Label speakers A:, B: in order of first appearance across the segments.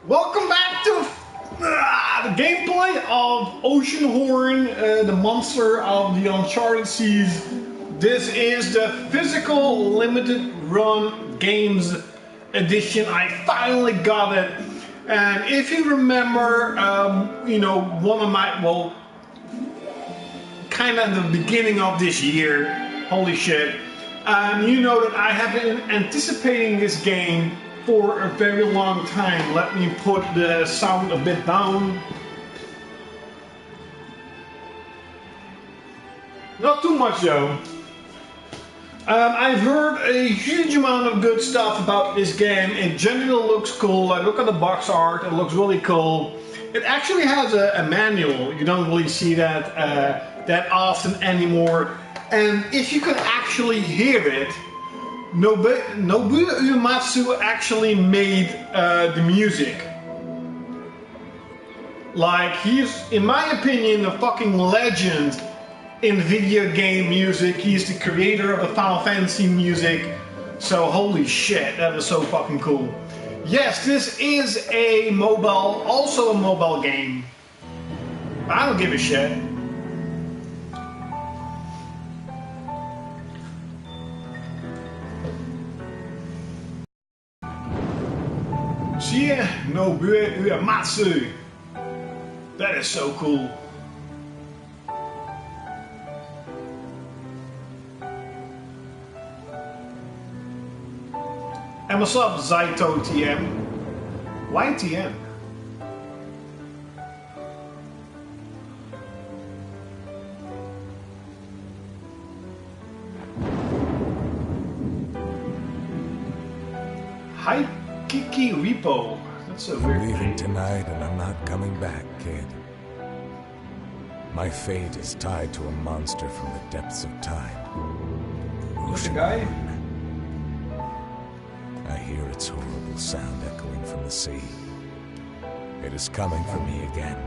A: Welcome back to the gameplay of Oceanhorn, the monster of the Uncharted Seas. This is the physical limited run games edition. I finally got it. And if you remember, one of my, kind of the beginning of this year, holy shit, you know that I have been anticipating this game for a very long time. Let me put the sound a bit down. Not too much though. I've heard a huge amount of good stuff about this game. It generally looks cool. I look at the box art, it looks really cool. It actually has a manual. You don't really see that that often anymore. And if you can actually hear it, Nobuo Uematsu actually made the music. Like, he's, in my opinion, a fucking legend in video game music. He's the creator of the Final Fantasy music. So holy shit, that is so fucking cool. Yes, this is also a mobile game. I don't give a shit. Nobuo Uematsu. That is so cool. And what's up, Zaito TM? Why TM? Hi, Kiki Repo. That's a weird
B: I'm leaving
A: name.
B: tonight and I'm not coming back, kid. My fate is tied to a monster from the depths of time.
A: Who's the guy?
B: I hear its horrible sound echoing from the sea. It is coming for me again.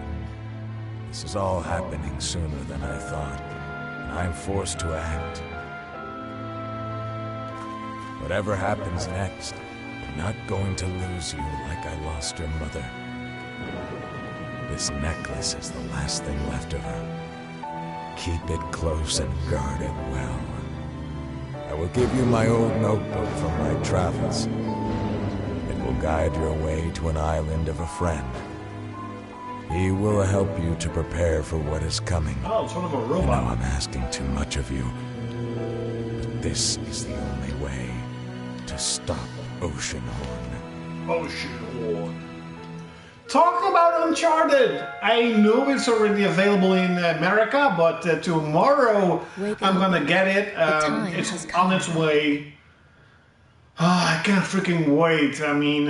B: This is all happening sooner than I thought, and I am forced to act. Whatever happens next, I'm not going to lose you like I lost your mother. This necklace is the last thing left of her. Keep it close and guard it well. I will give you my old notebook from my travels. It will guide your way to an island of a friend. He will help you to prepare for what is coming.
A: Oh, sort of a
B: I know
A: robot.
B: I'm asking too much of you, but this is the only way to stop Oceanhorn.
A: Oceanhorn. Talk about Uncharted. I know it's already available in America, but tomorrow I'm gonna get it. It's on its way. I can't freaking wait. I mean,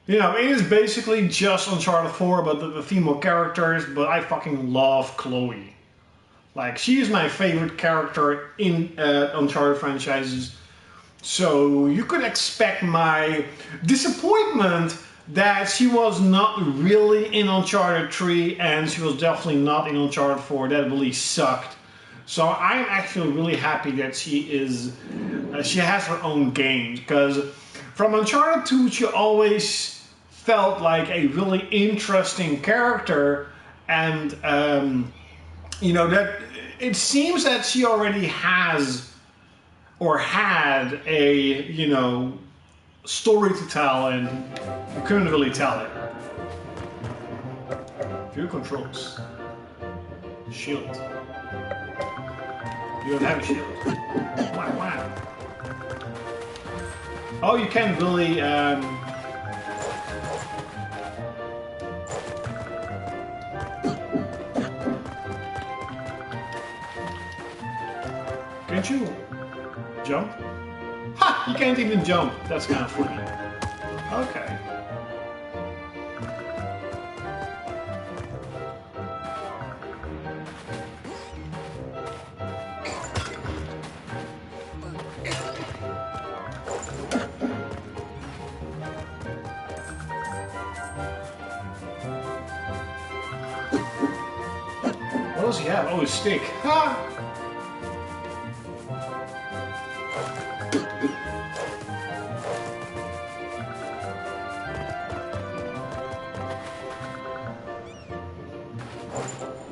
A: it is basically just Uncharted 4, but the female characters. But I fucking love Chloe. Like, she is my favorite character in Uncharted franchises. So you could expect my disappointment that she was not really in Uncharted 3 and she was definitely not in Uncharted 4. That really sucked. So I'm actually really happy that she has her own game, because from Uncharted 2 she always felt like a really interesting character, and that it seems that she already has or had a story to tell, and you couldn't really tell it. View controls. Shield. You don't have a shield. Wow. Oh, you can't really can't you jump? Ha! You can't even jump. That's kind of funny. Okay. What does he have? Oh, his stick. Ha!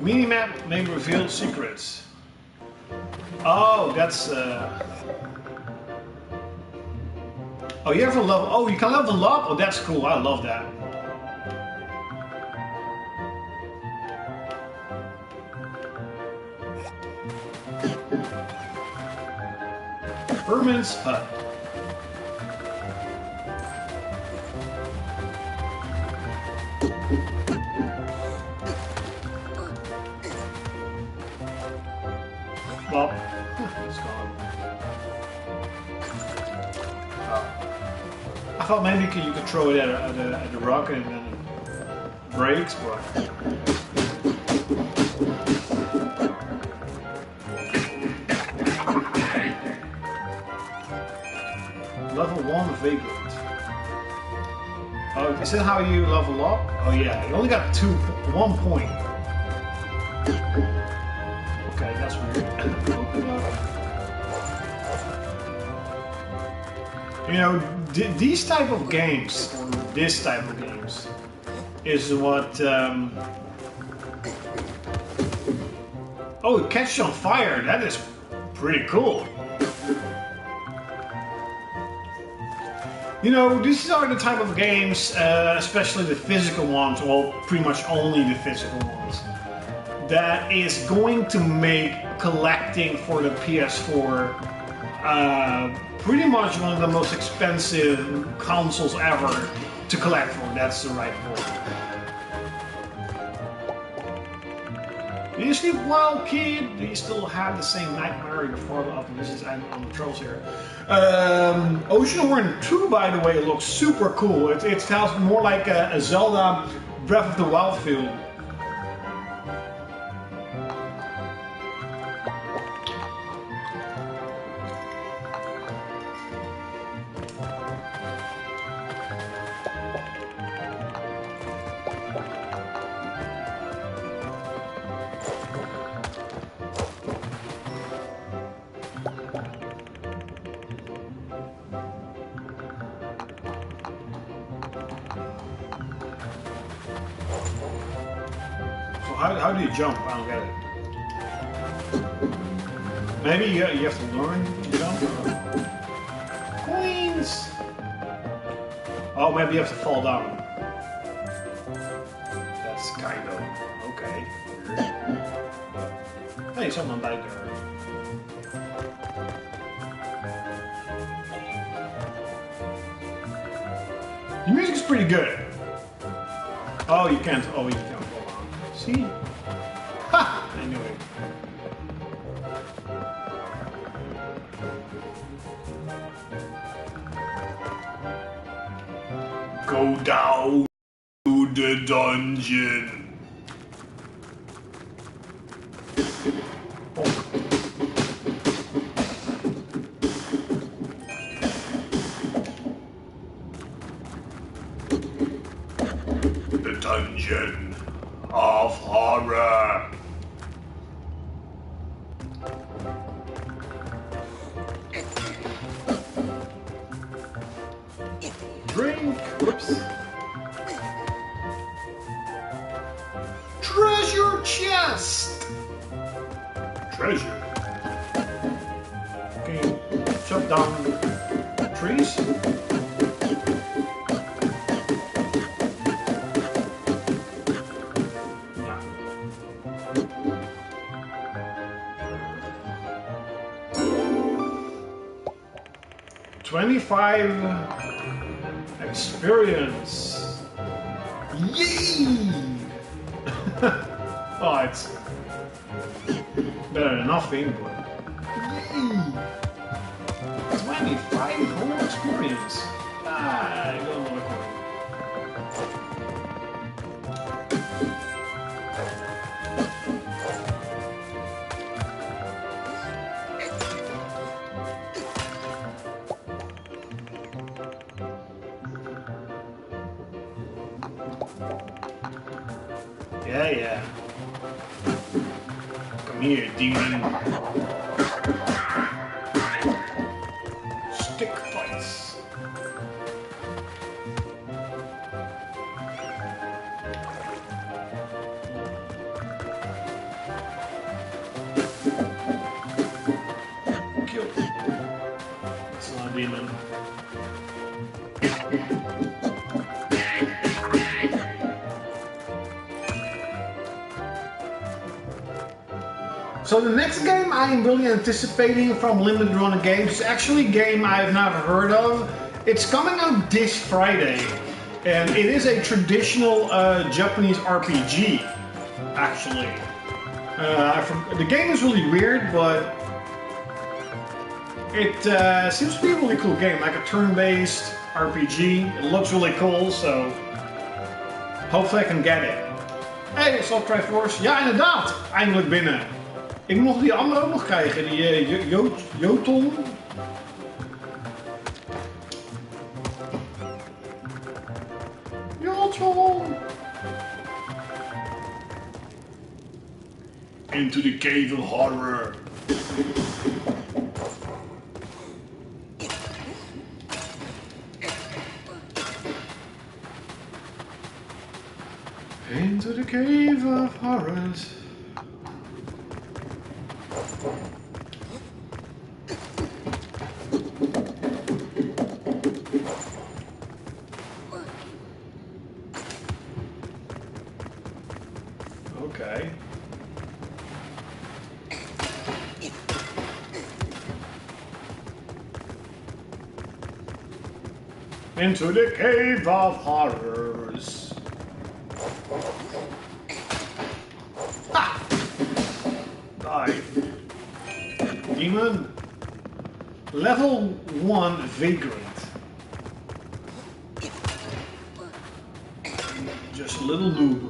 A: Minimap may reveal secrets. Oh, that's oh, you have a level. Oh, you can level up. Oh, that's cool. I love that. Herman's hut. Well, it's gone. Oh. I thought maybe you could throw it at the rocket and then it breaks, but. Level 1 Vagrant. Oh, is that how you level up? Oh yeah, you only got 1 point. Okay, that's weird. You know, these type of games, or this type of games, is what... Oh, it catches on fire. That is pretty cool. You know, these are the type of games, especially the physical ones, well, pretty much only the physical ones, that is going to make collecting for the PS4 pretty much one of the most expensive consoles ever to collect for. That's the right word. Do you sleep well, kid? Do you still have the same nightmare in the form of this is I'm on the trolls here. Oceanhorn 2, by the way, looks super cool. It sounds more like a Zelda Breath of the Wild feel. How do you jump? I don't get it. Maybe you have to learn to jump? Coins! Oh, maybe you have to fall down. That's kind of... okay. Hey, someone back there. The music's pretty good. Oh, you can't... oh, you can't. See? Ha! I knew it. Go down to the dungeon. Oh. The dungeon of horror. Drink. Whoops. Treasure chest. Treasure. Okay, chop down trees. 25 experience. Yay! Oh, it's better than nothing, but yay! 25 whole experience. Ah, I don't know what. Yeah. Come here, demon. Stick fights. demon. So the next game I am really anticipating from Limited Run Games is actually a game I have never heard of. It's coming out this Friday, and it is a traditional Japanese RPG, actually. The game is really weird, but it seems to be a really cool game, like a turn-based RPG. It looks really cool, so hopefully I can get it. Hey, Assault Triforce. Ja, inderdaad. Eindelijk binnen. Ik moet nog die andere ook nog krijgen, die Joton. Joton! Into the cave of horror. Into the cave of horrors. Okay. Into the cave of horrors. Ah! Die. Demon. Level 1 Vagrant. Just a little noob.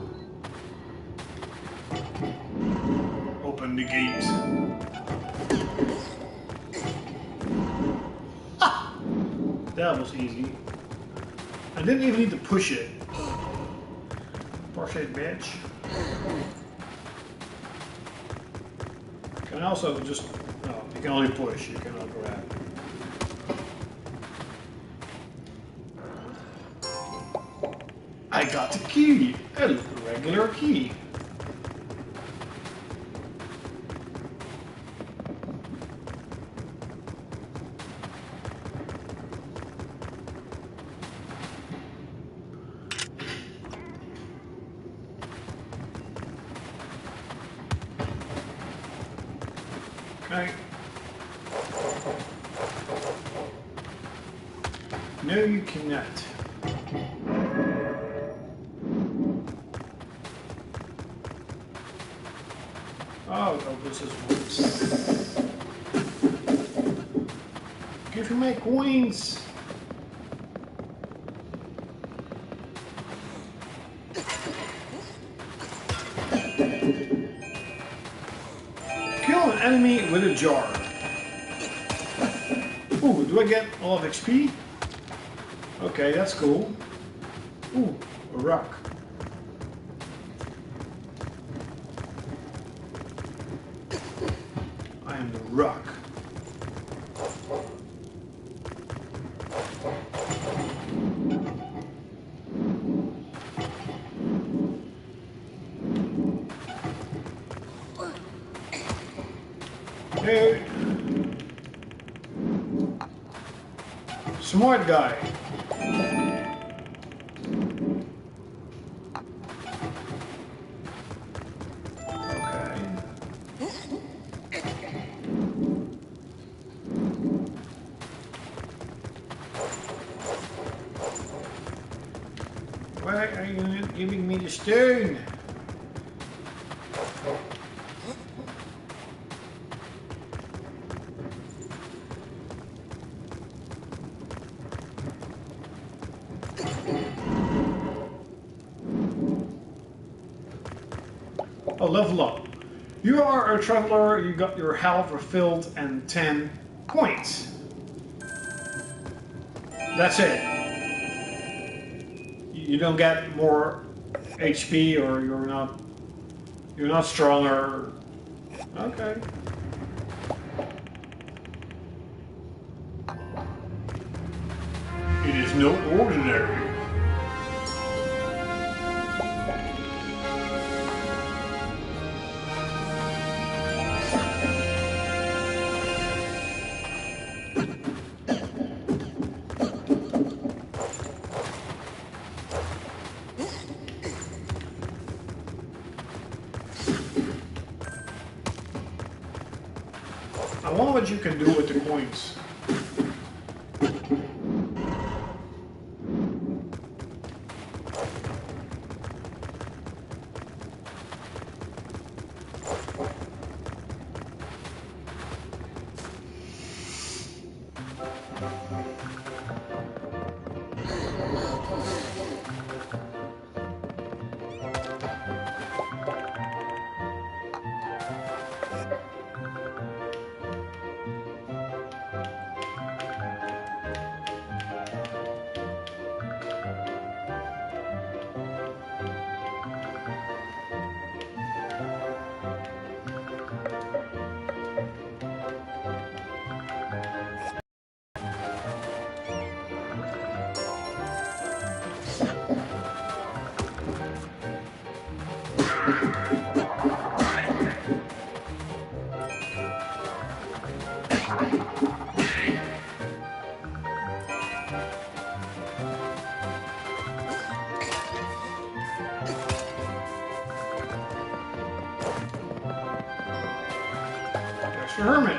A: Open the gate. Ah! That was easy. I didn't even need to push it. Push it, bitch. You can also just... No, you can only push, you cannot grab. I got the key! A regular key. Okay. No, you cannot. Oh, this is worse. Give me my coins. Kill an enemy with a jar. Ooh, do I get a lot of XP? Okay, that's cool. Ooh, a rock. I am the rock. Hey. Smart guy. Okay. Why are you not giving me the stone? Oh, level up. You are a traveler, you got your health refilled and 10 points. That's it. You don't get more HP or you're not stronger. Okay. It is no ordinary. what you can do with the coins. There's the hermit.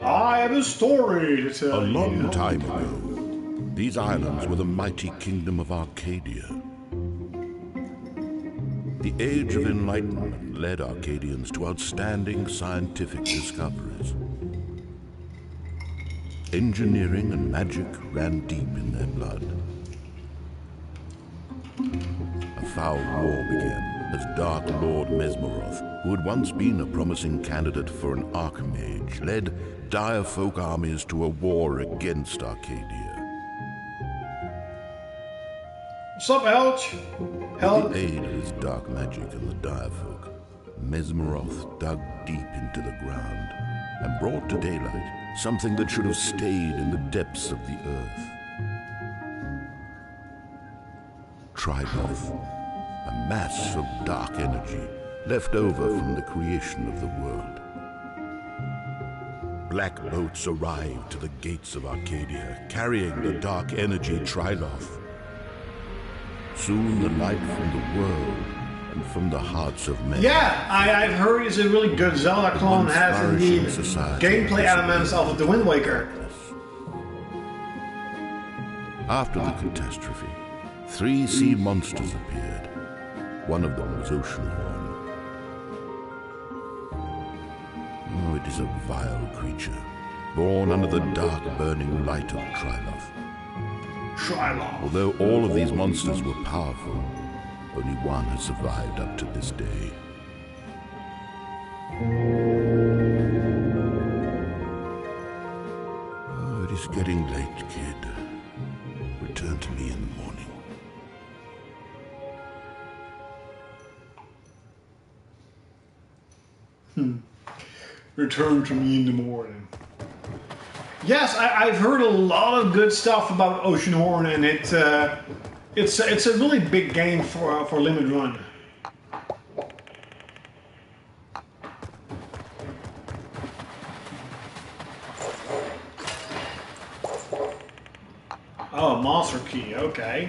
A: I have a story to tell you.
C: A long time ago, these islands were the mighty kingdom of Arcadia. The Age of Enlightenment led Arcadians to outstanding scientific discoveries. Engineering and magic ran deep in their blood. A foul war began as Dark Lord Mesmeroth, who had once been a promising candidate for an Archmage, led dire folk armies to a war against Arcadia.
A: What's up, Elch?
C: With the aid of his dark magic and the dire folk, Mesmeroth dug deep into the ground and brought to daylight something that should have stayed in the depths of the earth. Triloth, a mass of dark energy left over from the creation of the world. Black boats arrived to the gates of Arcadia, carrying the dark energy Triloth. Soon the light from the world and from the hearts of men.
A: Yeah, I've heard it's a really good Zelda clone, has indeed gameplay elements of The Wind Waker.
C: After the catastrophe, 3 sea monsters appeared. One of them was Oceanhorn. Oh, it is a vile creature, born under the dark burning light of Triloth. Although all of these monsters were powerful, only one has survived up to this day. Oh, it is getting late, kid. Return to me in the morning.
A: Return to me in the morning. Yes, I've heard a lot of good stuff about Oceanhorn, and it's a really big game for Limited Run. Oh, Monster Key, okay.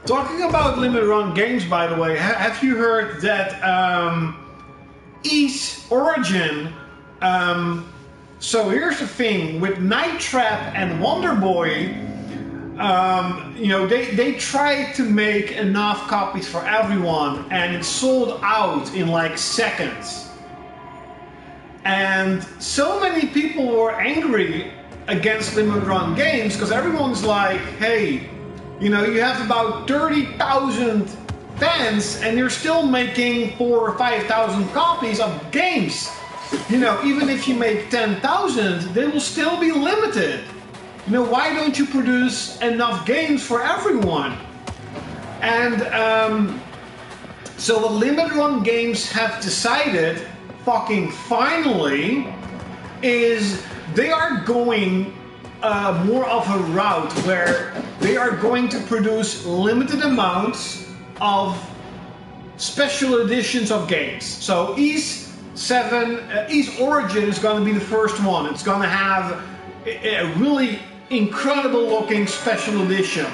A: Talking about Limited Run games, by the way, have you heard that Ys Origin? So here's the thing with Night Trap and Wonder Boy. You know, they tried to make enough copies for everyone, and it sold out in like seconds. And so many people were angry against Limited Run games because everyone's like, hey, you know, you have about 30,000 fans and you're still making 4,000 or 5,000 copies of games. You know, even if you make 10,000, they will still be limited. You know, why don't you produce enough games for everyone? And so what Limited Run Games have decided, fucking finally, is they are going more of a route where they are going to produce limited amounts of special editions of games. So Ys 7 East Origin is going to be the first one. It's going to have a really incredible looking special edition.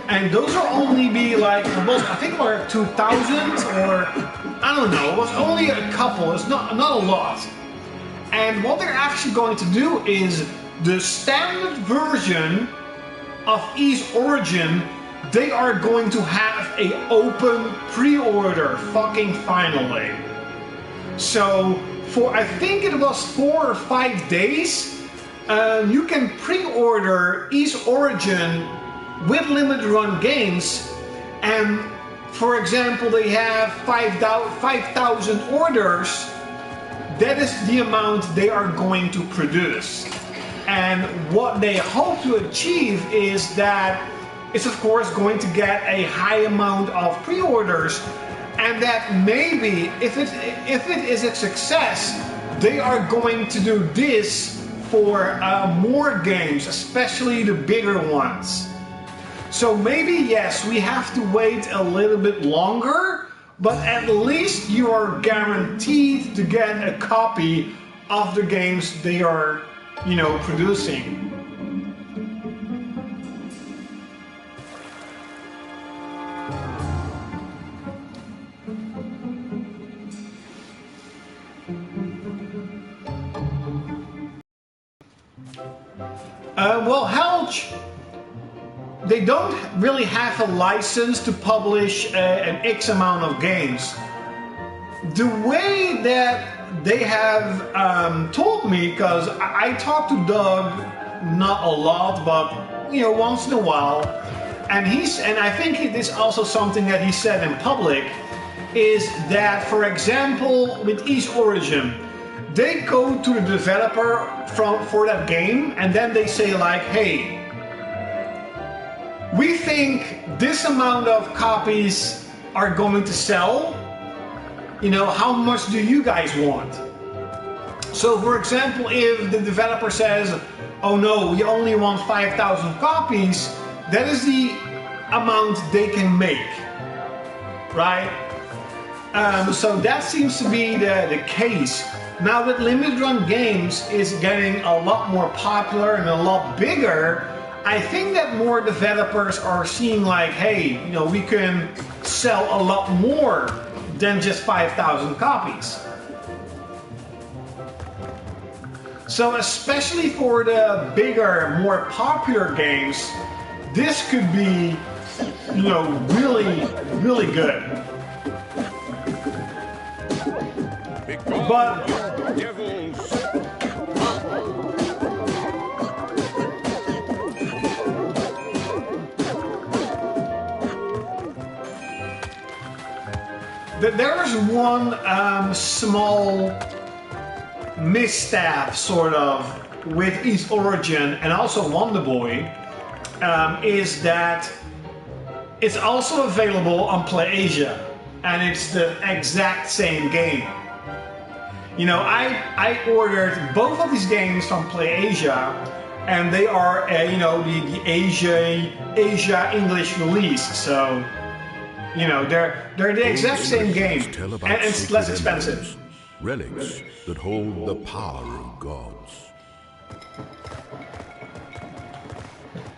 A: And those will only be like, I think we're at 2,000 or I don't know, it was only a couple, it's not a lot. And what they're actually going to do is the standard version of East Origin, they are going to have a open pre-order fucking finally. So for I think it was 4 or 5 days, you can pre-order East Origin with limited run games, and for example they have 5,000 orders. That is the amount they are going to produce. And what they hope to achieve is that it's of course going to get a high amount of pre-orders, and that maybe if it is a success, they are going to do this for more games, especially the bigger ones. So maybe yes, we have to wait a little bit longer, but at least you are guaranteed to get a copy of the games they are, producing. Well, Helge, they don't really have a license to publish an X amount of games. The way that they have told me, because I talk to Doug, not a lot, but once in a while, and I think it is also something that he said in public, is that, for example, with East Origin, they go to the developer for that game, and then they say like, hey, we think this amount of copies are going to sell. How much do you guys want? So for example, if the developer says, oh no, we only want 5,000 copies, that is the amount they can make, right? So that seems to be the case. Now that limited run games is getting a lot more popular and a lot bigger, I think that more developers are seeing like, hey, we can sell a lot more than just 5,000 copies. So especially for the bigger, more popular games, this could be, really, really good. But there is one small misstep, sort of, with East Origin and also Wonder Boy, is that it's also available on PlayAsia, and it's the exact same game. I ordered both of these games from PlayAsia, and they are, the Asia English release. So, they're the exact same game, and it's less expensive.
C: Relics that hold the power of gods.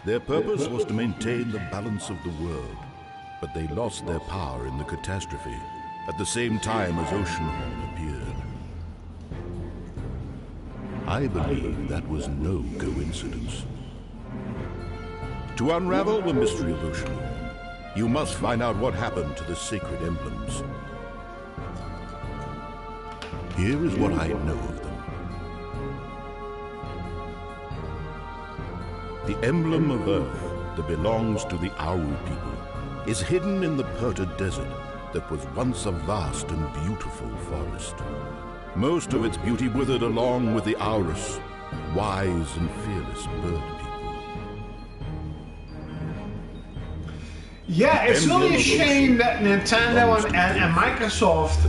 C: Their purpose was to maintain the balance of the world, but they lost their power in the catastrophe at the same time as Oceanhorn appeared. I believe that was no coincidence. To unravel the mystery of Oceanhorn, you must find out what happened to the sacred emblems. Here is what I know of them. The emblem of Earth that belongs to the Aru people is hidden in the Perta Desert that was once a vast and beautiful forest. Most of its beauty withered along with the Aurus, wise and fearless bird people.
A: Yeah, it's really a shame that Nintendo and Microsoft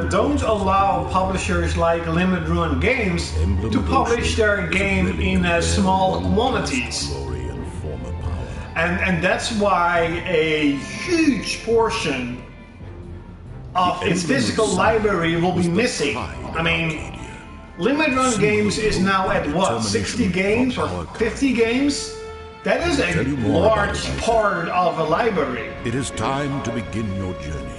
A: don't allow publishers like Limited Run Games to publish their game in small quantities. And that's why a huge portion of its physical library will be missing. I mean, Limited Run Games is now at what, 60 games or 50 games? That is a large part of a library.
C: It is time to begin your journey.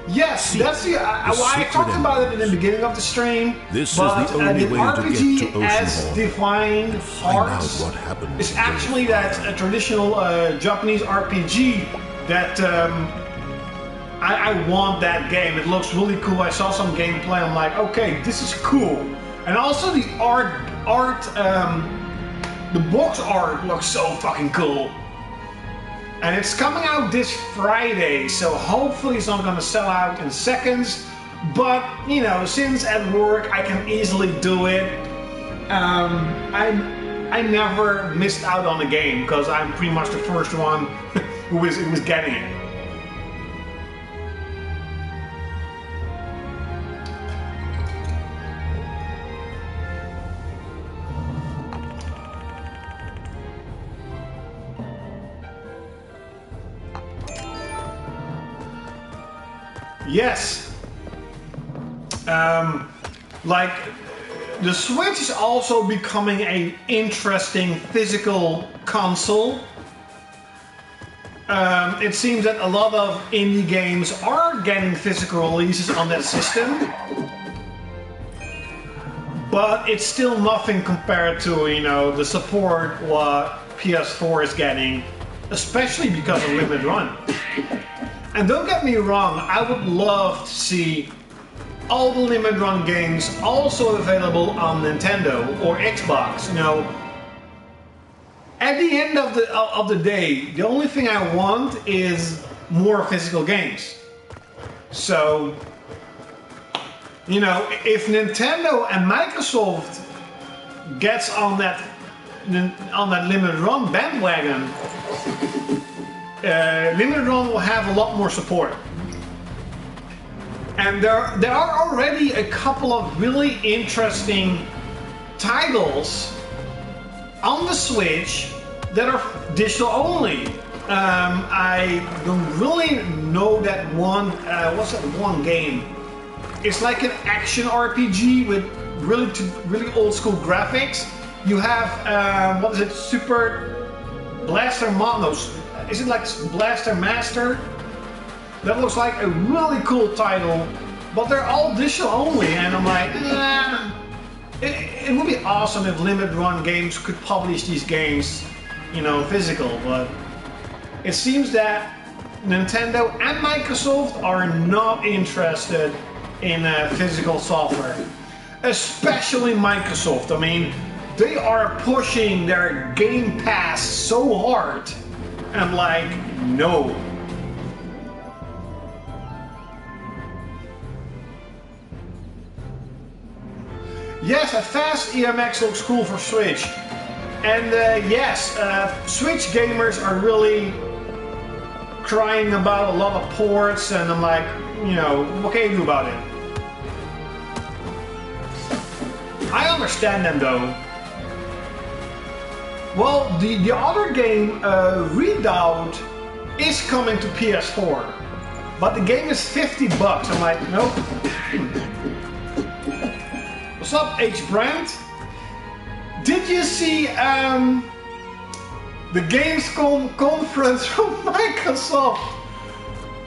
A: Yes, that's why I talked about it in the beginning of the stream.
C: This is the only way to get to
A: RPG as
C: Oceanhorn.
A: defined hearts
C: What happens
A: is actually that a traditional Japanese RPG that I want that game. It looks really cool. I saw some gameplay. I'm like, okay, this is cool. And also the the box art looks so fucking cool. And it's coming out this Friday, so hopefully it's not gonna sell out in seconds. But, you know, since at work I can easily do it, I never missed out on a game, because I'm pretty much the first one who was getting it. Yes. Like, the Switch is also becoming an interesting physical console. It seems that a lot of indie games are getting physical releases on that system. But it's still nothing compared to, you know, the support what PS4 is getting, especially because of Limited Run. And don't get me wrong, I would love to see all the Limited Run games also available on Nintendo or Xbox. You know, at the end of the day, the only thing I want is more physical games. So, you know, if Nintendo and Microsoft gets on that Limited Run bandwagon, Limited Run will have a lot more support. And there are already a couple of really interesting titles on the Switch that are digital only. I don't really know that one, what's that one game? It's like an action RPG with really old school graphics. You have, what is it, Super Blaster Monos. Is it like Blaster Master? That looks like a really cool title, but they're all digital only, and I'm like, it would be awesome if Limited Run Games could publish these games, you know, physical, but it seems that Nintendo and Microsoft are not interested in physical software, especially Microsoft. I mean, they are pushing their Game Pass so hard. I'm like, no. Yes, a fast EMX looks cool for Switch. And yes, Switch gamers are really crying about a lot of ports, and I'm like, you know, what can you do about it? I understand them though. Well, the other game, Redoubt, is coming to PS4, but the game is $50. I'm like, nope. What's up, H. Brand? Did you see the Gamescom conference from Microsoft?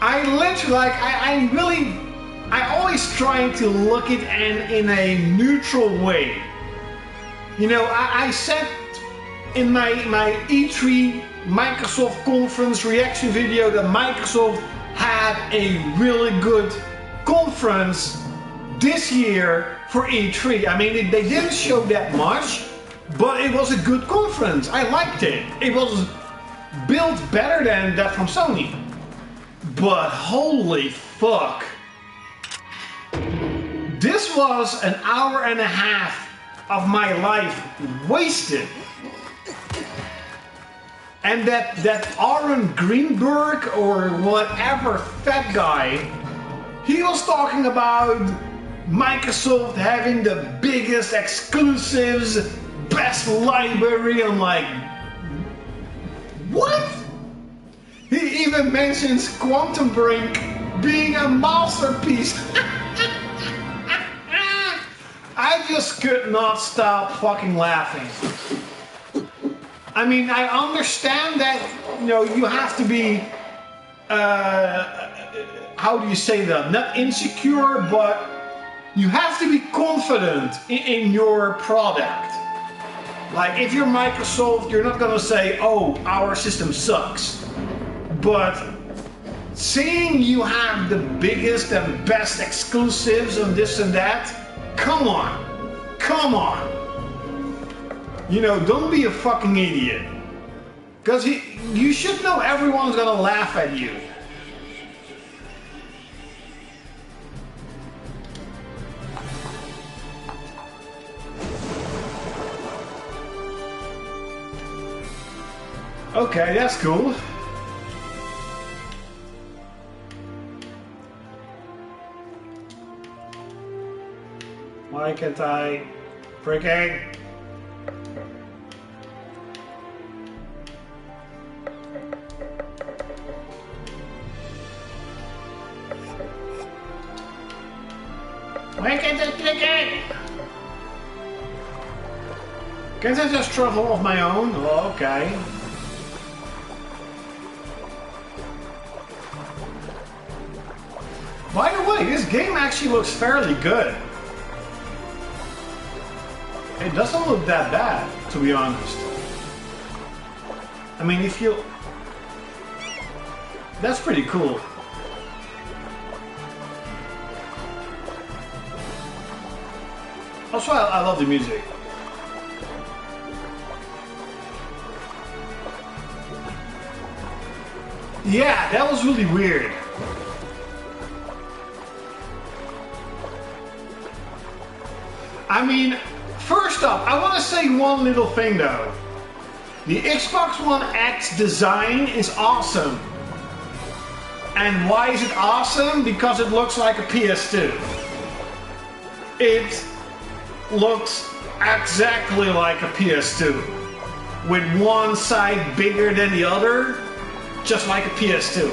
A: I literally, like, I always try to look it in a neutral way. You know, I said in my E3 Microsoft conference reaction video that Microsoft had a really good conference this year for E3. I mean, they didn't show that much, but it was a good conference. I liked it. It was built better than that from Sony. But holy fuck. This was an hour and a half of my life wasted. And that Aaron Greenberg or whatever fat guy, he was talking about Microsoft having the biggest exclusives, best library. I'm like, what? He even mentions Quantum Break being a masterpiece. I just could not stop fucking laughing. I mean, I understand that, you know, you have to be, how do you say that? Not insecure, but you have to be confident in your product. Like, if you're Microsoft, you're not gonna say, oh, our system sucks. But seeing you have the biggest and best exclusives and this and that, come on, come on. You know, don't be a fucking idiot. Because you should know everyone's gonna laugh at you. Okay, that's cool. Why can't I freaking? Why can't I click it? Can't I just travel off my own? Oh, okay. By the way, this game actually looks fairly good. It doesn't look that bad, to be honest. I mean, if you... That's pretty cool. Also, I love the music. Yeah, that was really weird. I mean, first up, I want to say one little thing though. The Xbox One X design is awesome. And why is it awesome? Because it looks like a PS2. It looks exactly like a PS2. With one side bigger than the other, just like a PS2.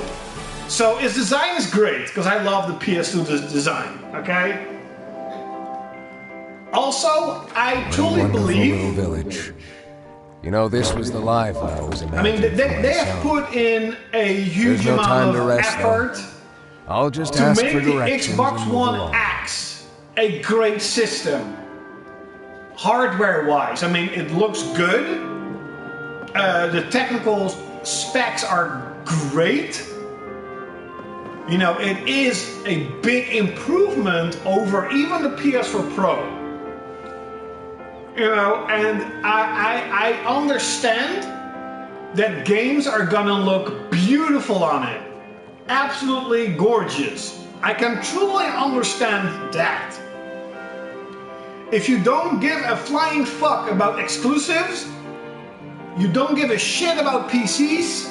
A: So its design is great, because I love the PS2 design, okay? Also, I truly believe...
B: little village. You know, this was the life I was imagining.
A: I mean, they have put in a huge
B: no
A: amount of
B: rest,
A: effort
B: I'll just
A: to
B: ask
A: make
B: for
A: the
B: directions
A: Xbox
B: and
A: One
B: move along.
A: X a great system. Hardware-wise, I mean, it looks good. The technical specs are great. You know, it is a big improvement over even the PS4 Pro. You know, and I understand that games are gonna look beautiful on it. Absolutely gorgeous. I can truly understand that. If you don't give a flying fuck about exclusives, you don't give a shit about PCs,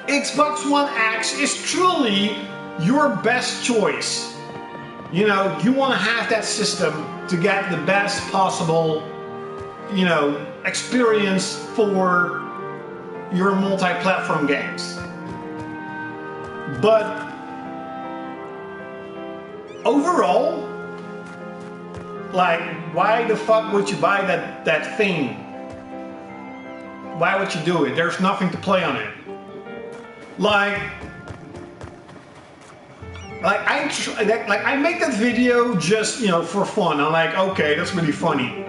A: Xbox One X is truly your best choice. You know, you want to have that system to get the best possible, you know, experience for your multi-platform games. But overall, like, why the fuck would you buy that thing? Why would you do it? There's nothing to play on it. Like I make that video just, you know, for fun. I'm like, okay, that's really funny.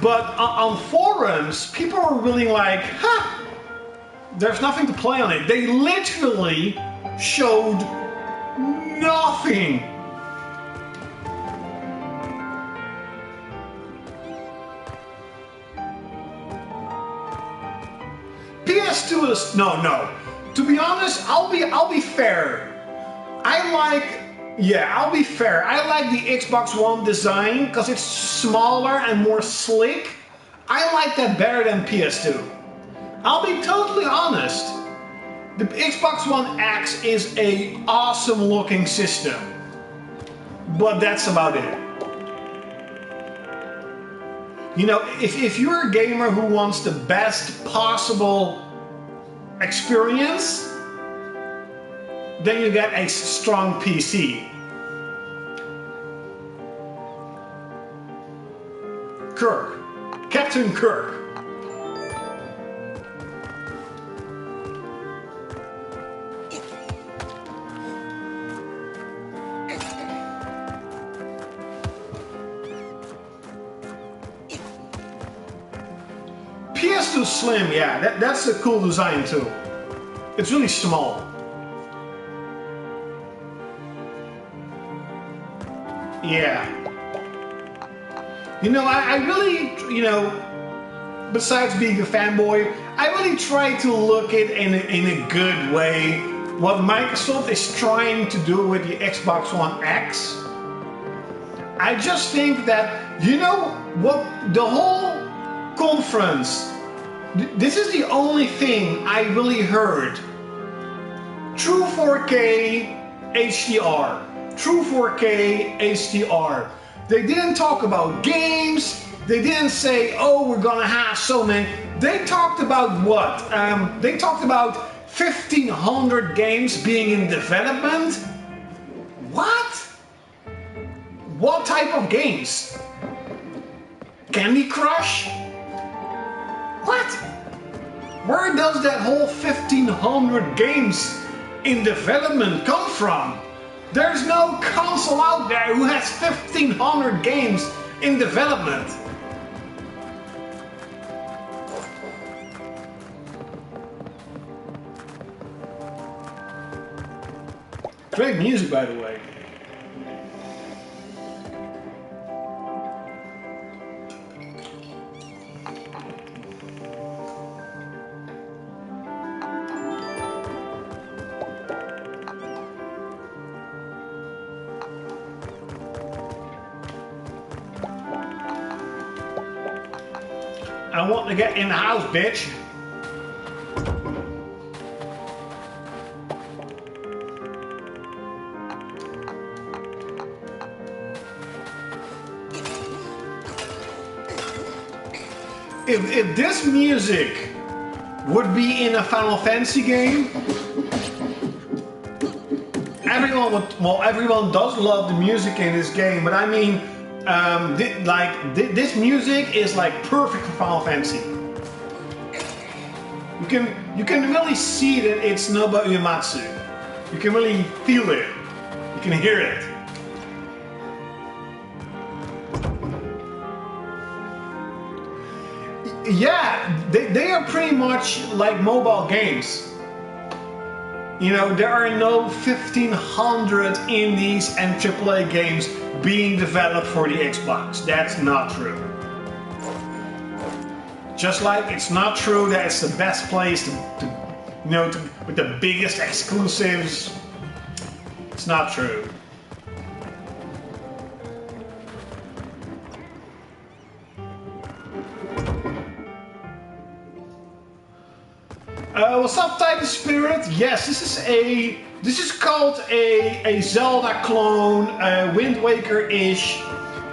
A: But on forums, people are really like, huh, there's nothing to play on it. They literally showed nothing. PS2 is no. To be honest, I'll be fair. I'll be fair. I like the Xbox One design because it's smaller and more slick. I like that better than PS2. I'll be totally honest. The Xbox One X is an awesome looking system. But that's about it. You know, if you're a gamer who wants the best possible experience, then you get a strong PC. Kirk. Captain Kirk. PS2 Slim, yeah, that's a cool design too. It's really small. Yeah. You know, I really, you know, besides being a fanboy, I really try to look at in a good way what Microsoft is trying to do with the Xbox One X. I just think that, you know, what the whole conference, this is the only thing I really heard. True 4K HDR. True 4K HDR. They didn't talk about games. They didn't say, oh, we're gonna have so many. They talked about what? They talked about 1,500 games being in development. What? What type of games? Candy Crush? What? Where does that whole 1,500 games in development come from? There's no console out there who has 1,500 games in development. Great music, by the way. I want to get in the house, bitch. If this music would be in a Final Fantasy game, everyone would, well, everyone does love the music in this game, but I mean, this music is like perfect for Final Fantasy. You can really see that it's Nobuo Uematsu. You can really feel it. You can hear it. Yeah, they are pretty much like mobile games. You know, there are no 1,500 indies and AAA games being developed for the Xbox. That's not true. Just like it's not true that it's the best place with the biggest exclusives. It's not true. What's up, Titan Spirit? Yes, this is called a Zelda clone, Wind Waker-ish.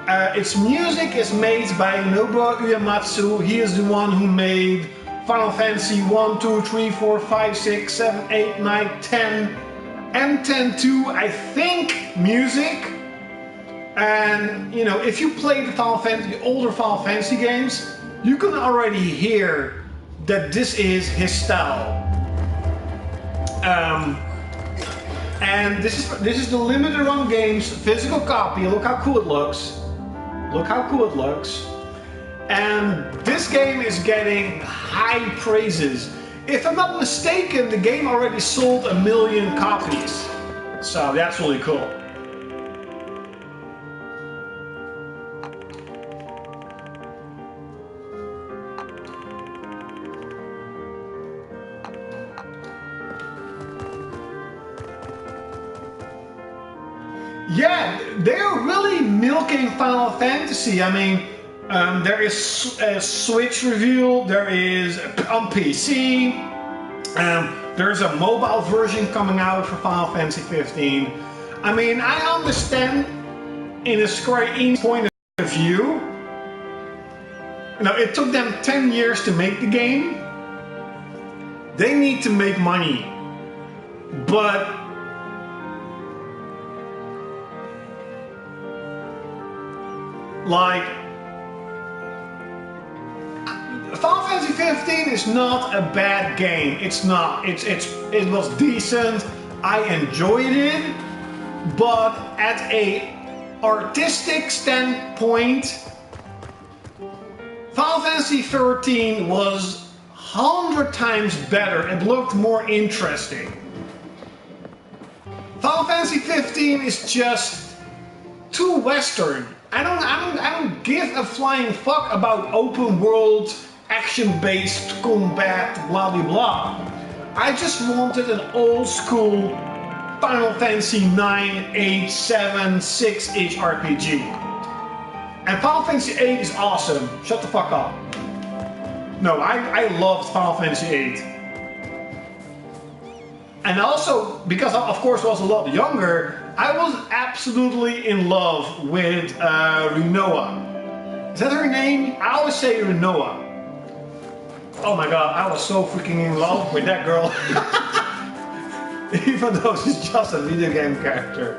A: Its music is made by Nobuo Uematsu. He is the one who made Final Fantasy 1, 2, 3, 4, 5, 6, 7, 8, 9, 10, and 10-2, I think, music. And, you know, if you play the older Final Fantasy games, you can already hear that this is his style. And this is the limited run games physical copy. Look how cool it looks. Look how cool it looks. And this game is getting high praises. If I'm not mistaken, the game already sold 1 million copies. So that's really cool. Yeah, they're really milking Final Fantasy. I mean, there is a Switch review, there is on PC, there's a mobile version coming out for Final Fantasy 15. I mean, I understand in a Square Enix point of view. You know, it took them 10 years to make the game. They need to make money. But Like, Final Fantasy 15 is not a bad game. It's not. It was decent. I enjoyed it, but at a artistic standpoint, Final Fantasy 13 was 100 times better. It looked more interesting. Final Fantasy 15 is just too Western. I don't give a flying fuck about open world, action-based combat, blah blah blah. I just wanted an old school Final Fantasy 9, 8, 7, 6-ish RPG. And Final Fantasy 8 is awesome. Shut the fuck up. No, I loved Final Fantasy 8. And also, because I, of course, was a lot younger, I was absolutely in love with Rinoa. Is that her name? I always say Rinoa. Oh my god, I was so freaking in love with that girl. Even though she's just a video game character.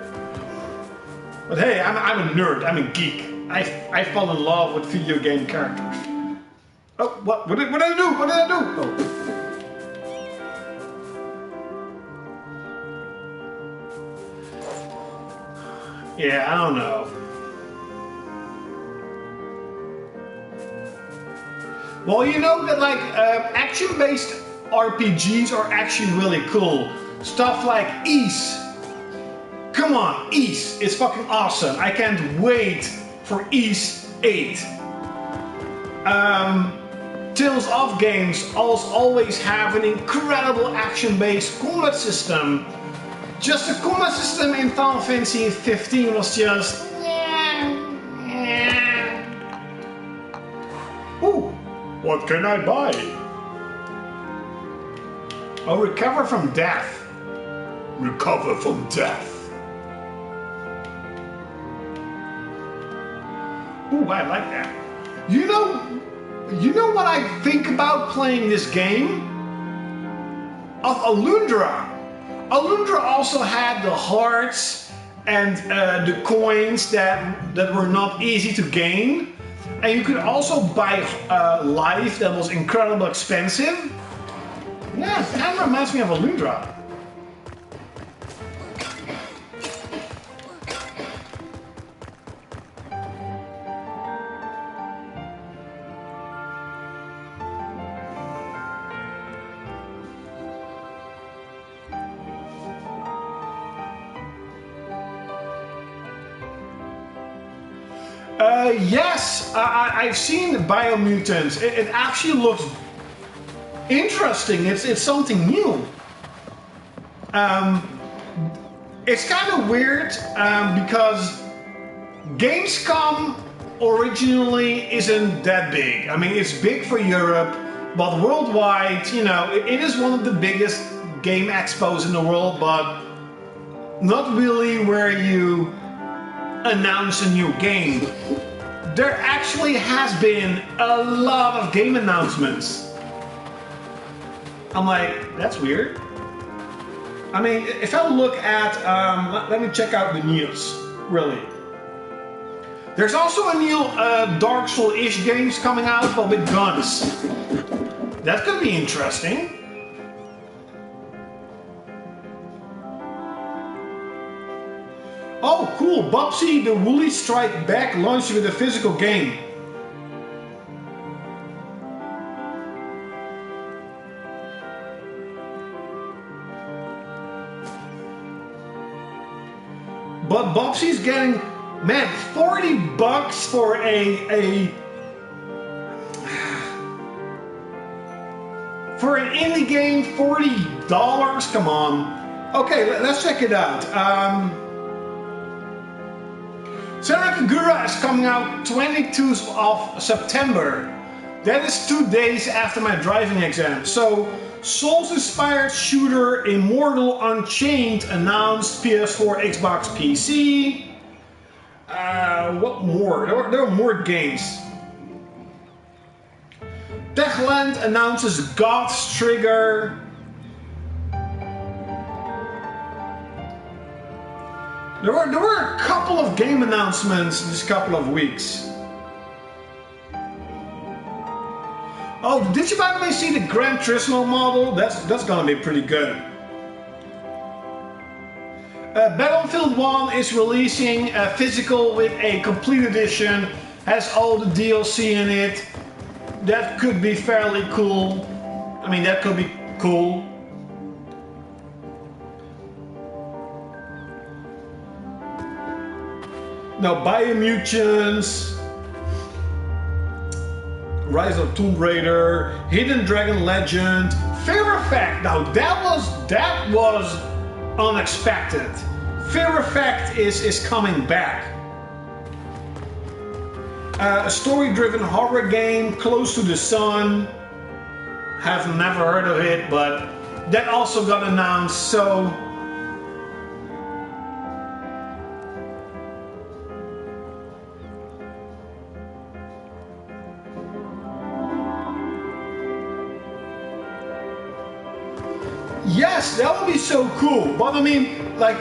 A: But hey, I'm a nerd, I'm a geek. I fell in love with video game characters. Oh, what did I do? What did I do? Oh. Yeah, I don't know. Well, you know that like action-based RPGs are actually really cool. Stuff like Ys. Come on, Ys. It's fucking awesome. I can't wait for Ys 8. Tales of games always have an incredible action-based combat system. Just the combat system in Final Fantasy 15 was just... Ooh, what can I buy? Oh, recover from death. Recover from death. Ooh, I like that. You know what I think about playing this game? Of Alundra. Alundra also had the hearts and the coins that were not easy to gain. And you could also buy life that was incredibly expensive. Yeah, it kind of reminds me of Alundra. Yes, I've seen Biomutants. It actually looks interesting. It's something new. It's kind of weird because Gamescom originally isn't that big. I mean, it's big for Europe, but worldwide, you know, it is one of the biggest game expos in the world, but not really where you announce a new game. There actually has been a lot of game announcements. I'm like, that's weird. I mean, if I look at, let me check out the news, really. There's also a new Dark Souls-ish games coming out, but with guns. That could be interesting. Oh, cool! Bubsy the Woolly Strike Back launched with a physical game. But Bubsy's getting, man, $40 for for an indie game. $40? Come on. Okay, let's check it out. Senran Kagura is coming out 22nd of September. That is 2 days after my driving exam. So, Souls-inspired shooter Immortal Unchained announced PS4, Xbox, PC. What more? There are more games. Techland announces God's Trigger. There were a couple of game announcements this couple of weeks. Oh, did you by the way see the Gran Turismo model? That's gonna be pretty good. Battlefield 1 is releasing a physical with a complete edition, has all the DLC in it. That could be fairly cool. I mean, that could be cool. Now, Biomutant, Rise of Tomb Raider, Hidden Dragon Legend, Fear Effect. Now that was unexpected. Fear Effect is coming back. A story-driven horror game, Close to the Sun. Have never heard of it, but that also got announced. So. Yes, that would be so cool. But I mean, like,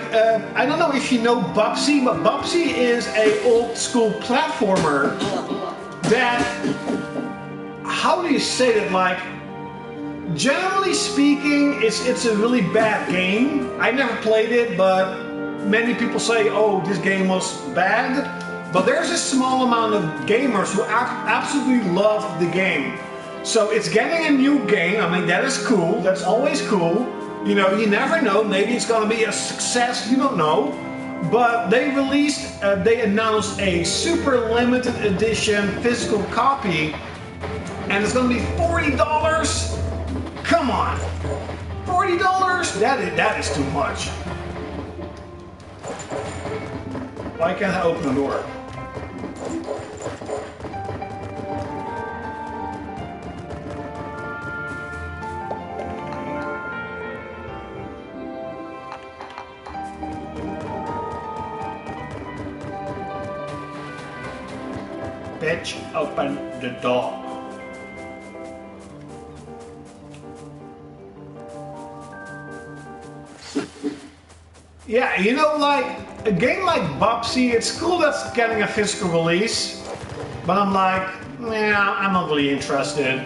A: I don't know if you know Bubsy, but Bubsy is a old school platformer that, how do you say that? Like, generally speaking, it's a really bad game. I never played it, but many people say, oh, this game was bad. But there's a small amount of gamers who absolutely love the game. So it's getting a new game. I mean, that is cool. That's always cool. You know, you never know. Maybe it's going to be a success. You don't know. But they announced a super limited edition physical copy. And it's going to be $40. Come on. $40? That is too much. Why can't I open the door? Bitch, open the door. Yeah, you know, like, a game like Bubsy, it's cool that's getting a physical release, but I'm like, yeah, I'm not really interested.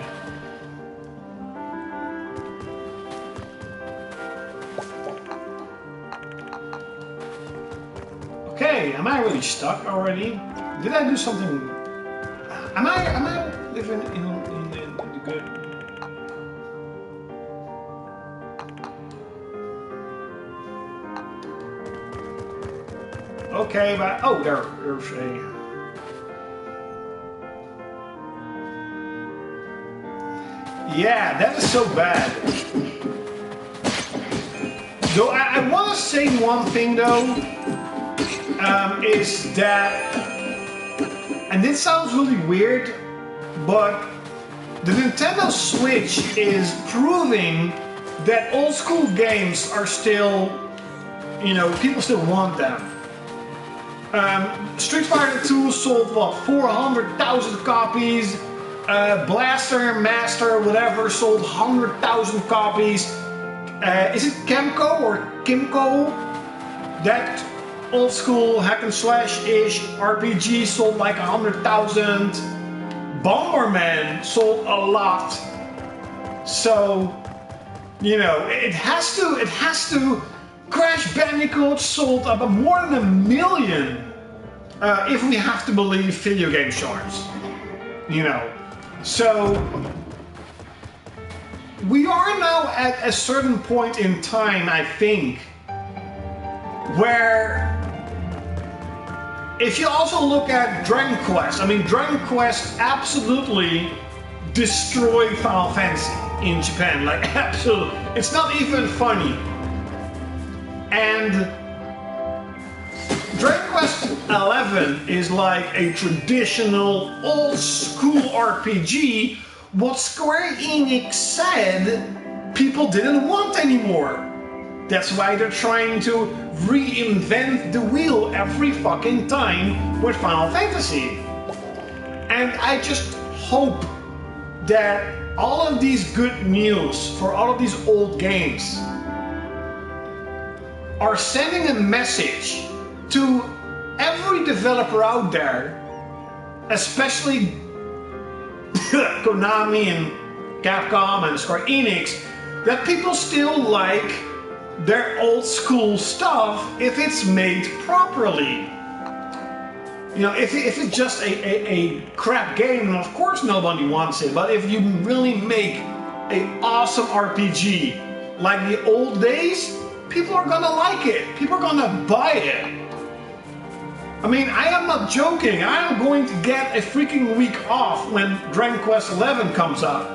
A: Okay, am I really stuck already? Did I do something? Am I living in the good? Okay, but oh, there's a. Yeah, that is so bad. Though I want to say one thing though, is that, and this sounds really weird, but the Nintendo Switch is proving that old school games are still, you know, people still want them. Street Fighter 2 sold what, 400,000 copies. Blaster, Master, whatever, sold 100,000 copies. Is it Kemco or Kimco? That old school hack and slash-ish RPG sold like 100,000. Bomberman sold a lot. So, you know, it has to. Crash Bandicoot sold up more than 1 million, if we have to believe video game charts. You know, so we are now at a certain point in time, I think, where if you also look at Dragon Quest, I mean, Dragon Quest absolutely destroyed Final Fantasy in Japan, like absolutely. It's not even funny. And Dragon Quest XI is like a traditional old school RPG, what Square Enix said people didn't want anymore. That's why they're trying to reinvent the wheel every fucking time with Final Fantasy. And I just hope that all of these good news for all of these old games are sending a message to every developer out there, especially Konami and Capcom and Square Enix, that people still like their old school stuff if it's made properly. You know, if it's just a crap game, then of course nobody wants it. But if you really make an awesome RPG like the old days, people are gonna like it. People are gonna buy it. I mean, I am not joking. I am going to get a freaking week off when Dragon Quest XI comes out.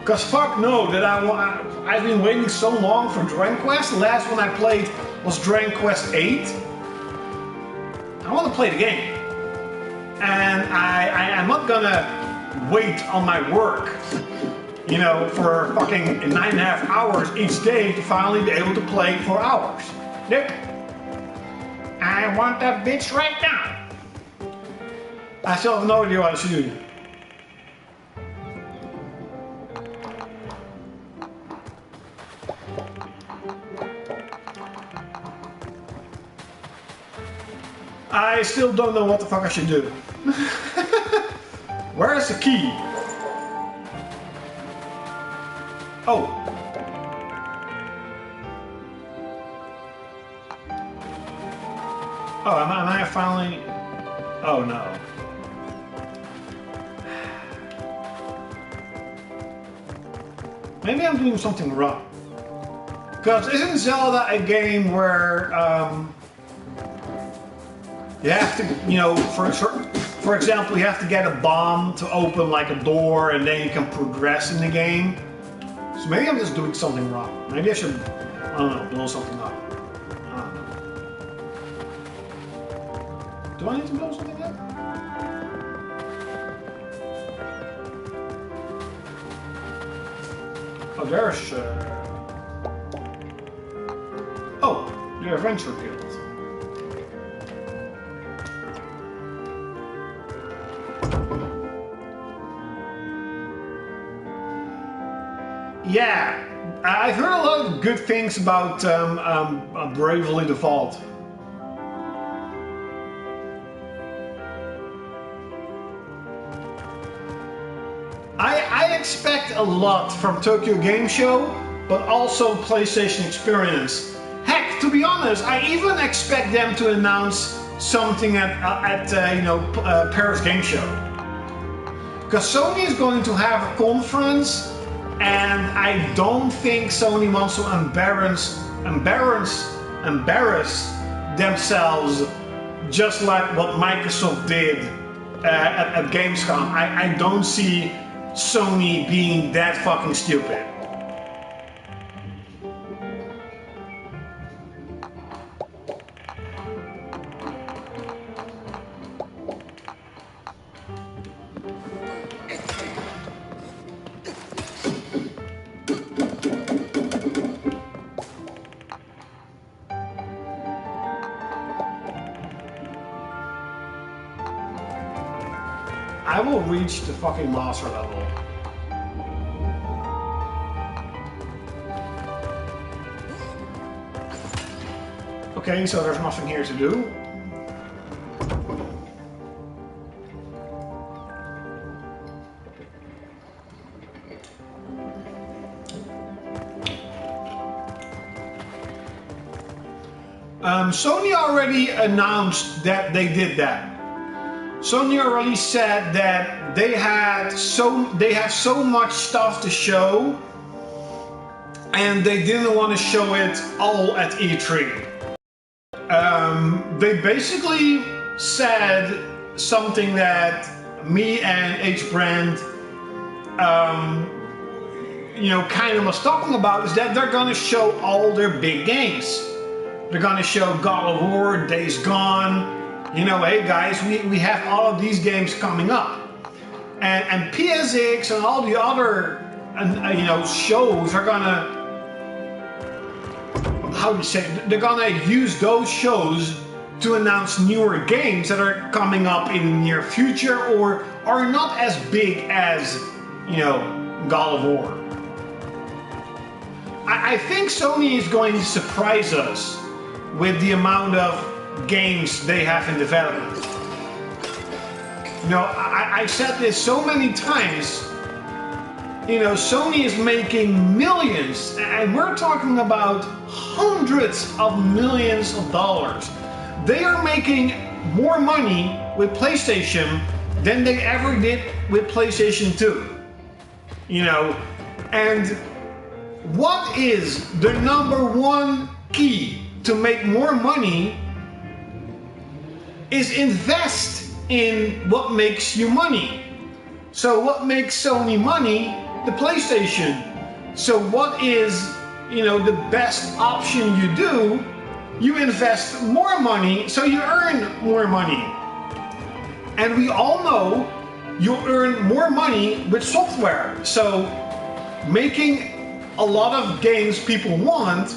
A: Cause fuck no, that I've been waiting so long for Dragon Quest. The last one I played was Dragon Quest VIII. I want to play the game, and I'm not gonna wait on my work, you know, for fucking 9.5 hours each day to finally be able to play 4 hours. Nope. I want that bitch right now. I still have no idea what I should do. I still don't know what the fuck I should do. Where's the key? Oh. Oh, am I finally... Oh no. Maybe I'm doing something wrong. Because isn't Zelda a game where you have to, you know, for example, you have to get a bomb to open like a door and then you can progress in the game? So maybe I'm just doing something wrong. Maybe I should, I don't know, blow something up. I don't know. Do I need to blow something up? Oh, there's... Oh, the Adventure Guild. Yeah, I've heard a lot of good things about Bravely Default. I expect a lot from Tokyo Game Show, but also PlayStation Experience. Heck, to be honest, I even expect them to announce something at Paris Game Show. Because Sony is going to have a conference, and I don't think Sony wants to embarrass themselves just like what Microsoft did at Gamescom. I don't see Sony being that fucking stupid. I will reach the fucking master level. Okay, so there's nothing here to do. Sony already announced that they did that. Sony already said that they have so much stuff to show, and they didn't want to show it all at E3. They basically said something that me and H-Brand, kind of was talking about, is that they're gonna show all their big games. They're gonna show God of War, Days Gone. You know, hey guys, we have all of these games coming up, and PSX and all the other shows are gonna, how do you say, they're gonna use those shows to announce newer games that are coming up in the near future or are not as big as, God of War. I think Sony is going to surprise us with the amount of games they have in development. I said this so many times you know, Sony is making millions, and we're talking about hundreds of millions of dollars. They are making more money with PlayStation than they ever did with PlayStation 2. You know, and what is the number one key to make more money is invest in what makes you money. So what makes Sony money? The PlayStation. So what is, you know, the best option you do? You invest more money so you earn more money. And we all know you earn more money with software. So making a lot of games people want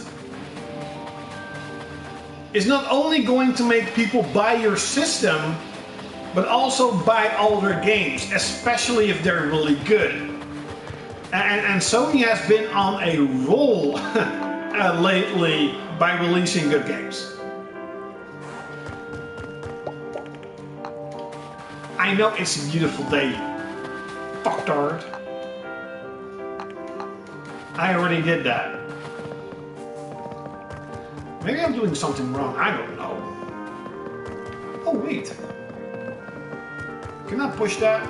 A: is not only going to make people buy your system, but also buy all their games, especially if they're really good. And Sony has been on a roll lately by releasing good games. I know it's a beautiful day. Fucktard. I already did that. Maybe I'm doing something wrong, I don't know. Oh wait. Can I push that?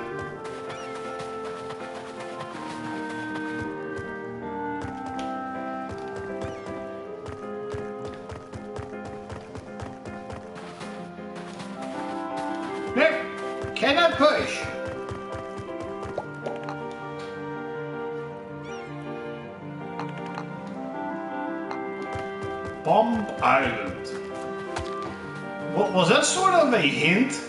A: No, cannot push. Bomb Island. What was that, sort of a hint?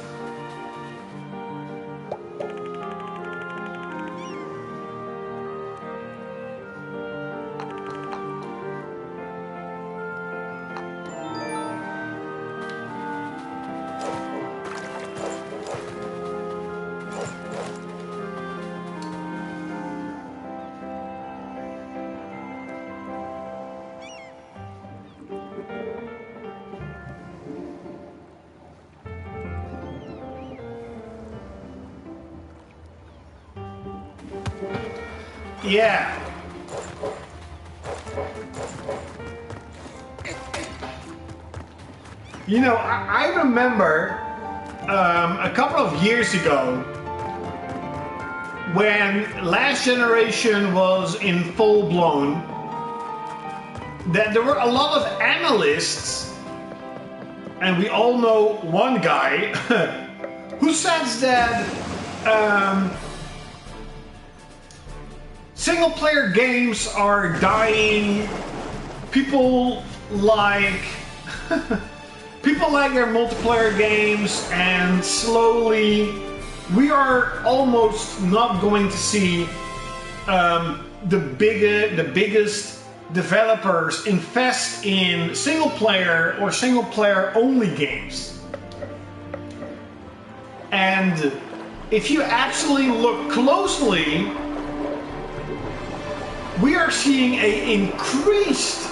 A: Yeah. You know, I remember a couple of years ago when Last Generation was in full blown, that there were a lot of analysts, and we all know one guy who says that single-player games are dying. People like their multiplayer games, and slowly we are almost not going to see the biggest developers invest in single-player or single-player only games. And if you actually look closely, we are seeing an increased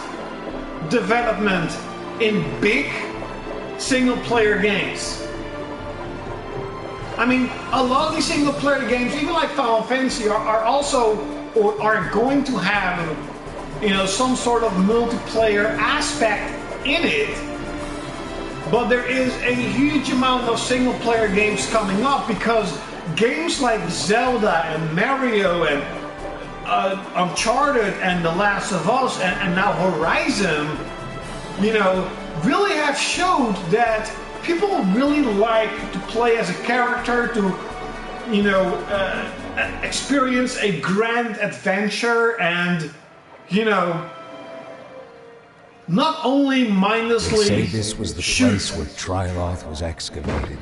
A: development in big single-player games. I mean, a lot of these single-player games, even like Final Fantasy, are also, or are going to have, you know, some sort of multiplayer aspect in it. But there is a huge amount of single-player games coming up because games like Zelda and Mario and Uncharted and The Last of Us and now Horizon, you know, really have showed that people really like to play as a character, to, you know, experience a grand adventure and, you know, not only mindlessly
D: They say this was the place where Triloth was excavated.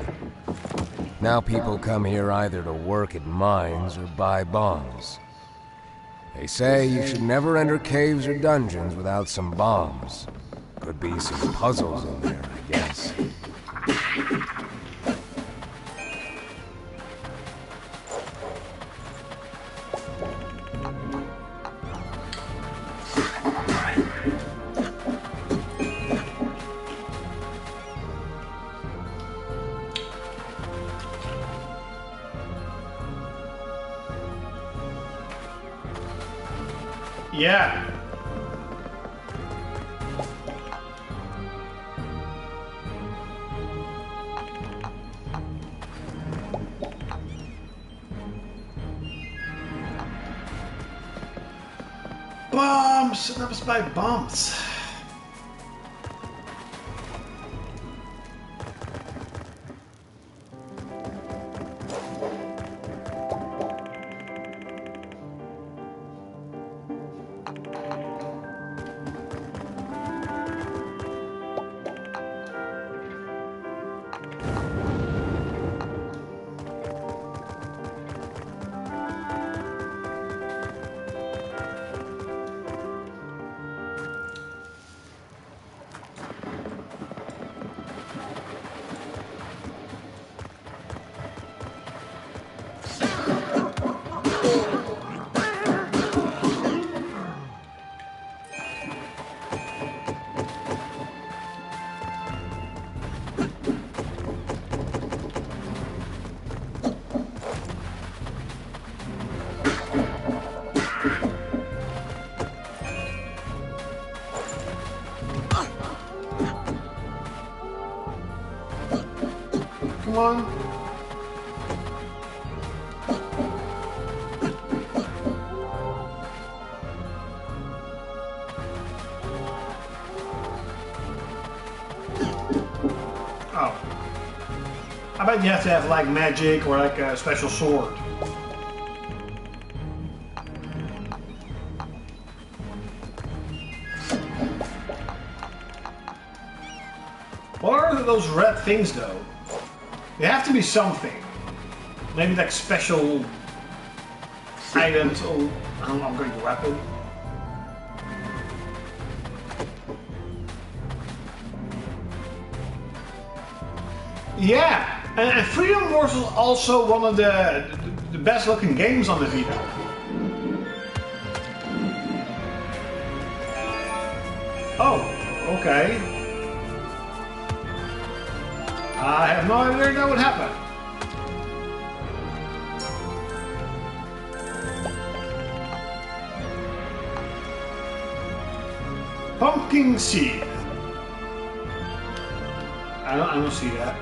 D: Now people come here either to work at mines or buy bombs. They say you should never enter caves or dungeons without some bombs. Could be some puzzles in there, I guess.
A: Yeah. Bombs! That was by bombs. Come on. Oh. I bet you have to have like magic or like a special sword. What are those red things though? They have to be something. Maybe like special items or I don't know, I'm going to weapon. Yeah, and Freedom Wars was also one of the best looking games on the Vita. Oh, okay. I have no idea what happened. Pumpkin seed. I don't see that.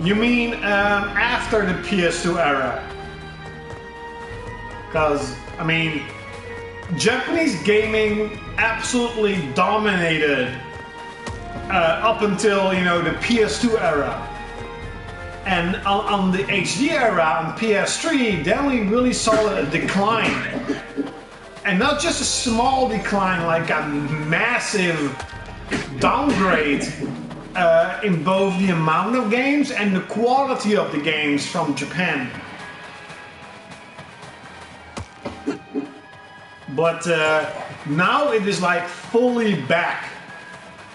A: You mean after the PS2 era? Because, I mean, Japanese gaming absolutely dominated up until, you know, the PS2 era. And on the HD era, on PS3, they only really saw a decline. And not just a small decline, like a massive downgrade. In both the amount of games and the quality of the games from Japan. But now it is like fully back.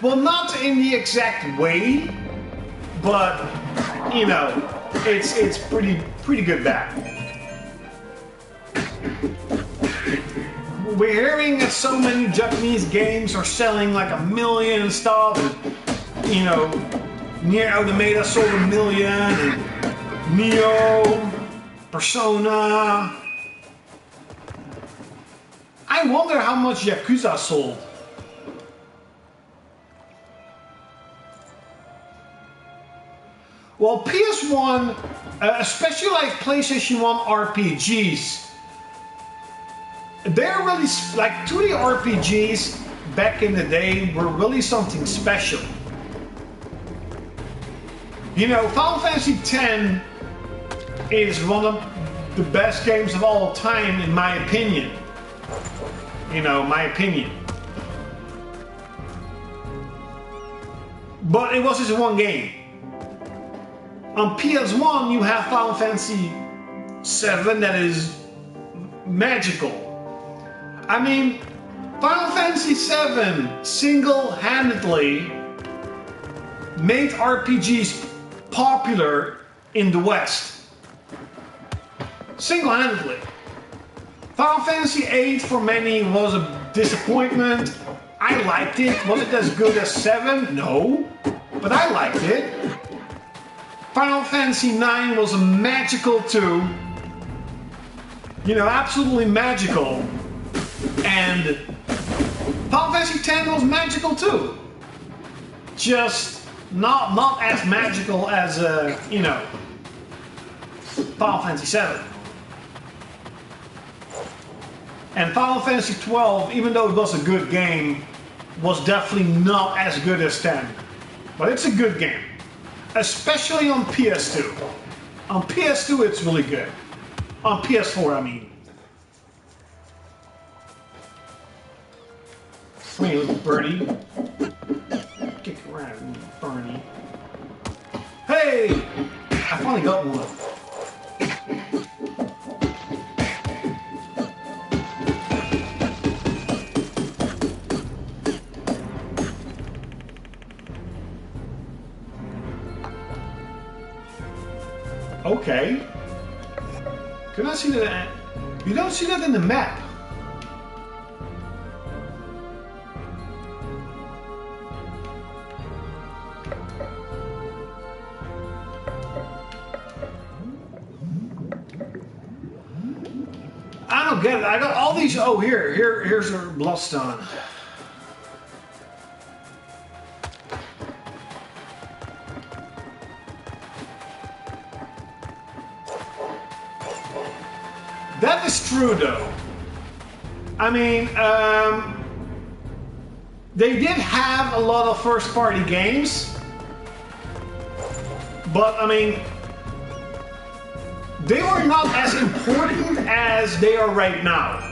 A: Well, not in the exact way, but you know, it's pretty good back. We're hearing that so many Japanese games are selling like 1 million and stuff. You know, Nier Automata sold 1 million, and Neo, Persona. I wonder how much Yakuza sold. Well, PS1, especially like PlayStation 1 RPGs, they're really, like 2D RPGs back in the day were really something special. You know, Final Fantasy X is one of the best games of all time, in my opinion. You know, my opinion. But it was just one game. On PS1, you have Final Fantasy VII that is magical. I mean, Final Fantasy VII single-handedly made RPGs popular in the West. Single-handedly. Final Fantasy VIII for many was a disappointment. I liked it. Was it as good as 7? No. But I liked it. Final Fantasy IX was magical too. You know, absolutely magical. And Final Fantasy X was magical too. Just not as magical as, you know, Final Fantasy VII. And Final Fantasy XII, even though it was a good game, was definitely not as good as 10. But it's a good game. Especially on PS2. On PS2 it's really good. On PS4 I mean. Come here, little birdie. Kick around, Bernie. Hey! I finally got one. Okay. Can I see that? You don't see that in the map. I don't get it. I got all these. Oh, here's a bloodstone. That is true, though. I mean, they did have a lot of first-party games, but I mean, they were not as important as they are right now.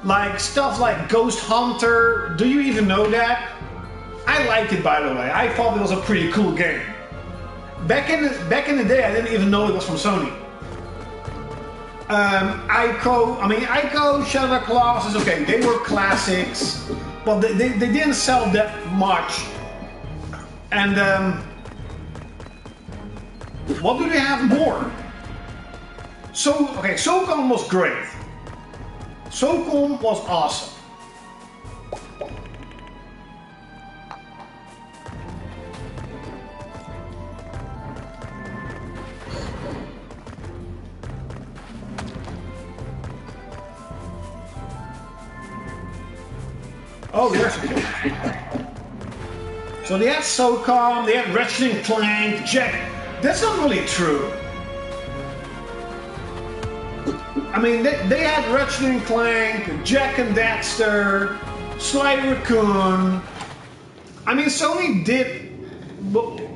A: Like stuff like Ghost Hunter. Do you even know that? I liked it, by the way. I thought it was a pretty cool game. Back in the day, I didn't even know it was from Sony. Ico, Shadow of the Colossus, okay, they were classics, but they didn't sell that much. And what do they have more? SOCOM was great. SOCOM was awesome. Oh, there's so they had SOCOM, they had Ratchet & Clank, Jack. That's not really true. I mean, they had Ratchet & Clank, Jack and Daxter, Sly Raccoon. I mean, Sony did,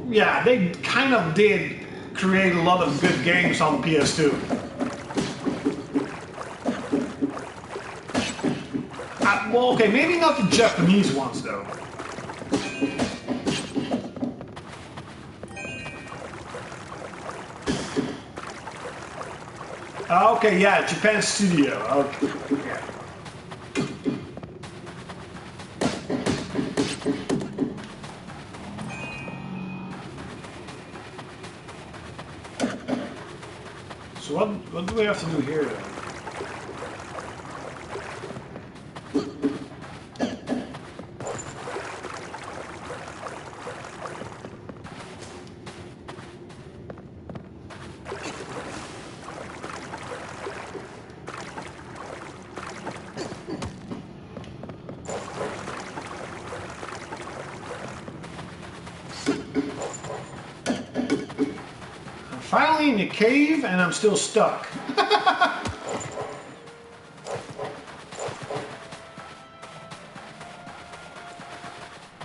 A: yeah, they kind of did create a lot of good games on PS2. Well, okay, maybe not the Japanese ones, though. Okay, yeah, Japan Studio. Okay, yeah. So what do we have to do here, then? Finally in the cave, and I'm still stuck.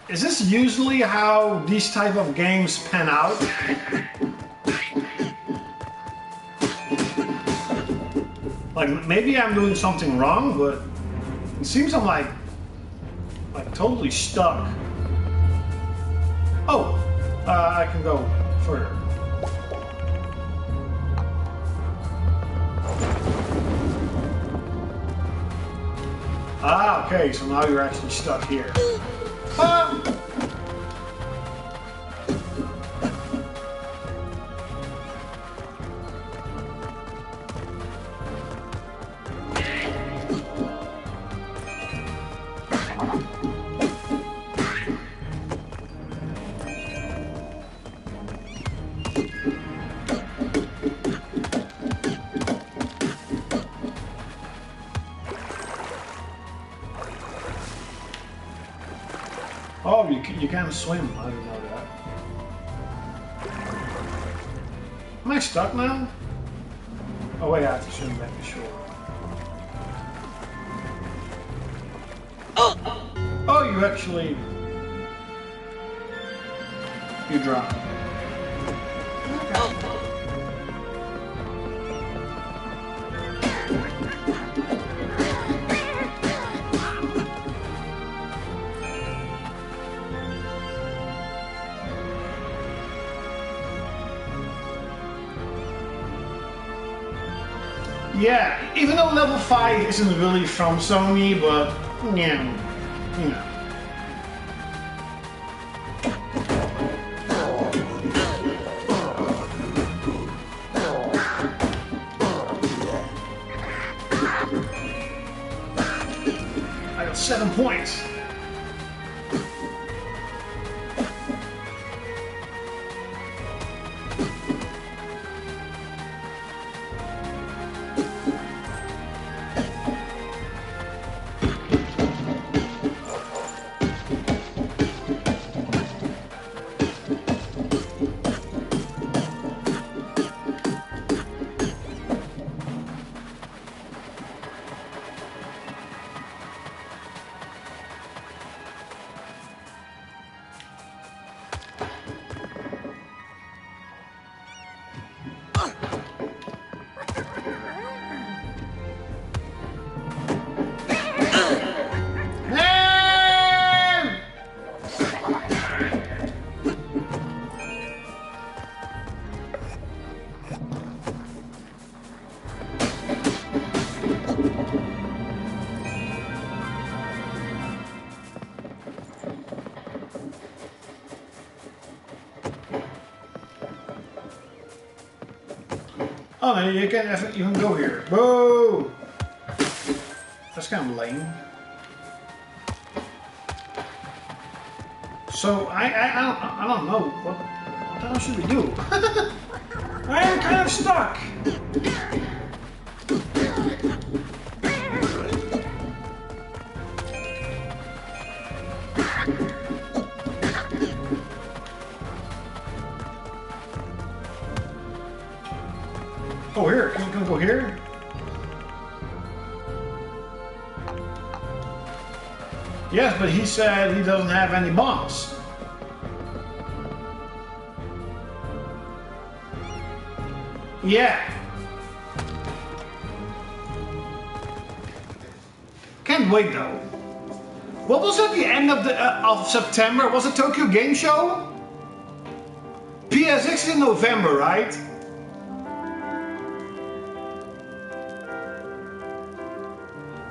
A: Is this usually how these type of games pan out? Like, maybe I'm doing something wrong, but it seems I'm like totally stuck. Oh, I can go further. Ah, okay, so now you're actually stuck here. Ah! Oh, you can swim. I didn't know that. Am I stuck now? Oh wait, I have to swim back to shore. Oh, you actually... You drown. Okay. Yeah, even though level 5 isn't really from Sony, but yeah, you know. I got 7 points. Oh no, you can go here. Whoa! That's kind of lame. So I don't know what the hell should we do? I am kind of stuck. Oh, here. Can you go here? Yes, but he said he doesn't have any bombs. Yeah. Can't wait though. What was at the end of September? Was it Tokyo Game Show? PSX in November, right?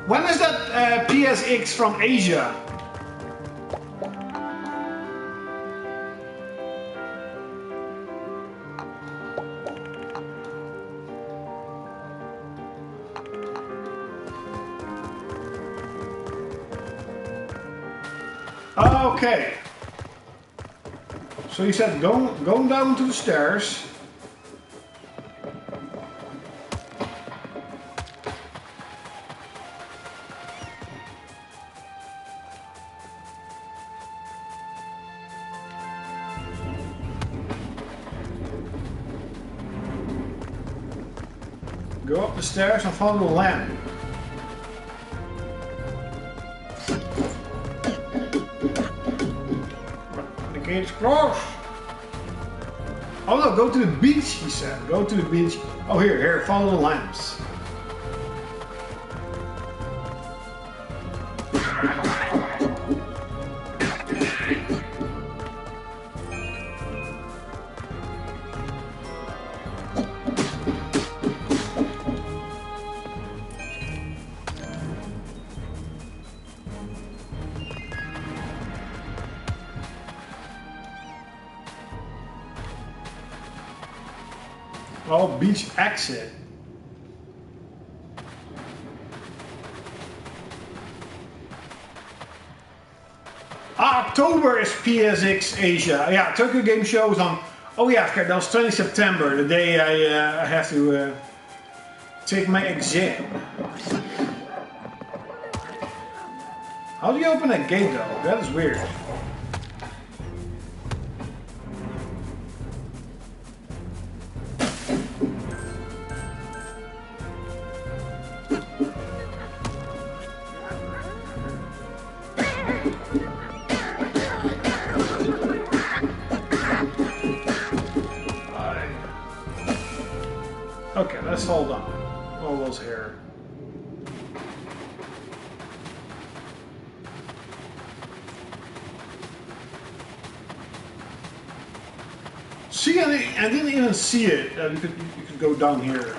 A: When is that PSX from Asia? Okay. So you said going down to the stairs. Go up the stairs and follow the lamp. The gate is closed. Oh no, go to the beach, he said. Go to the beach. Oh, here, follow the lamps. Oh, beach exit. October is PSX Asia. Yeah, Tokyo Game Show is on. Oh yeah, that was 20 September, the day I have to take my exam. How do you open that gate though? That is weird. hold on. What was here? See, I didn't even see it. You could go down here.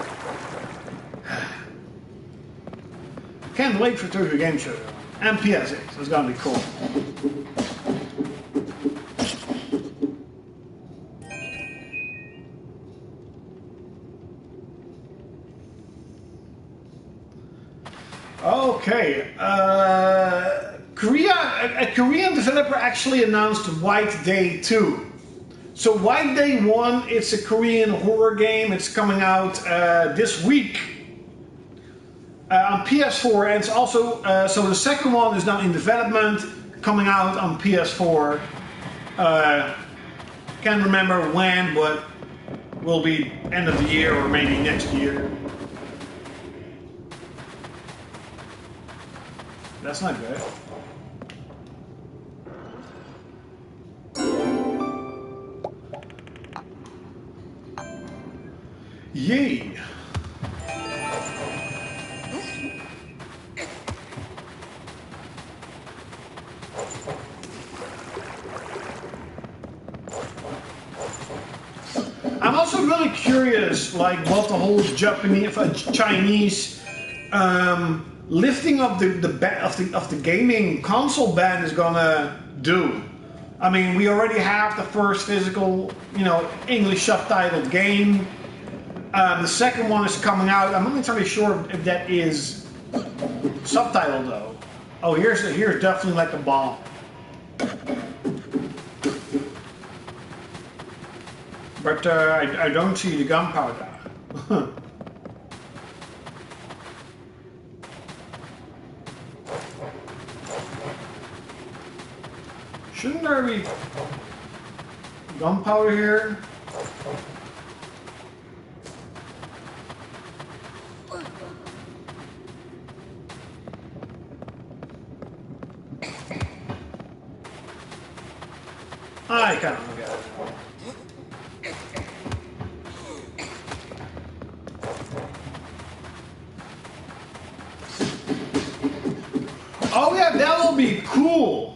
A: Can't wait for Tokyo Game Show. And PS6. It's gonna be cool. Okay. A Korean developer actually announced White Day 2. So White Day 1, it's a Korean horror game. It's coming out this week on PS4, and it's also so the second one is now in development, coming out on PS4. Can't remember when, but will be end of the year or maybe next year. That's not good. Yay! I'm also really curious, like what the whole Chinese lifting of the gaming console ban is gonna do. I mean, we already have the first physical, English subtitled game. The second one is coming out. I'm not entirely sure if that is subtitled though. Oh, here's definitely like a bomb. But I don't see the gunpowder. Shouldn't there be gunpowder here? I kind of forget. Oh yeah, that will be cool.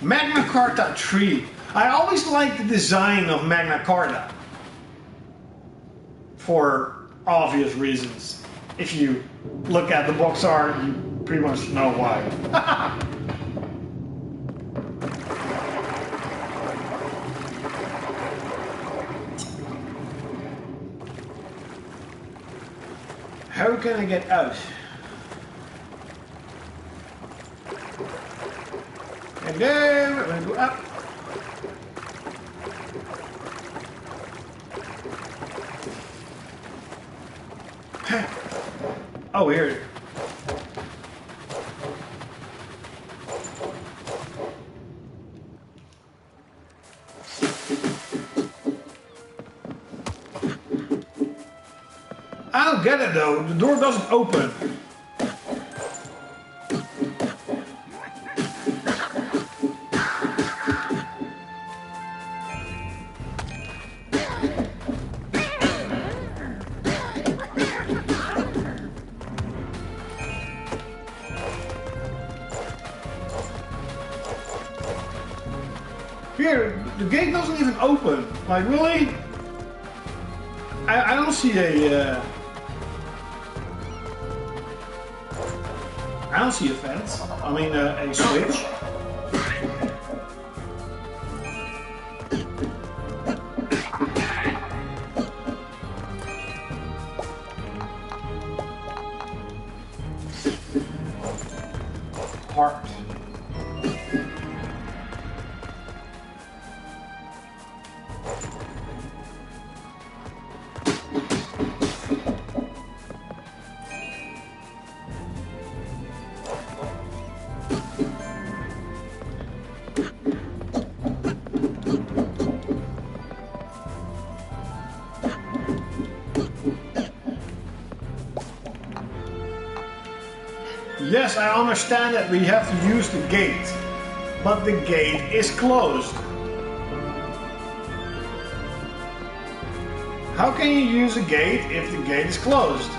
A: Magna Carta 3. I always like the design of Magna Carta. For obvious reasons. If you look at the box art, you pretty much know why. How can I get out? And then we're gonna go up. Oh, here. I don't get it though. The door doesn't open. Here, the gate doesn't even open. Like, really? I don't see a... I don't see a fence. I mean, a switch. Heart. Yes, I understand that we have to use the gate, but the gate is closed. How can you use a gate if the gate is closed?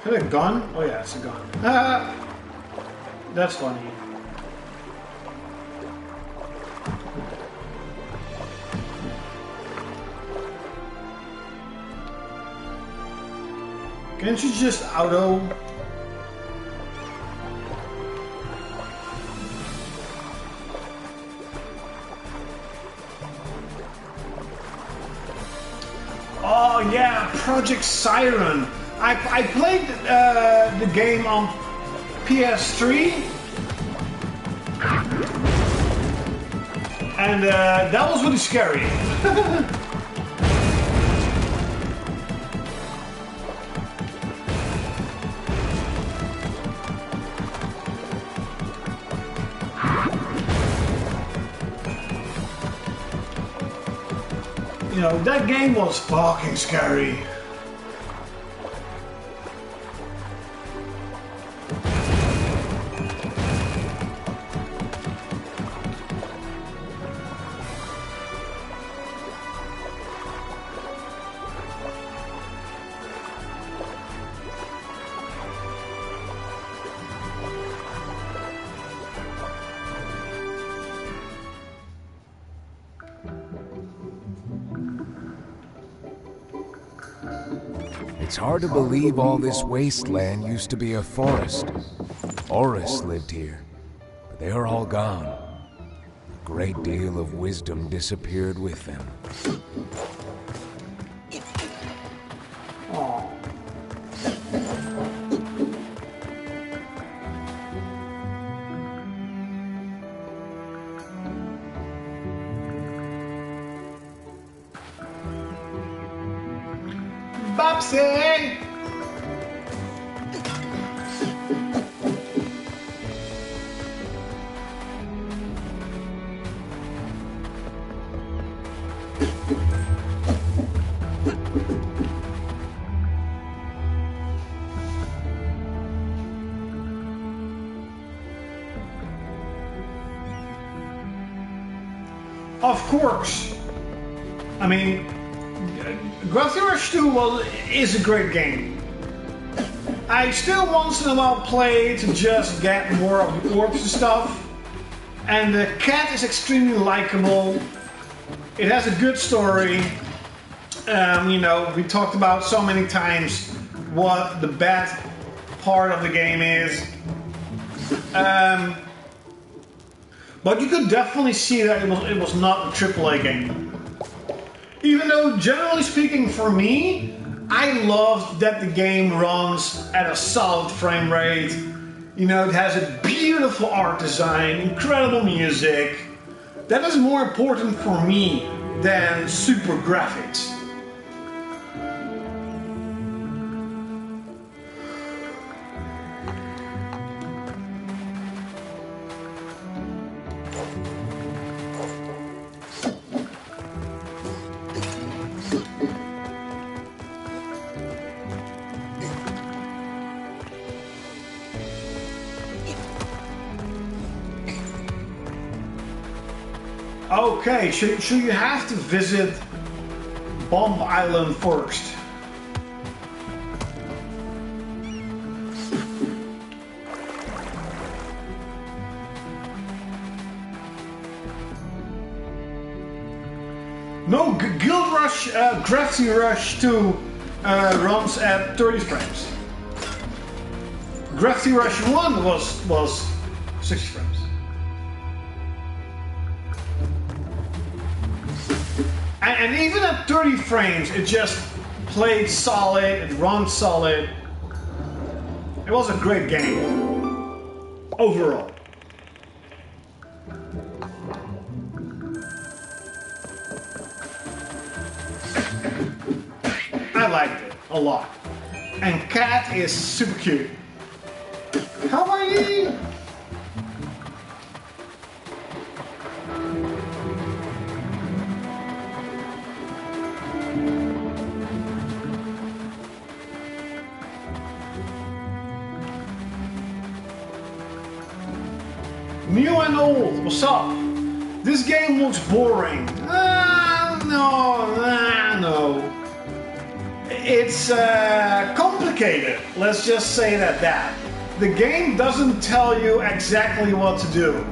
A: Is it a gun? Oh yeah, it's a gun. That's funny. Can't you just auto? Oh yeah, Project Siren. I played the game on PS3, and that was really scary. You know, that game was fucking scary.
D: It's hard to believe all this wasteland used to be a forest. Oris lived here, but they are all gone. A great deal of wisdom disappeared with them.
A: Babsy! Of course. I mean, Gravity Rush 2 is a great game. I still once in a while play to just get more of the orbs and stuff. And the cat is extremely likable. It has a good story. You know, we talked about so many times what the bad part of the game is. But you could definitely see that it was not a AAA game. Even though, generally speaking, for me, I love that the game runs at a solid frame rate. You know, it has a beautiful art design, incredible music. That is more important for me than super graphics. Okay, so you have to visit Bomb Island first. No, Guild Rush, Gravity Rush 2 runs at 30 frames. Gravity Rush 1 was 60 frames. And even at 30 frames, it just played solid, it runs solid. It was a great game, overall. I liked it a lot. And Cat is super cute. Kawaii! New and old, what's up? This game looks boring. No. It's complicated, let's just say that. The game doesn't tell you exactly what to do.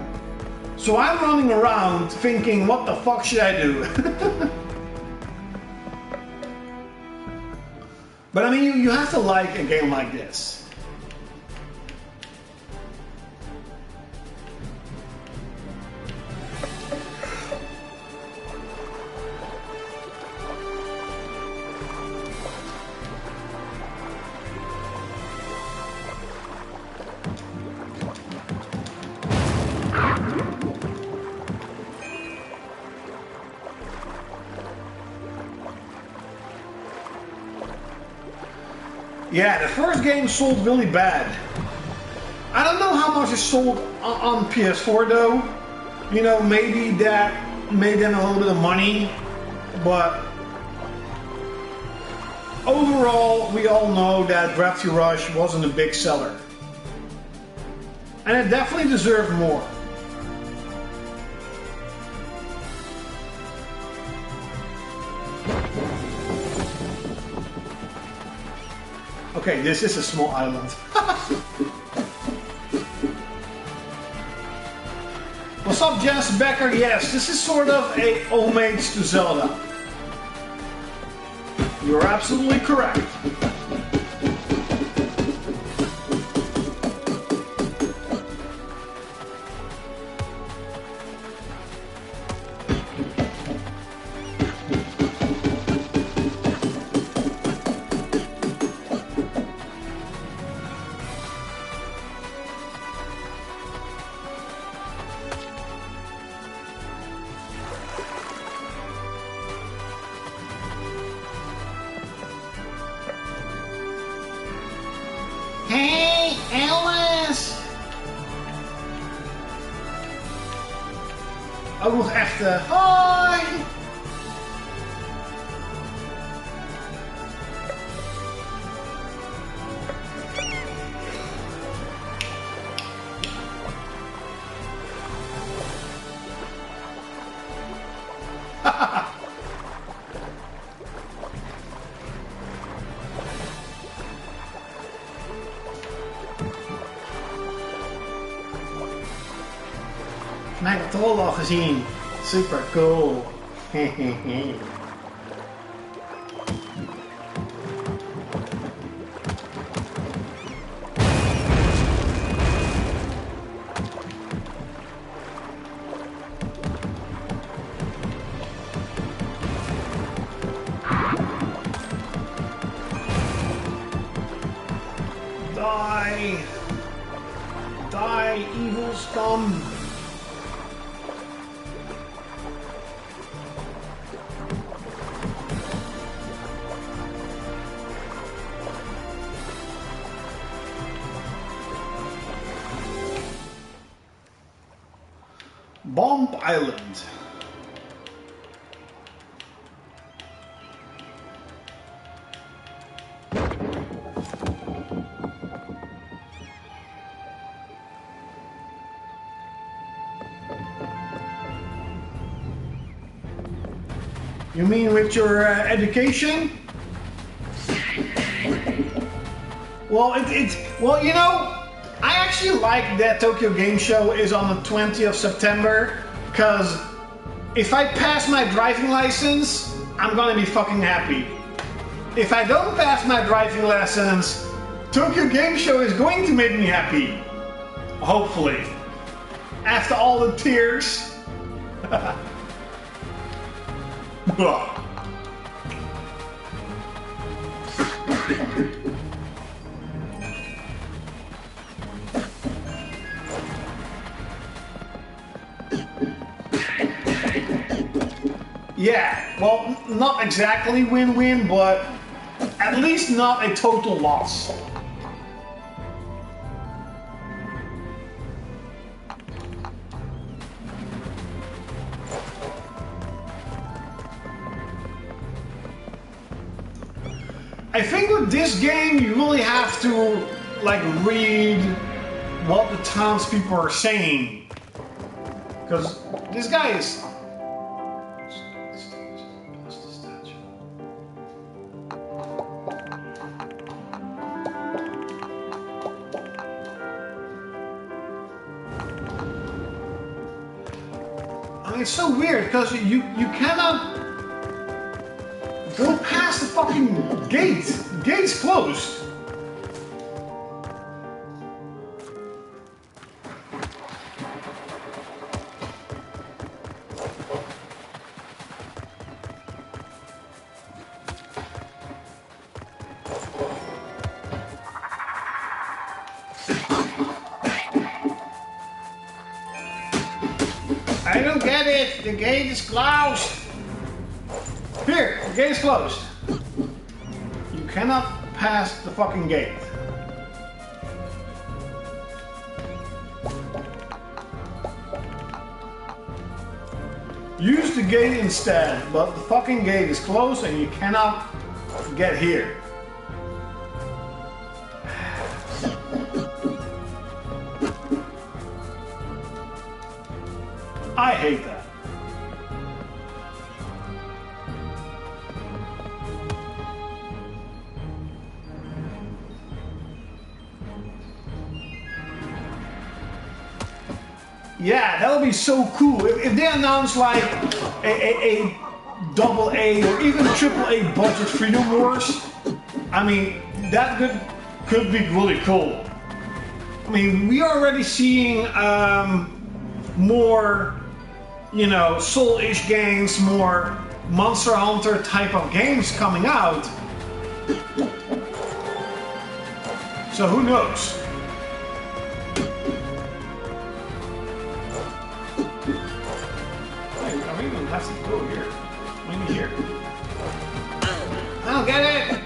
A: So I'm running around thinking, what the fuck should I do? But I mean, you have to like a game like this. Yeah, the first game sold really bad. I don't know how much it sold on PS4 though. You know, maybe that made them a little bit of money, but overall, we all know that Gravity Rush wasn't a big seller. And it definitely deserved more. Okay, this is a small island. What's up, Jess Becker? Yes, this is sort of a homage to Zelda. You're absolutely correct. Hey, Alice! Ook nog echte hoi! Ik heb het toch al gezien. Super cool. Die! Die, evil scum! Bomb Island. You mean with your education? Well, well, you know, I actually like that Tokyo Game Show is on the 20th of September, because If I pass my driving license, I'm gonna be fucking happy. If I don't pass my driving license, Tokyo Game Show is going to make me happy. Hopefully. After all the tears. Yeah, well, not exactly win-win, but at least not a total loss. I think with this game, you really have to, like, read what the townspeople are saying. Because this guy is... I mean, it's so weird, because you cannot go past the fucking gate. The gate's closed. I don't get it. The gate is closed. Here, the gate is closed. You cannot pass the fucking gate. Use the gate instead, but the fucking gate is closed and you cannot get here. I hate that. Yeah, that would be so cool. If they announce like a double A or even triple A budget Freedom Wars, I mean, that could be really cool. I mean, we are already seeing more, you know, Soul-ish games, more Monster Hunter type of games coming out. So who knows? I even have to go here. Maybe here. I don't get it!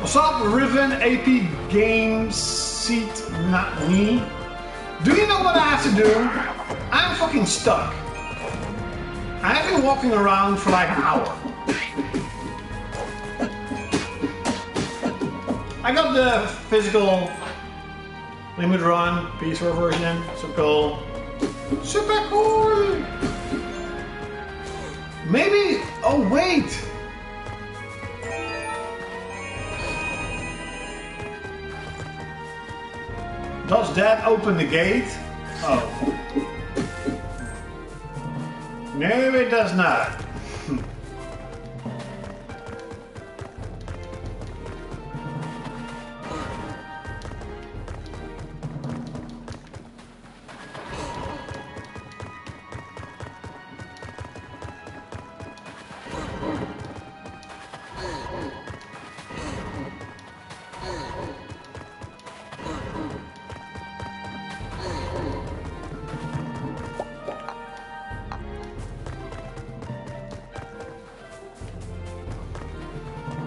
A: What's up, Riven AP Games Seat, not me? Do you know what I have to do? I'm fucking stuck. I have been walking around for like an hour. I got the physical limit run PS4 version. So cool. Super cool! Maybe... Oh wait! Does that open the gate? Oh. No, it does not.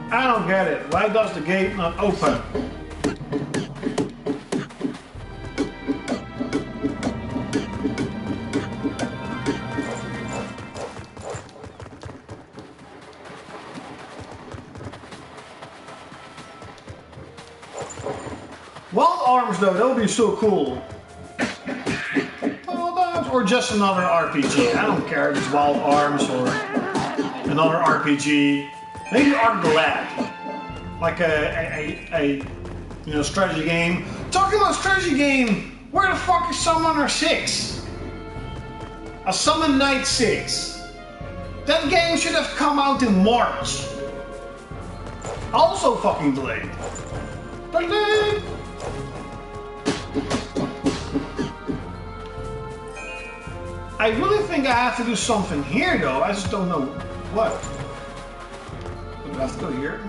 A: I don't get it. Why does the gate not open? Wild Arms though, that would be so cool. Or just another RPG. I don't care if it's Wild Arms or another RPG. Maybe Art the Lab, like a you know, strategy game. Talking about strategy game, Where the fuck is Summoner 6? A Summon Night 6. That game should have come out in March. Also fucking delayed. Delayed. I really think I have to do something here though, I just don't know what. Do I have to go here?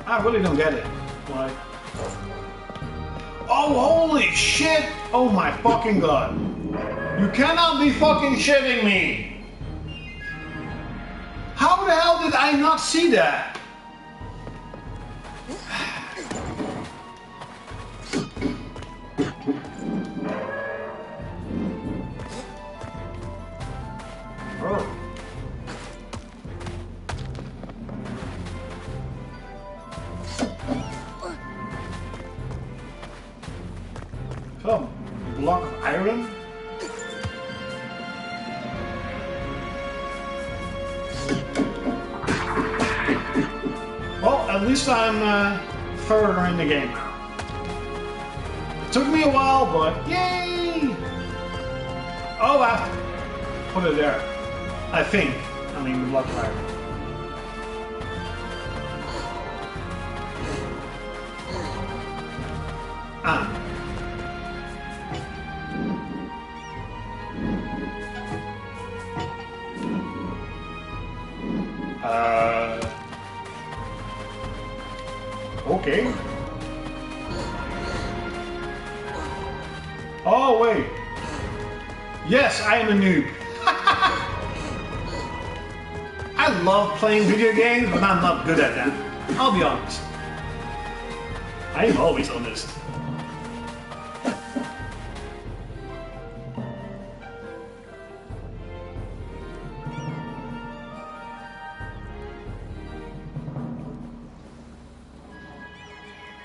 A: I really don't get it. Why? Oh, holy shit! Oh my fucking god. You cannot be fucking shitting me! How the hell did I not see that? Oh. Oh, block of iron? Well, at least I'm further in the game now. It took me a while, but yay! Oh, I have to put it there. I think. I mean, the block of iron. Ah. Okay. Oh, wait. Yes, I am a noob. I love playing video games, but I'm not good at them. I'll be honest. I am always honest.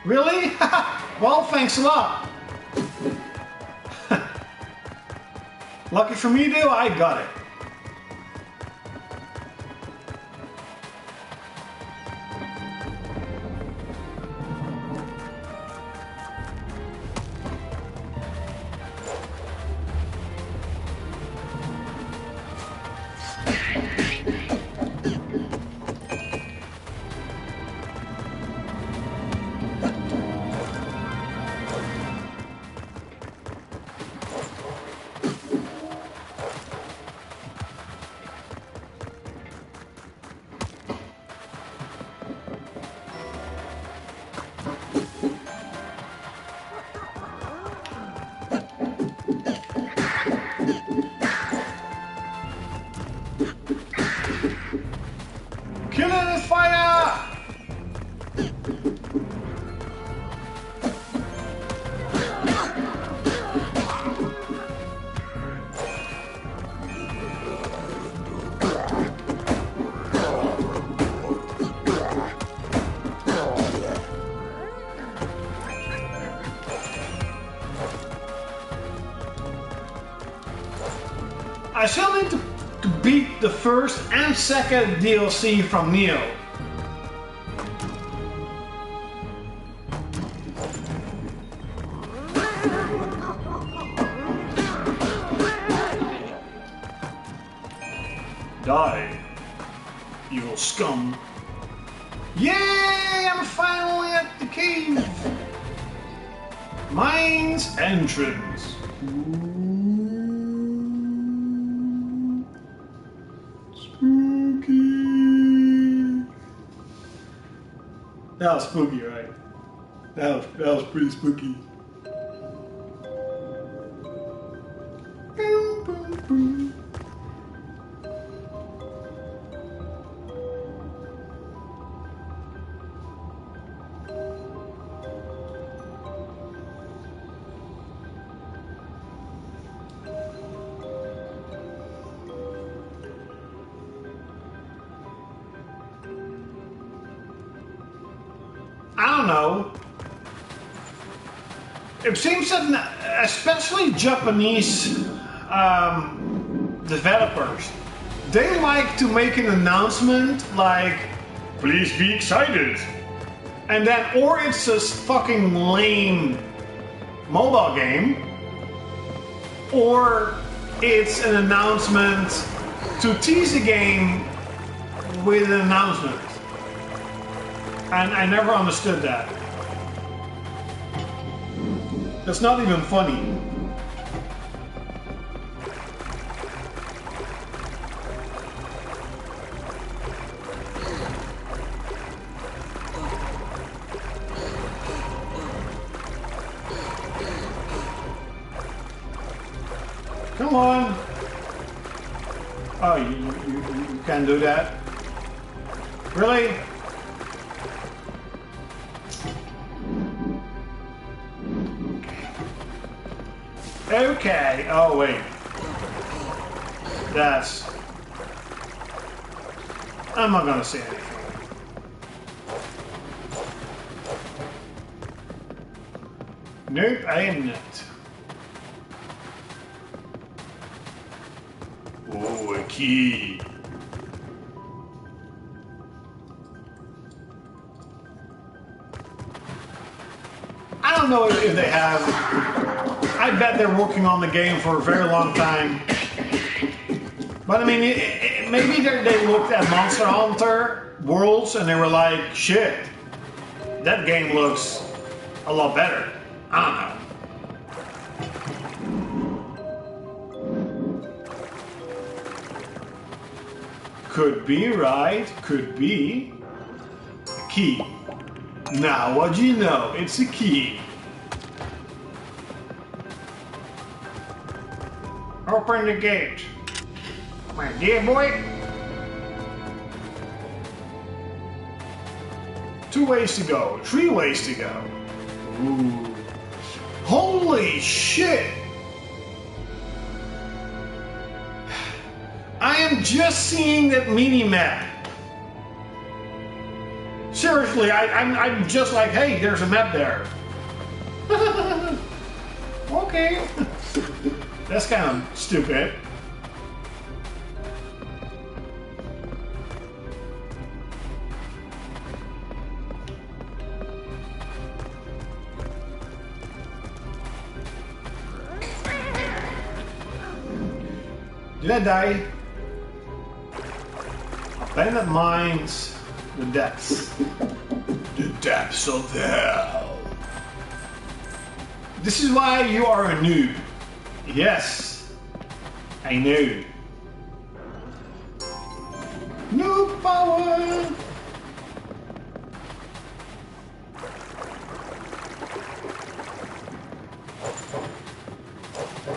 A: Really? Well, thanks a lot. Lucky for me, dude, I got it. Kill it with fire! I still need to beat the first and second DLC from Neo. Die, evil scum. Yay! I'm finally at the cave! Mines entrance. Spooky. That was spooky, right? That was pretty spooky. Boom, boom, boom. I don't know. It seems that especially Japanese developers, they like to make an announcement like, please be excited. And then, or it's just fucking lame mobile game, or it's an announcement to tease a game with an announcement. And I never understood that. That's not even funny. Come on. Oh, you can't do that? Really? Okay. Oh, wait. That's... I'm not gonna say anything. Nope, I am not. Oh, a key. I don't know if they have. I bet they're working on the game for a very long time. But I mean, maybe they looked at Monster Hunter Worlds and they were like, shit, that game looks a lot better. I don't know. Could be, right? Could be. A key. Now, what do you know? It's a key. Open the gate. My dear boy. 2 ways to go. 3 ways to go. Ooh. Holy shit! I am just seeing that mini-map. Seriously, I'm just like, hey, there's a map there. Okay. That's kind of stupid. Did I die? Abandoned mines, the depths. The depths of hell. This is why you are a noob. Yes, I know. Noob power.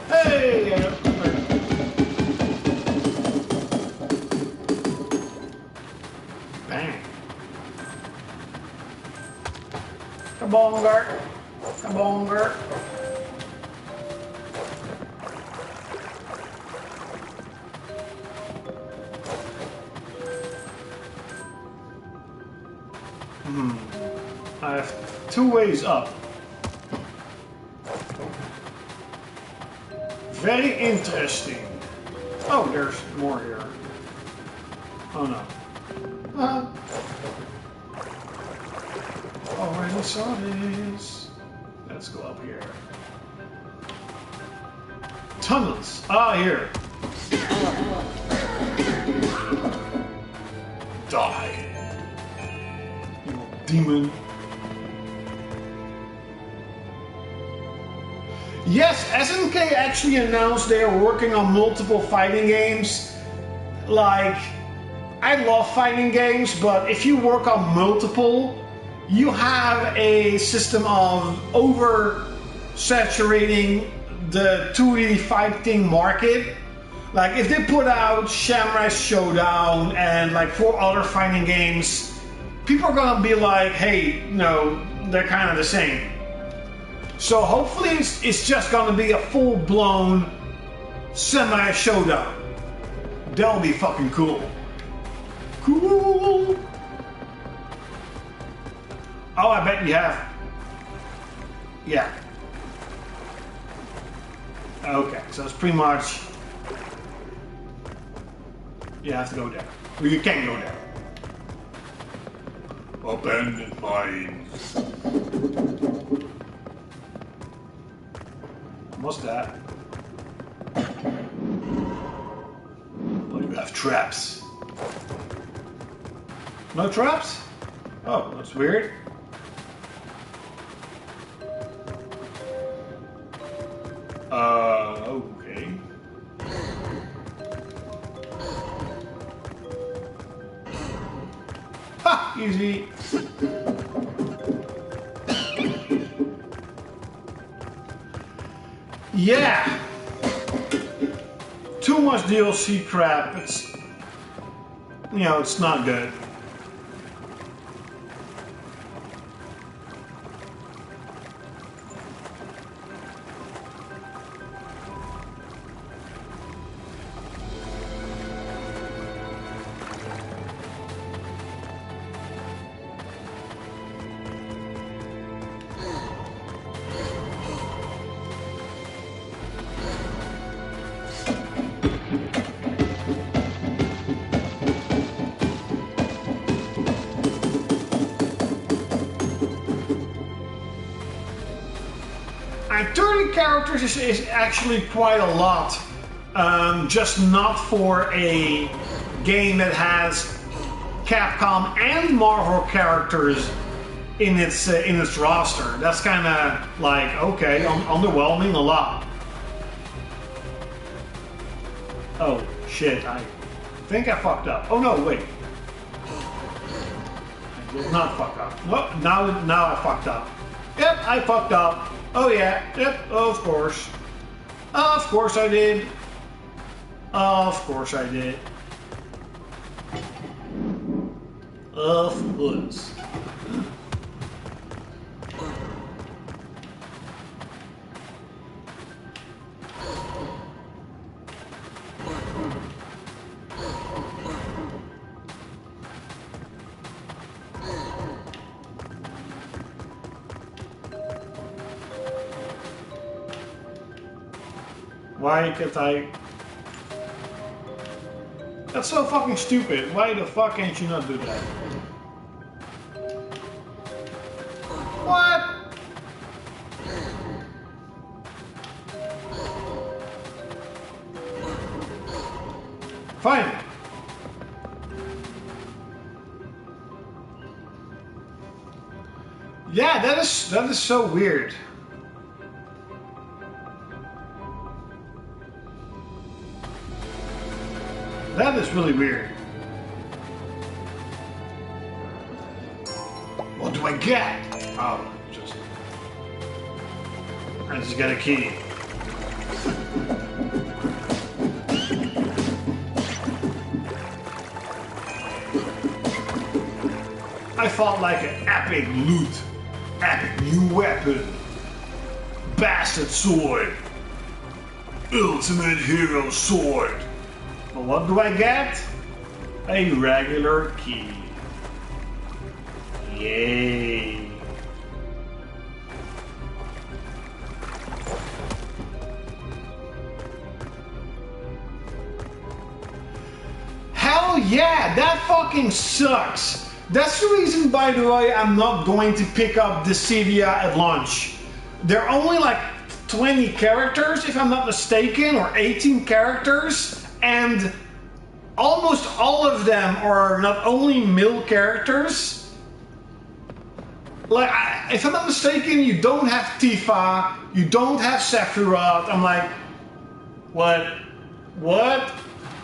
A: Hey! Bang. Kabongar. Kabongar. I have 2 ways up. Very interesting. Oh, there's more here. Oh no. Already saw this. Let's go up here. Tunnels. Ah, here. Die. You demon. Yes, SNK actually announced they are working on multiple fighting games. Like, I love fighting games, but if you work on multiple, you have a system of oversaturating the 2D fighting market. Like, if they put out Samurai Showdown and like 4 other fighting games, people are gonna be like, hey, no, they're kind of the same. So hopefully it's just gonna be a full-blown Samurai Showdown. That'll be fucking cool. Cool. Oh, I bet you have. Yeah. Okay, so it's pretty much. You have to go there. Or you can go there. Abandoned mines. What's that? Oh, you have traps. No traps? Oh, that's weird. Okay. Ha! Easy. Yeah. Too much DLC crap. It's, you know, it's not good. And 30 characters is actually quite a lot, just not for a game that has Capcom and Marvel characters in its roster. That's kind of like, okay, underwhelming a lot. Oh shit, I think I fucked up. Oh no, wait. I did not fuck up. Nope, now I fucked up. Yep, I fucked up. Oh yeah, yep, of course. Of course I did. Of course I did. Of course. Why can't I? That's so fucking stupid. Why the fuck can't you not do that? What? Fine. Yeah, that is so weird. That is really weird. What do I get? Oh, I just got a key. I felt like an epic loot, epic new weapon, bastard sword, ultimate hero sword. But what do I get? A regular key. Yay. Hell yeah, that fucking sucks. That's the reason, by the way, I'm not going to pick up the Psvita at launch. There are only like 20 characters, if I'm not mistaken, or 18 characters. And almost all of them are not only male characters. Like, if I'm not mistaken, you don't have Tifa, you don't have Sephiroth. I'm like, what? What?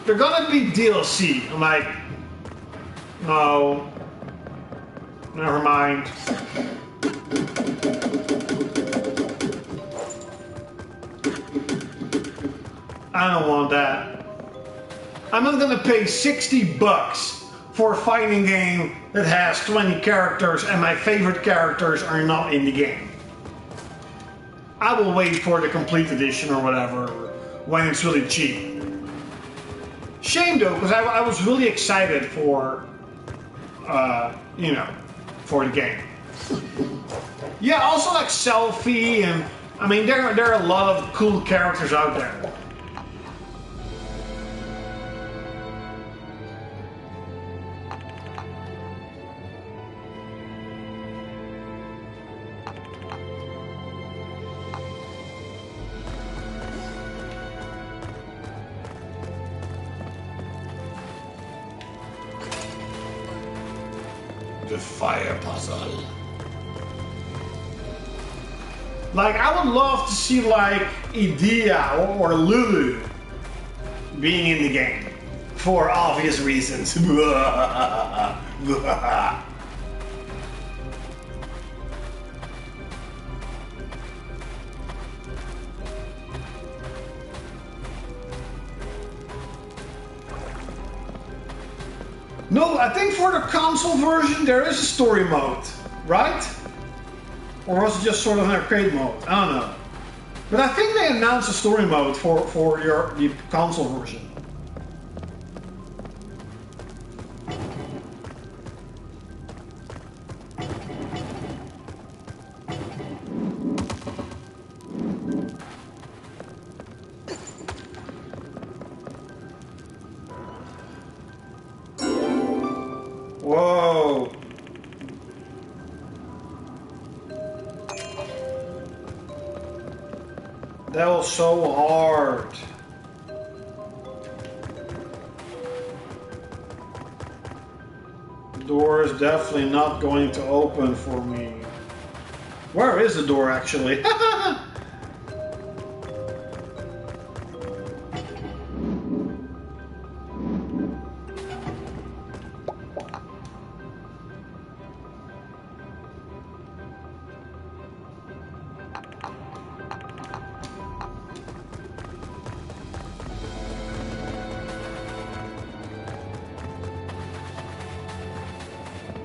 A: They're gonna be DLC. I'm like, no. Never mind. I don't want that. I'm not gonna pay $60 for a fighting game that has 20 characters and my favorite characters are not in the game. I will wait for the complete edition or whatever when it's really cheap. Shame though, because I was really excited for, you know, for the game. Yeah, also like Selfie, and I mean there are a lot of cool characters out there. The fire puzzle. Like, I would love to see, like, Idea or Lulu being in the game. For obvious reasons. No, I think for the console version there is a story mode, right? Or was it just sort of an arcade mode? I don't know. But I think they announced a story mode for the console version. Whoa. That was so hard. The door is definitely not going to open for me. Where is the door actually?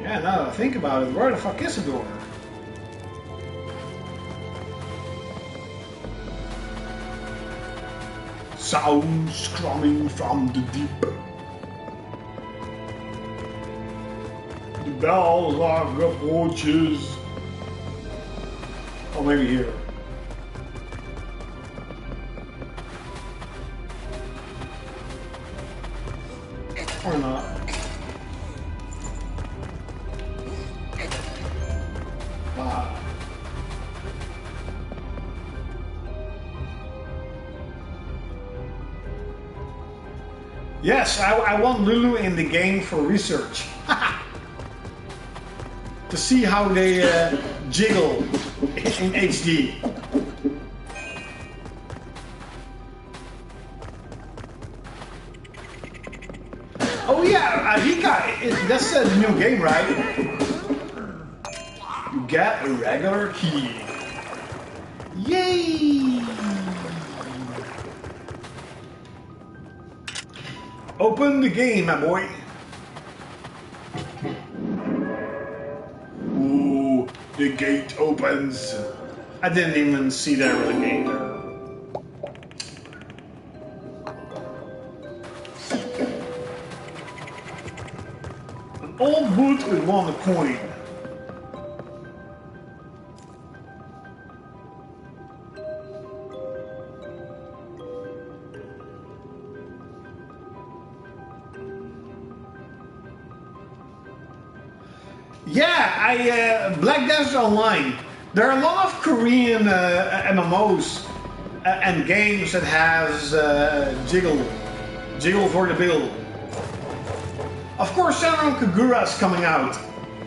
A: Yeah, now that I think about it, where the fuck is the door? Sounds coming from the deep. The bells are the porches. Oh, maybe here. Or not. Yes, I want Lulu in the game for research. To see how they jiggle in HD. Oh yeah, Rika, that's the new game, right? You get a regular key. Yay! Open the game, my boy. Ooh, the gate opens. I didn't even see there was a gate there. An old boot with one coin. Yeah, Black Desert Online. There are a lot of Korean MMOs and games that has jiggle for the bill. Of course, Senran Kagura is coming out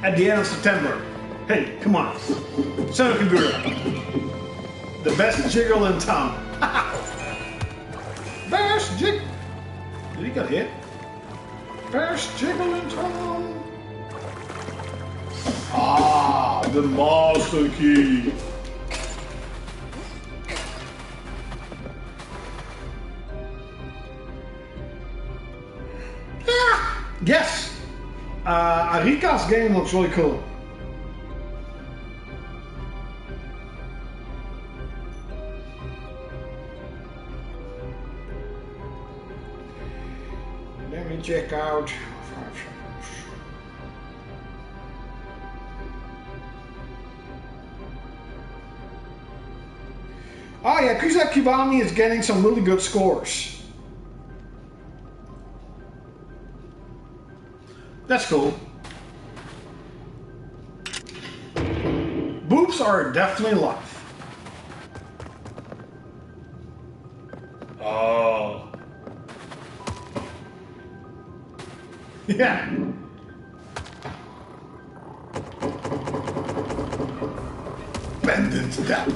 A: at the end of September. Hey, come on, Senran Kagura, the best jiggle in town. Best jiggle. Did he get hit? Best jiggle in town. Ah, the master key. Ah, yes. Arika's game looks really cool. Let me check out. Oh yeah, Kusa Kiwami is getting some really good scores. That's cool. Boobs are definitely life. Oh. that.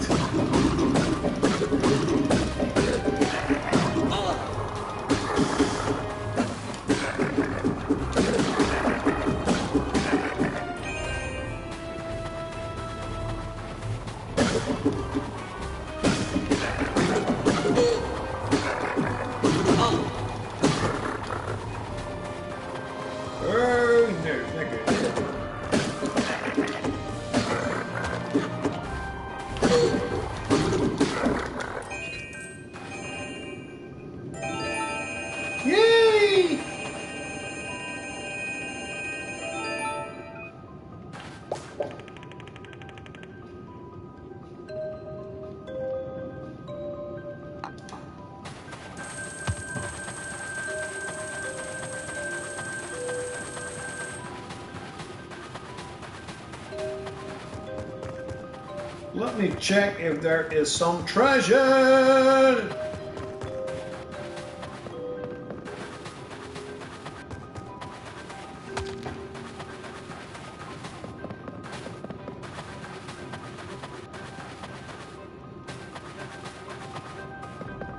A: Let me check if there is some treasure.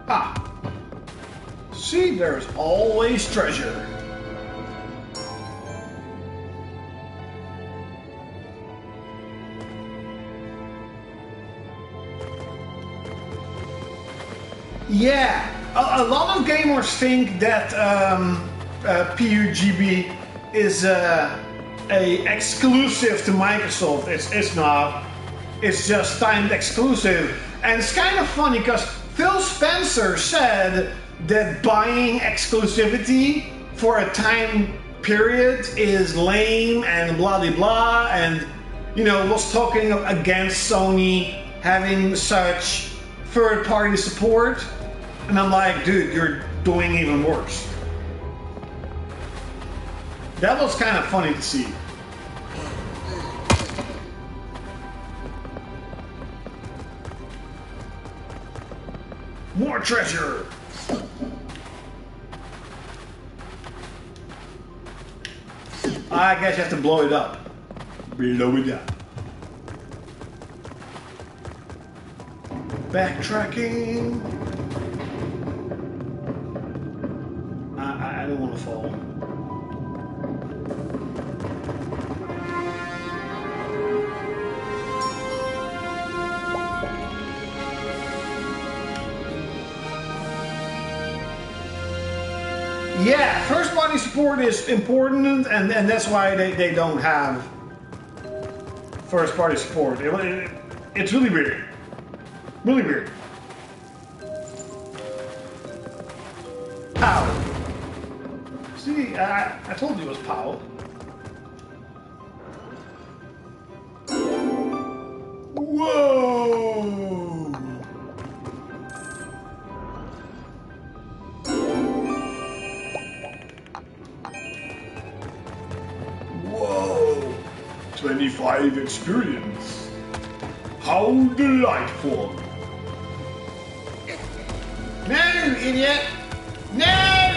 A: Ah. See, there's always treasure. Yeah, a lot of gamers think that PUBG is a exclusive to Microsoft. It's not. It's just timed exclusive. And it's kind of funny because Phil Spencer said that buying exclusivity for a time period is lame and blah blah blah, and you know, was talking against Sony having such third-party support. And I'm like, dude, you're doing even worse. That was kind of funny to see. More treasure! I guess you have to blow it up. Blow it up. Backtracking. I don't want to fall. Yeah, first party support is important, and that's why they don't have first party support. It's really weird. Really weird. Pow. See, I told you it was pow. Whoa! Whoa! 25 experience. How delightful. No, idiot! No!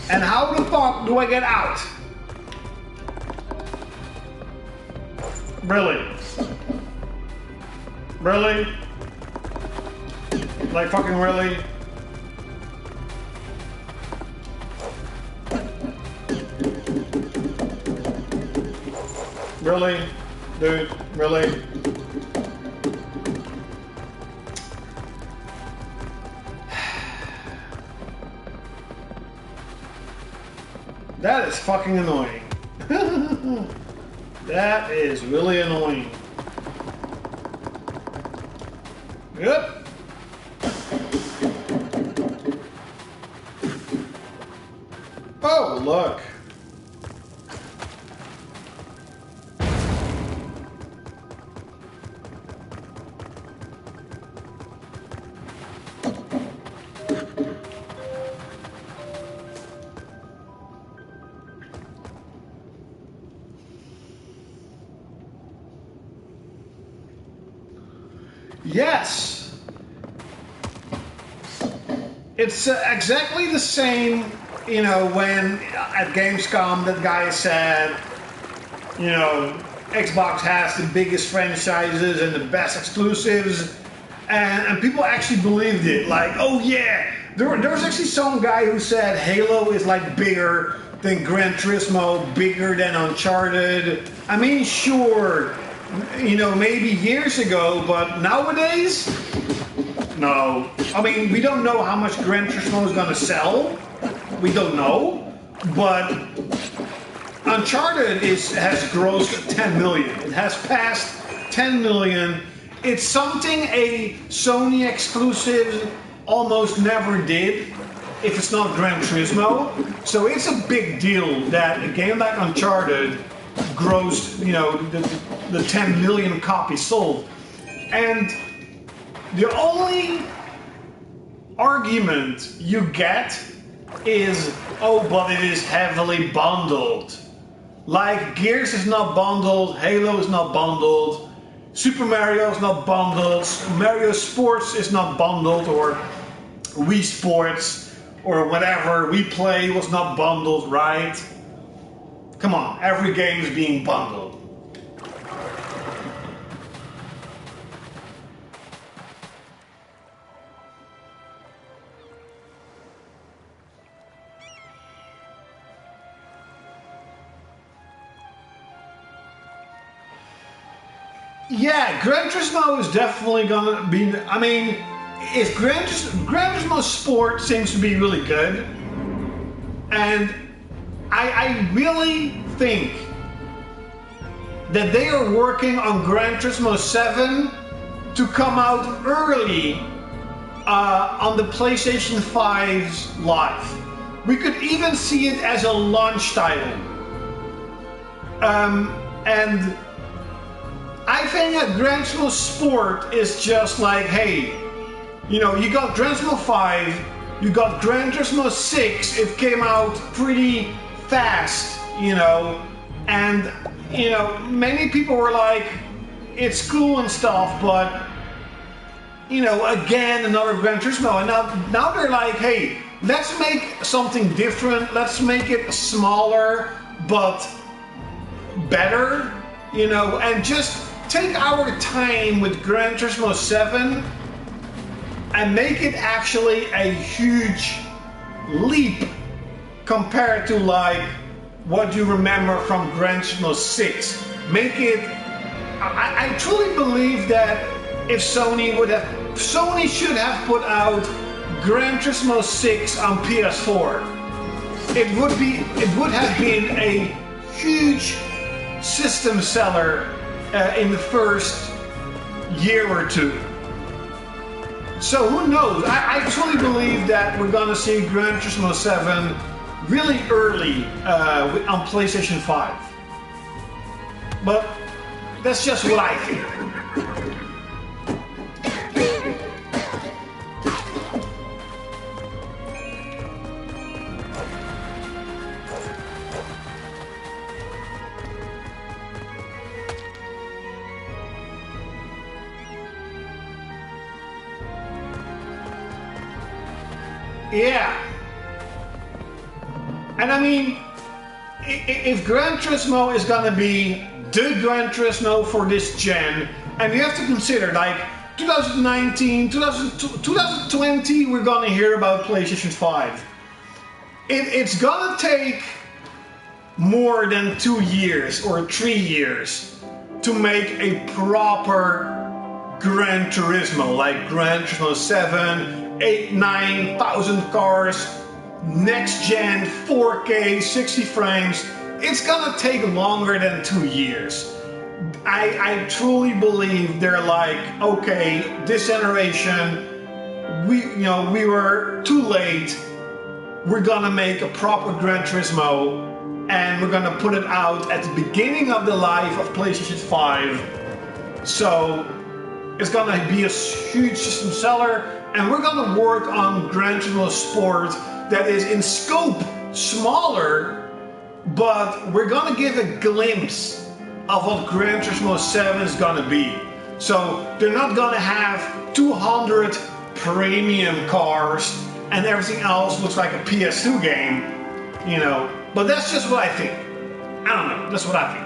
A: And how the fuck do I get out? Really? Really? Like fucking really? Really? Dude, really? That is fucking annoying. That is really annoying. Yep. Oh, look. Yes! It's exactly the same, you know, when at Gamescom that guy said, you know, Xbox has the biggest franchises and the best exclusives, and people actually believed it. Like, oh yeah, there was actually some guy who said Halo is like bigger than Gran Turismo, bigger than Uncharted. I mean, sure, you know, maybe years ago, but nowadays, no. I mean, we don't know how much Gran Turismo is going to sell. We don't know, but Uncharted has grossed 10 million. It has passed 10 million. It's something a Sony exclusive almost never did, if it's not Gran Turismo. So it's a big deal that a game like Uncharted grossed, you know, the 10 million copies sold. And the only argument you get is, oh, but it is heavily bundled. Like, Gears is not bundled, Halo is not bundled, Super Mario is not bundled, Mario Sports is not bundled, or Wii Sports, or whatever, Wii Play was not bundled, right? Come on, every game is being bundled. Yeah, Gran Turismo is definitely gonna be. I mean, if Gran Turismo Sport seems to be really good, and I really think that they are working on Gran Turismo 7 to come out early on the PlayStation 5's life. We could even see it as a launch title. And I think that Gran Turismo Sport is just like, hey, you know, you got Gran Turismo 5, you got Gran Turismo 6, it came out pretty fast, you know, and, you know, many people were like, it's cool and stuff, but, you know, again, another Gran Turismo, and now they're like, hey, let's make something different, let's make it smaller, but better, you know, and just take our time with Gran Turismo 7 and make it actually a huge leap compared to like what you remember from Gran Turismo 6. Make it, I truly believe that if Sony should have put out Gran Turismo 6 on PS4. It would have been a huge system seller in the first year or two. So who knows? I truly believe that we're gonna see Gran Turismo 7 really early on PlayStation 5. But that's just what I think. Yeah. And I mean, if Gran Turismo is gonna be the Gran Turismo for this gen, and you have to consider, like, 2019, 2020, we're gonna hear about PlayStation 5. It's gonna take more than 2 years or 3 years to make a proper Gran Turismo, like Gran Turismo 7, 8, 9,000 cars, next gen, 4K, 60 frames. It's gonna take longer than 2 years. I truly believe they're like, okay, this generation, we were too late. We're gonna make a proper Gran Turismo, and we're gonna put it out at the beginning of the life of PlayStation 5. So it's gonna be a huge system seller, and we're gonna work on Gran Turismo Sport that is in scope smaller, but we're gonna give a glimpse of what Gran Turismo 7 is gonna be. So they're not gonna have 200 premium cars and everything else looks like a PS2 game, you know. But that's just what I think. I don't know, that's what I think.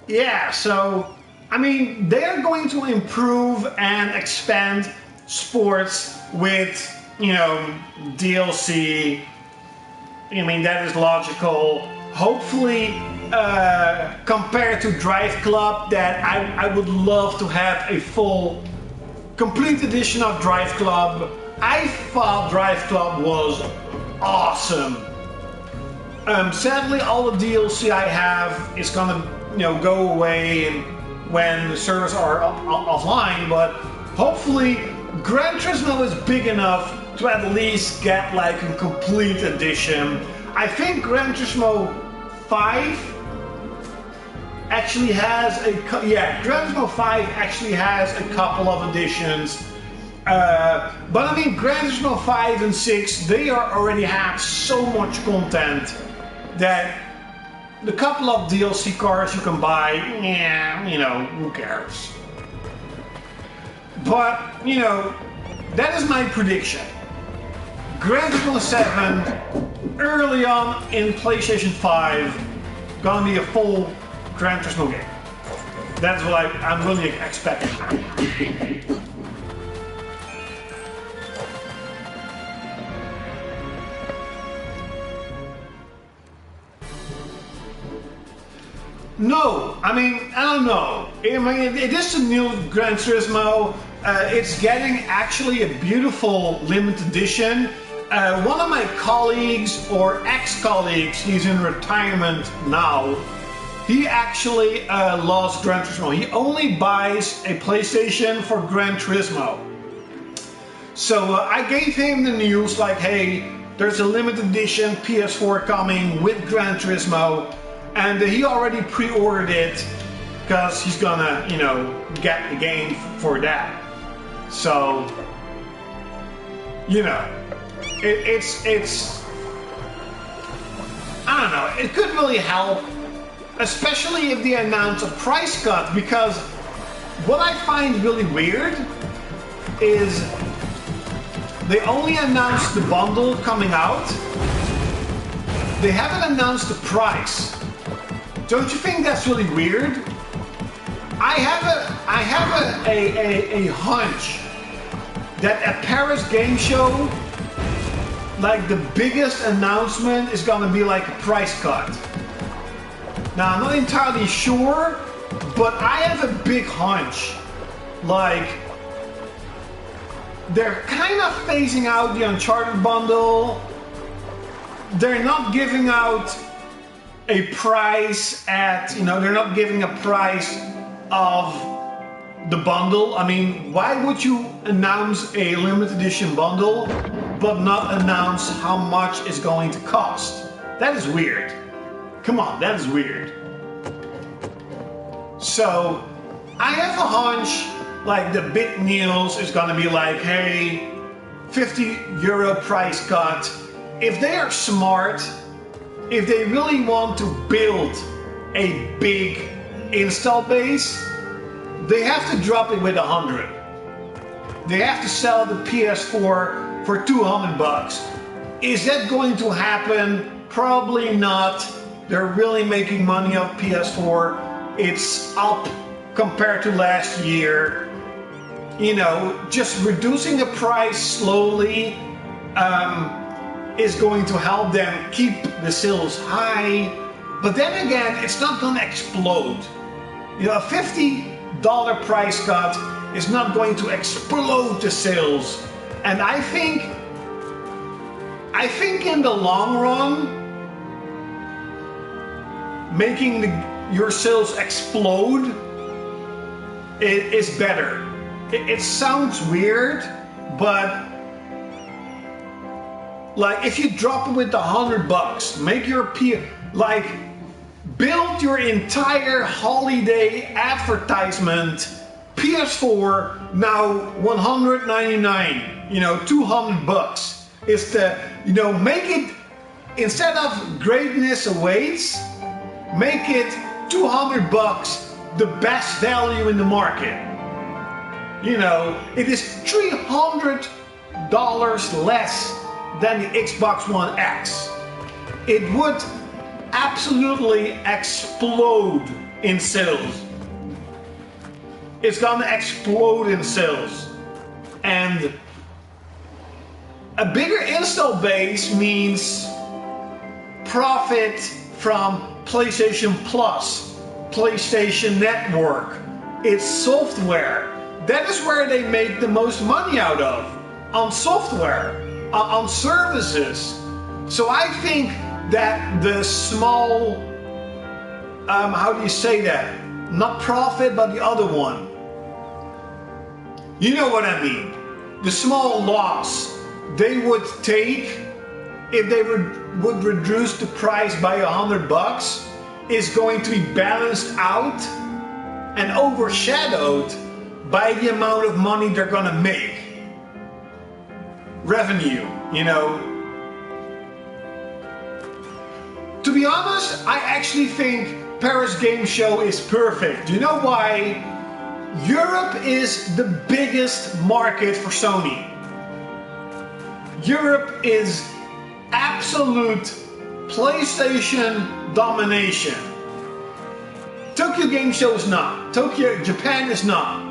A: Yeah, so, I mean, they're going to improve and expand sports with, you know, DLC. I mean, that is logical. Hopefully, compared to Drive Club, that I would love to have a full, complete edition of Drive Club. I thought Drive Club was awesome. Sadly, all the DLC I have is gonna, you know, go away and when the servers are offline, but hopefully Gran Turismo is big enough to at least get like a complete edition. I think Gran Turismo 5 actually has Gran Turismo 5 actually has a couple of editions. But I mean, Gran Turismo 5 and 6, they already have so much content that the couple of DLC cars you can buy, yeah, you know, who cares? But, you know, that is my prediction. Gran Turismo 7, early on in PlayStation 5, gonna be a full Gran Turismo game. That's what I'm really expecting. No, I mean, I don't know. I mean, it is a new Gran Turismo. It's getting actually a beautiful limited edition. One of my colleagues, or ex-colleagues, he's in retirement now, he actually loves Gran Turismo. He only buys a PlayStation for Gran Turismo. So I gave him the news like, hey, there's a limited edition PS4 coming with Gran Turismo. And he already pre-ordered it because he's gonna, you know, get the game for that. So, you know, it's I don't know. It could really help, especially if they announce a price cut. Because what I find really weird is they only announced the bundle coming out. They haven't announced the price. Don't you think that's really weird? I have a hunch that at Paris Game Show, like the biggest announcement is gonna be like a price cut. Now I'm not entirely sure, but I have a big hunch. Like they're kind of phasing out the Uncharted bundle. They're not giving out a price at, you know, they're not giving a price of the bundle. I mean, why would you announce a limited edition bundle but not announce how much it's going to cost? That is weird. Come on, that is weird. So I have a hunch like the big news is gonna be like, hey, €50 price cut. If they are smart, if they really want to build a big install base, they have to drop it with 100. They have to sell the PS4 for $200. Is that going to happen? Probably not. They're really making money off PS4. It's up compared to last year. you know, just reducing the price slowly is going to help them keep the sales high. But then again, it's not going to explode. You know, a $50 price cut is not going to explode the sales. And I think in the long run, making your sales explode is better. It sounds weird, but like if you drop it with $100, make your build your entire holiday advertisement. PS4 now $199, you know, $200 is the, you know, make it, instead of greatness awaits, make it $200, the best value in the market. You know, it is $300 less than the Xbox One X. It would absolutely explode in sales. It's gonna explode in sales. And a bigger install base means profit from PlayStation Plus, PlayStation Network. It's software. That is where they make the most money out of, on software, on services. So I think that the small, how do you say that? Not profit, but the other one. You know what I mean. The small loss they would take if they would reduce the price by $100 is going to be balanced out and overshadowed by the amount of money they're gonna make. Revenue, you know. To be honest, I actually think Paris Game Show is perfect. Do you know why? Europe is the biggest market for Sony. Europe is absolute PlayStation domination. Tokyo Game Show is not. Japan is not.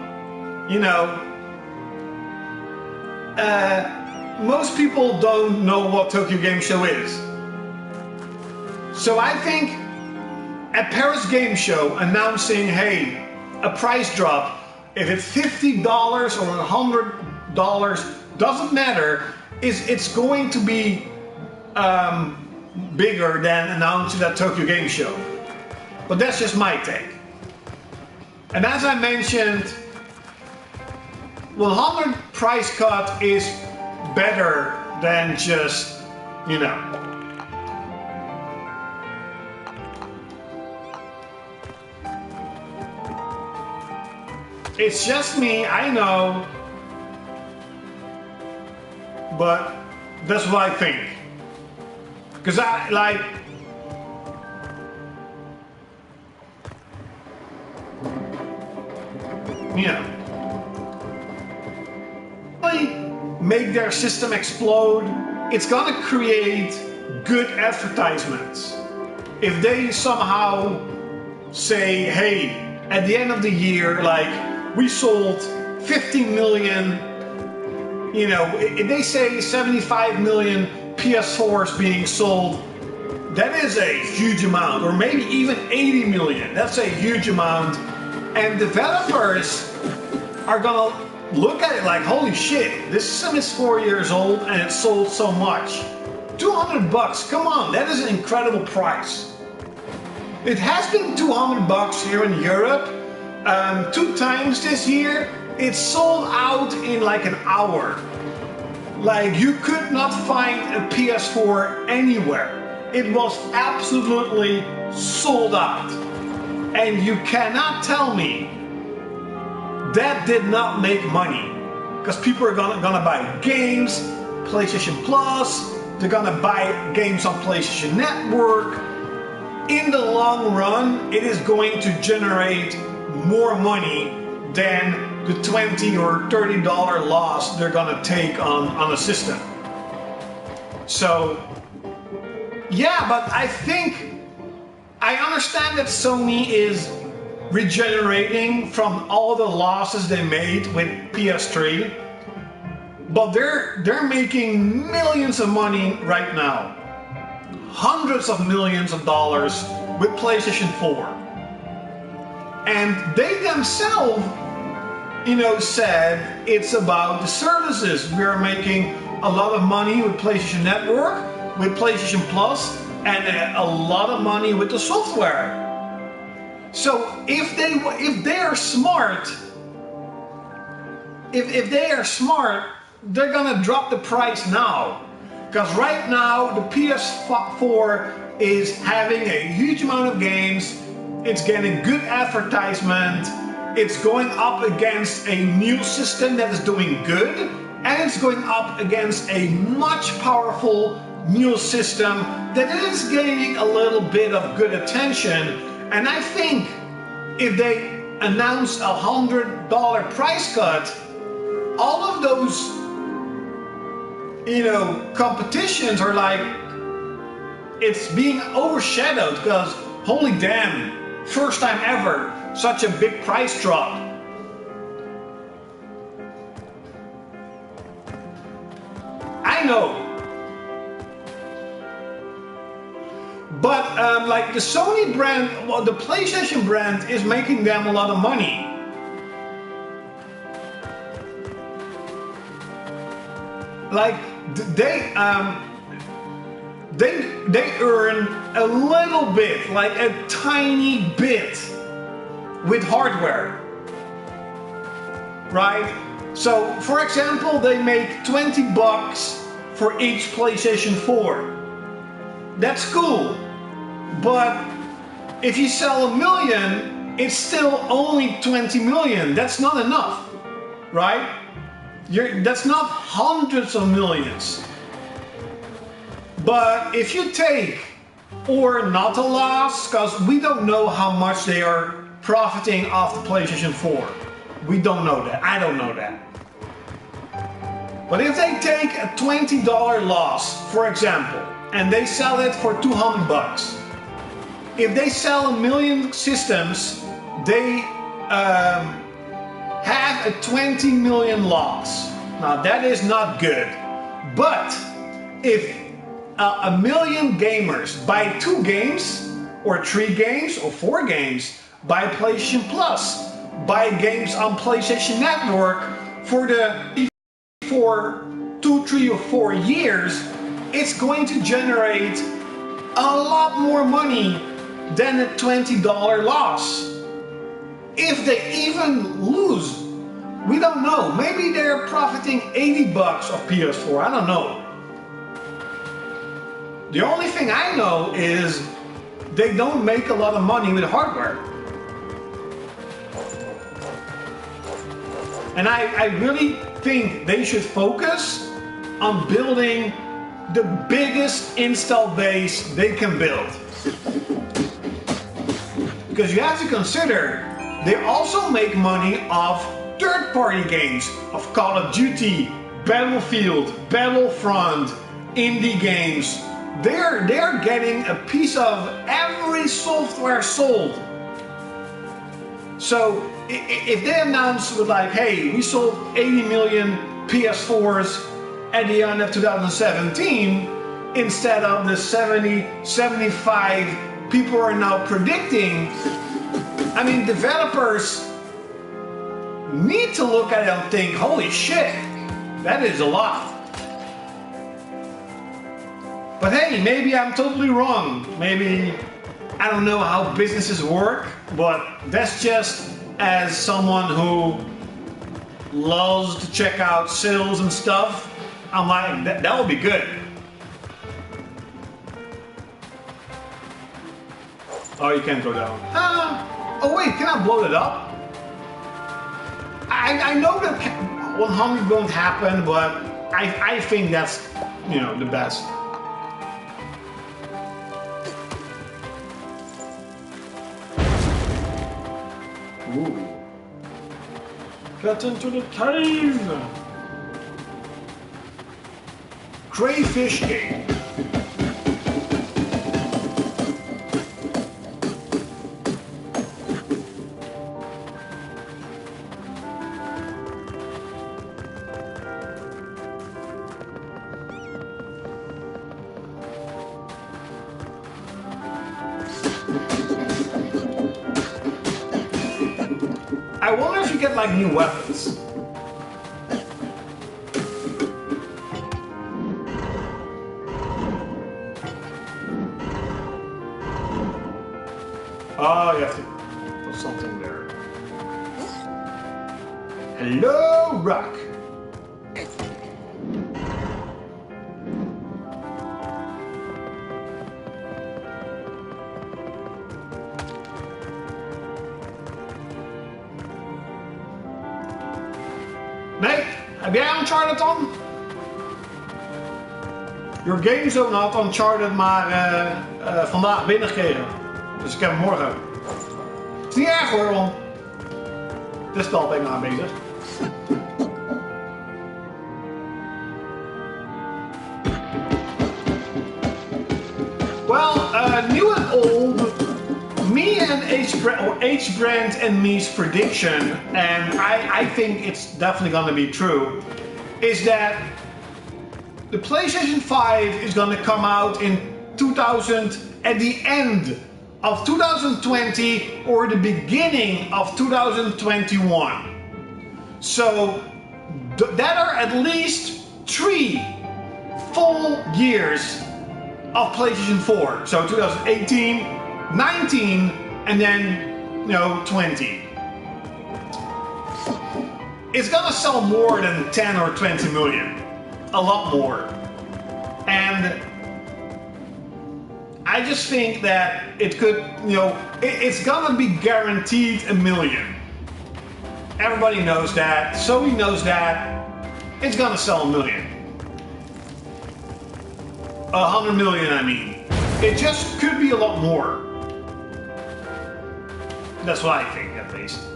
A: You know, most people don't know what Tokyo Game Show is. So I think at Paris Game Show announcing, hey, a price drop, if it's $50 or $100, doesn't matter, it's going to be bigger than announcing at Tokyo Game Show. But that's just my take. And as I mentioned, 100 price cut is better than just, you know. It's just me, I know, but that's what I think. Because I like, you know, make their system explode. It's gonna create good advertisements. If they somehow say, hey, at the end of the year, like, we sold 50 million, you know, if they say 75 million PS4s being sold, that is a huge amount, or maybe even 80 million, that's a huge amount. And developers are gonna look at it like, holy shit, this system is 4 years old and it sold so much. $200, come on, that is an incredible price. It has been $200 here in Europe. 2 times this year, it sold out in like an hour. Like, you could not find a PS4 anywhere. It was absolutely sold out. And you cannot tell me that did not make money. Because people are gonna buy games, PlayStation Plus, they're gonna buy games on PlayStation Network. In the long run, it is going to generate more money than the $20 or $30 loss they're gonna take on a system. So, yeah, but I think I understand that Sony is regenerating from all the losses they made with PS3, but they're making millions of money right now, hundreds of millions of dollars with PlayStation 4, and they themselves, said it's about the services. We are making a lot of money with PlayStation Network, with PlayStation Plus, and a lot of money with the software. So if they are smart, if they are smart, they're gonna drop the price now. Because right now the PS4 is having a huge amount of games, it's getting good advertisement, it's going up against a new system that is doing good, and it's going up against a much powerful new system that is gaining a little bit of good attention. And I think if they announce $100 price cut, all of those, competitions are like, it's being overshadowed because holy damn, first time ever, such a big price drop. I know. But like the Sony brand, well, the PlayStation brand is making them a lot of money. Like they earn a little bit, like a tiny bit with hardware, right? So for example, they make $20 for each PlayStation 4. That's cool. But if you sell 1 million, it's still only 20 million. That's not enough, right? That's not hundreds of millions. But if you take, or not a loss, because we don't know how much they are profiting off the PlayStation 4. We don't know that. I don't know that. But if they take a $20 loss, for example, and they sell it for $200, if they sell 1 million systems, they have a 20 million loss. Now that is not good. But if 1 million gamers buy 2 games, or 3 games, or 4 games, buy PlayStation Plus, buy games on PlayStation Network for 2, 3, or 4 years, it's going to generate a lot more money than a $20 loss. If they even lose, we don't know. Maybe they're profiting $80 of PS4, I don't know. The only thing I know is they don't make a lot of money with hardware. And I really think they should focus on building the biggest install base they can build. Because you have to consider, they also make money off third-party games, of Call of Duty, Battlefield, Battlefront, indie games. They're getting a piece of every software sold. So if they announce with like, hey, we sold 80 million PS4s at the end of 2017, instead of the 70, 75 people are now predicting, I mean, developers need to look at it and think, holy shit, that is a lot. But hey, maybe I'm totally wrong. Maybe I don't know how businesses work, but that's just as someone who loves to check out sales and stuff, I'm like, that would be good. Oh, you can't go down. Oh wait, can I blow it up? I know that 100 won't happen, but I think that's, the best. Ooh. Get into the cave! Crayfish game. I wonder if you get like new weapons. Oh, you have to put something there. Hello, Rock. Nee, heb jij Uncharted dan? Your Game Zone had Uncharted maar vandaag binnengekregen. Dus ik heb hem morgen. Het is niet erg hoor, want dit spel ben ik nou aan bezig. Well, new and old, me and H Brand and me's prediction, and I think it's definitely gonna be true, is that the PlayStation 5 is gonna come out in 2000 at the end of 2020 or the beginning of 2021. So that are at least 3 full years of PlayStation 4. So 2018, 19, and then 20. It's gonna sell more than 10 or 20 million. A lot more. And I just think that it could, it's gonna be guaranteed a million. Everybody knows that. Sony knows that. It's gonna sell a million. 100 million, I mean. It just could be a lot more. That's what I think, at least.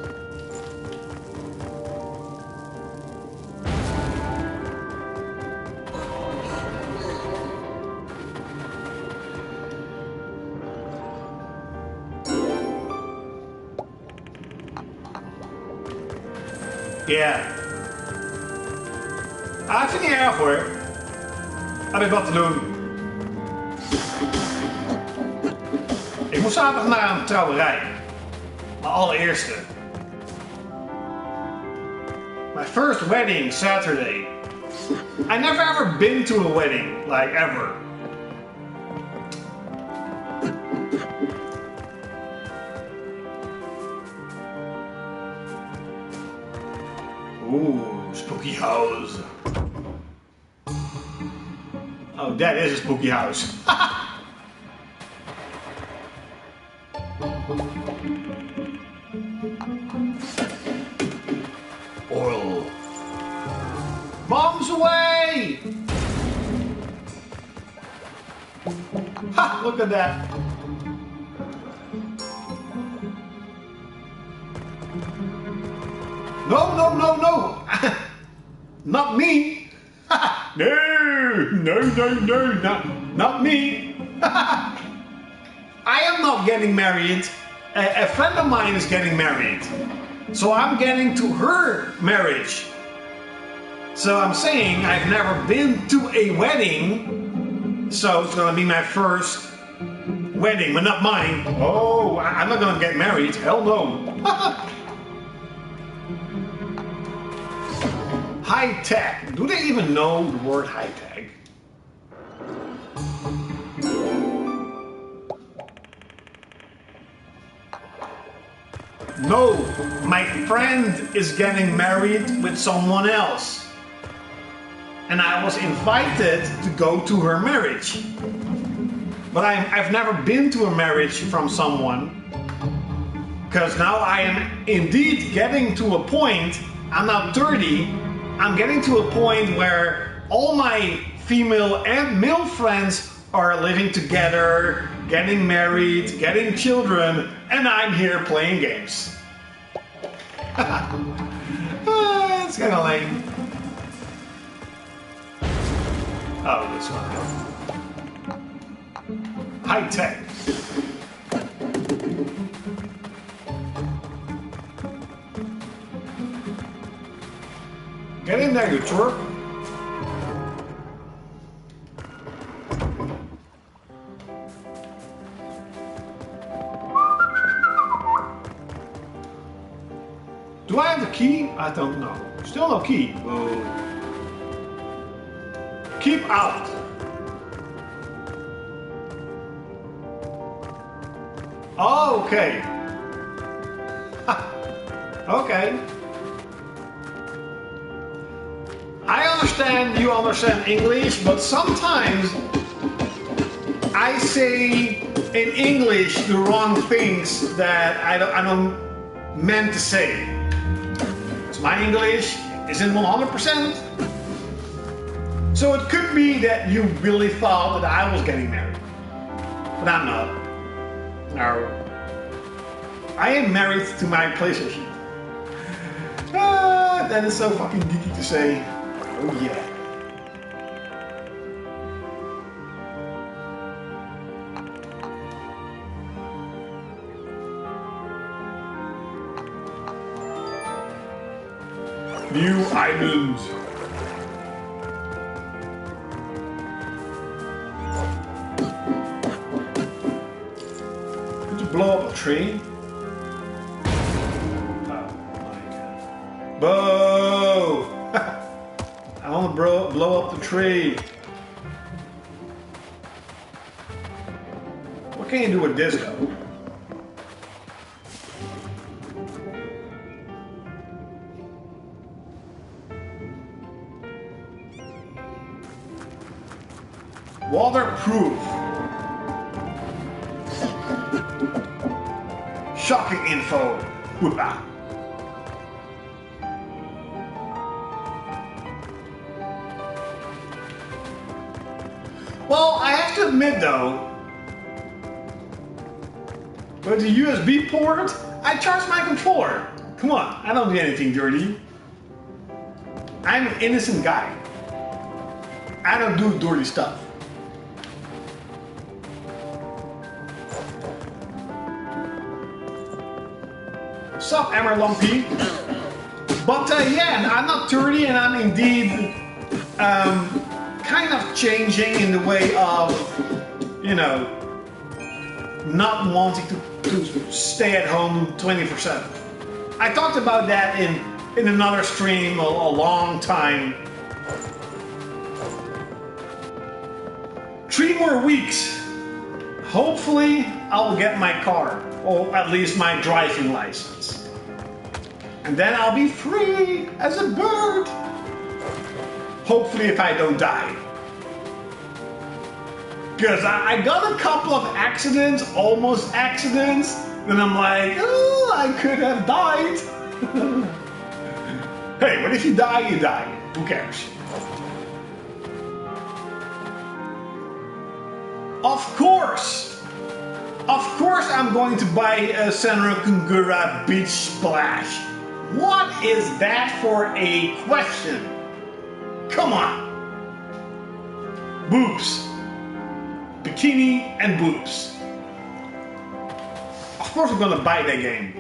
A: Ja. Ik vind het niet erg hoor. Heb ik wat te doen. Ik moet zaterdag naar een trouwerij. Mijn allereerste. My first wedding Saturday. I never ever been to a wedding, like ever. Ooh, spooky house. Oh, that is a spooky house. Oil. Bombs away! Ha! Look at that. No, no, no, no! Not me! No, no, no, no, not me! I am not getting married. A friend of mine is getting married. So I'm getting to her marriage. So I'm saying I've never been to a wedding. So it's gonna be my first wedding, but not mine. Oh, I'm not gonna get married. Hell no. High tech. Do they even know the word high tech? No, my friend is getting married with someone else. And I was invited to go to her marriage. But I've never been to a marriage from someone. Because now I am indeed getting to a point, I'm now 30, I'm getting to a point where all my female and male friends are living together, getting married, getting children, and I'm here playing games. It's kind of lame. Oh, this one. High tech. Get in there, you twerp. Do I have the key? I don't know. Still no key. Whoa. Keep out. Oh, okay. Okay. I understand you understand English, but sometimes I say in English the wrong things that I don't meant to say. So my English isn't 100%. So it could be that you really thought that I was getting married. But I'm not. No. I am married to my PlayStation. That is so fucking geeky to say. Oh yeah. New island. Could you blow up a tree? Oh my god. Boo! I want to blow up the tree. What can you do with this though? Waterproof. Shocking info. Hoo-ha. Well, I have to admit though, with the USB port, I charged my controller. Come on, I don't do anything dirty. I'm an innocent guy. I don't do dirty stuff. Sup, Emmer Lumpy? But yeah, I'm not dirty and I'm indeed kind of changing in the way of, you know, not wanting to stay at home 24/7. I talked about that in another stream a long time. 3 more weeks. Hopefully I will get my car, or at least my driving license. And then I'll be free as a bird. Hopefully if I don't die. Because I got a couple of accidents, almost accidents, and I'm like, oh, I could have died. Hey, but if you die, you die. Who cares? Of course I'm going to buy a Senra Kungura Beach Splash. What is that for a question? Come on. Boobs. Bikini and boobs. Of course I'm gonna buy that game.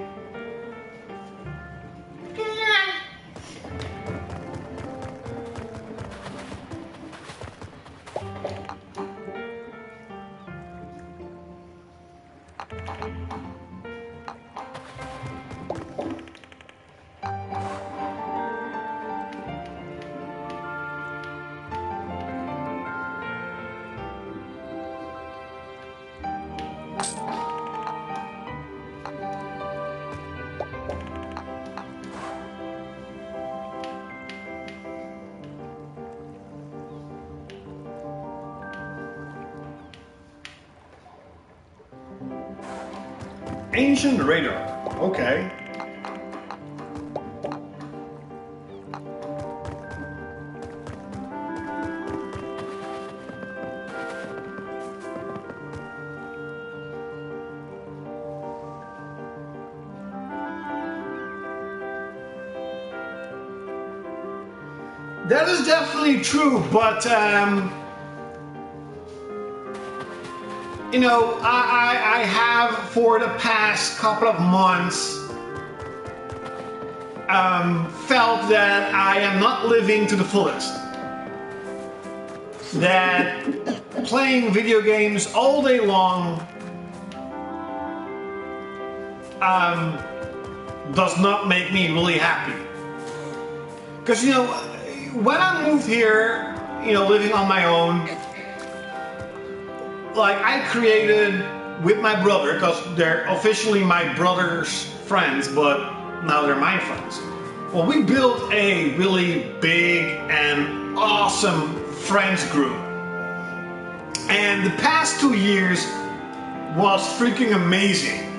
A: Ancient radar. Okay. That is definitely true, but you know, I have for the past couple of months felt that I am not living to the fullest. That playing video games all day long does not make me really happy. Because, you know, when I moved here, you know, living on my own, like I created with my brother, because they're officially my brother's friends, but now they're my friends. Well, we built a really big and awesome friends group. And the past 2 years was freaking amazing.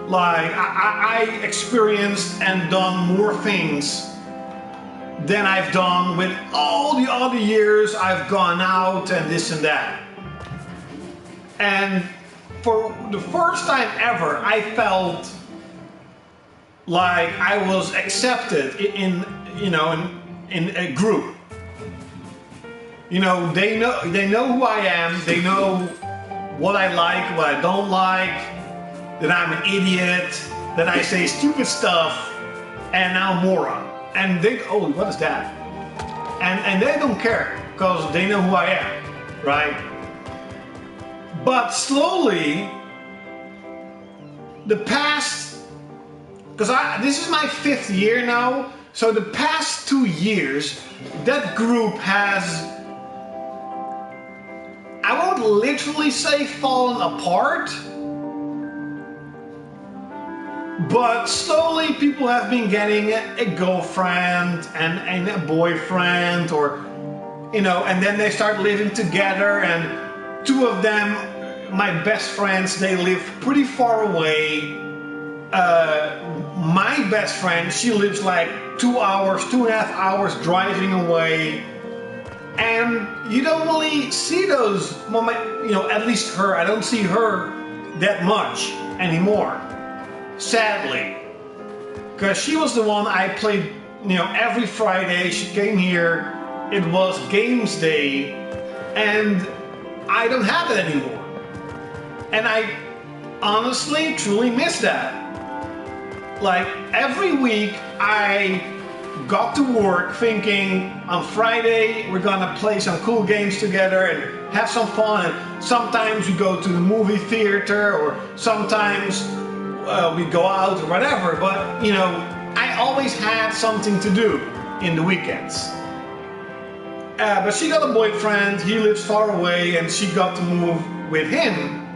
A: Like, I experienced and done more things than I've done with all the other years I've gone out and this and that. And for the first time ever, I felt like I was accepted in a group. You know, they know who I am, they know what I like, what I don't like, that I'm an idiot, that I say stupid stuff, and I'm a moron. And they, oh, what is that? And they don't care, because they know who I am, right? But slowly, the past, because this is my 5th year now, so the past 2 years, that group has, I won't literally say fallen apart, but slowly people have been getting a girlfriend and a boyfriend, or, you know, and then they start living together, and 2 of them, my best friends, they live pretty far away. My best friend, she lives like 2 hours, 2.5 hours driving away. And you don't really see those moments, you know, at least her, I don't see her that much anymore. Sadly, because she was the one I played, you know, every Friday. She came here, it was games day, and I don't have it anymore. And I honestly, truly miss that. Like, every week I got to work thinking on Friday we're gonna play some cool games together and have some fun, and sometimes we go to the movie theater, or sometimes we go out or whatever, but you know, I always had something to do in the weekends. But she got a boyfriend, he lives far away, and she got to move with him.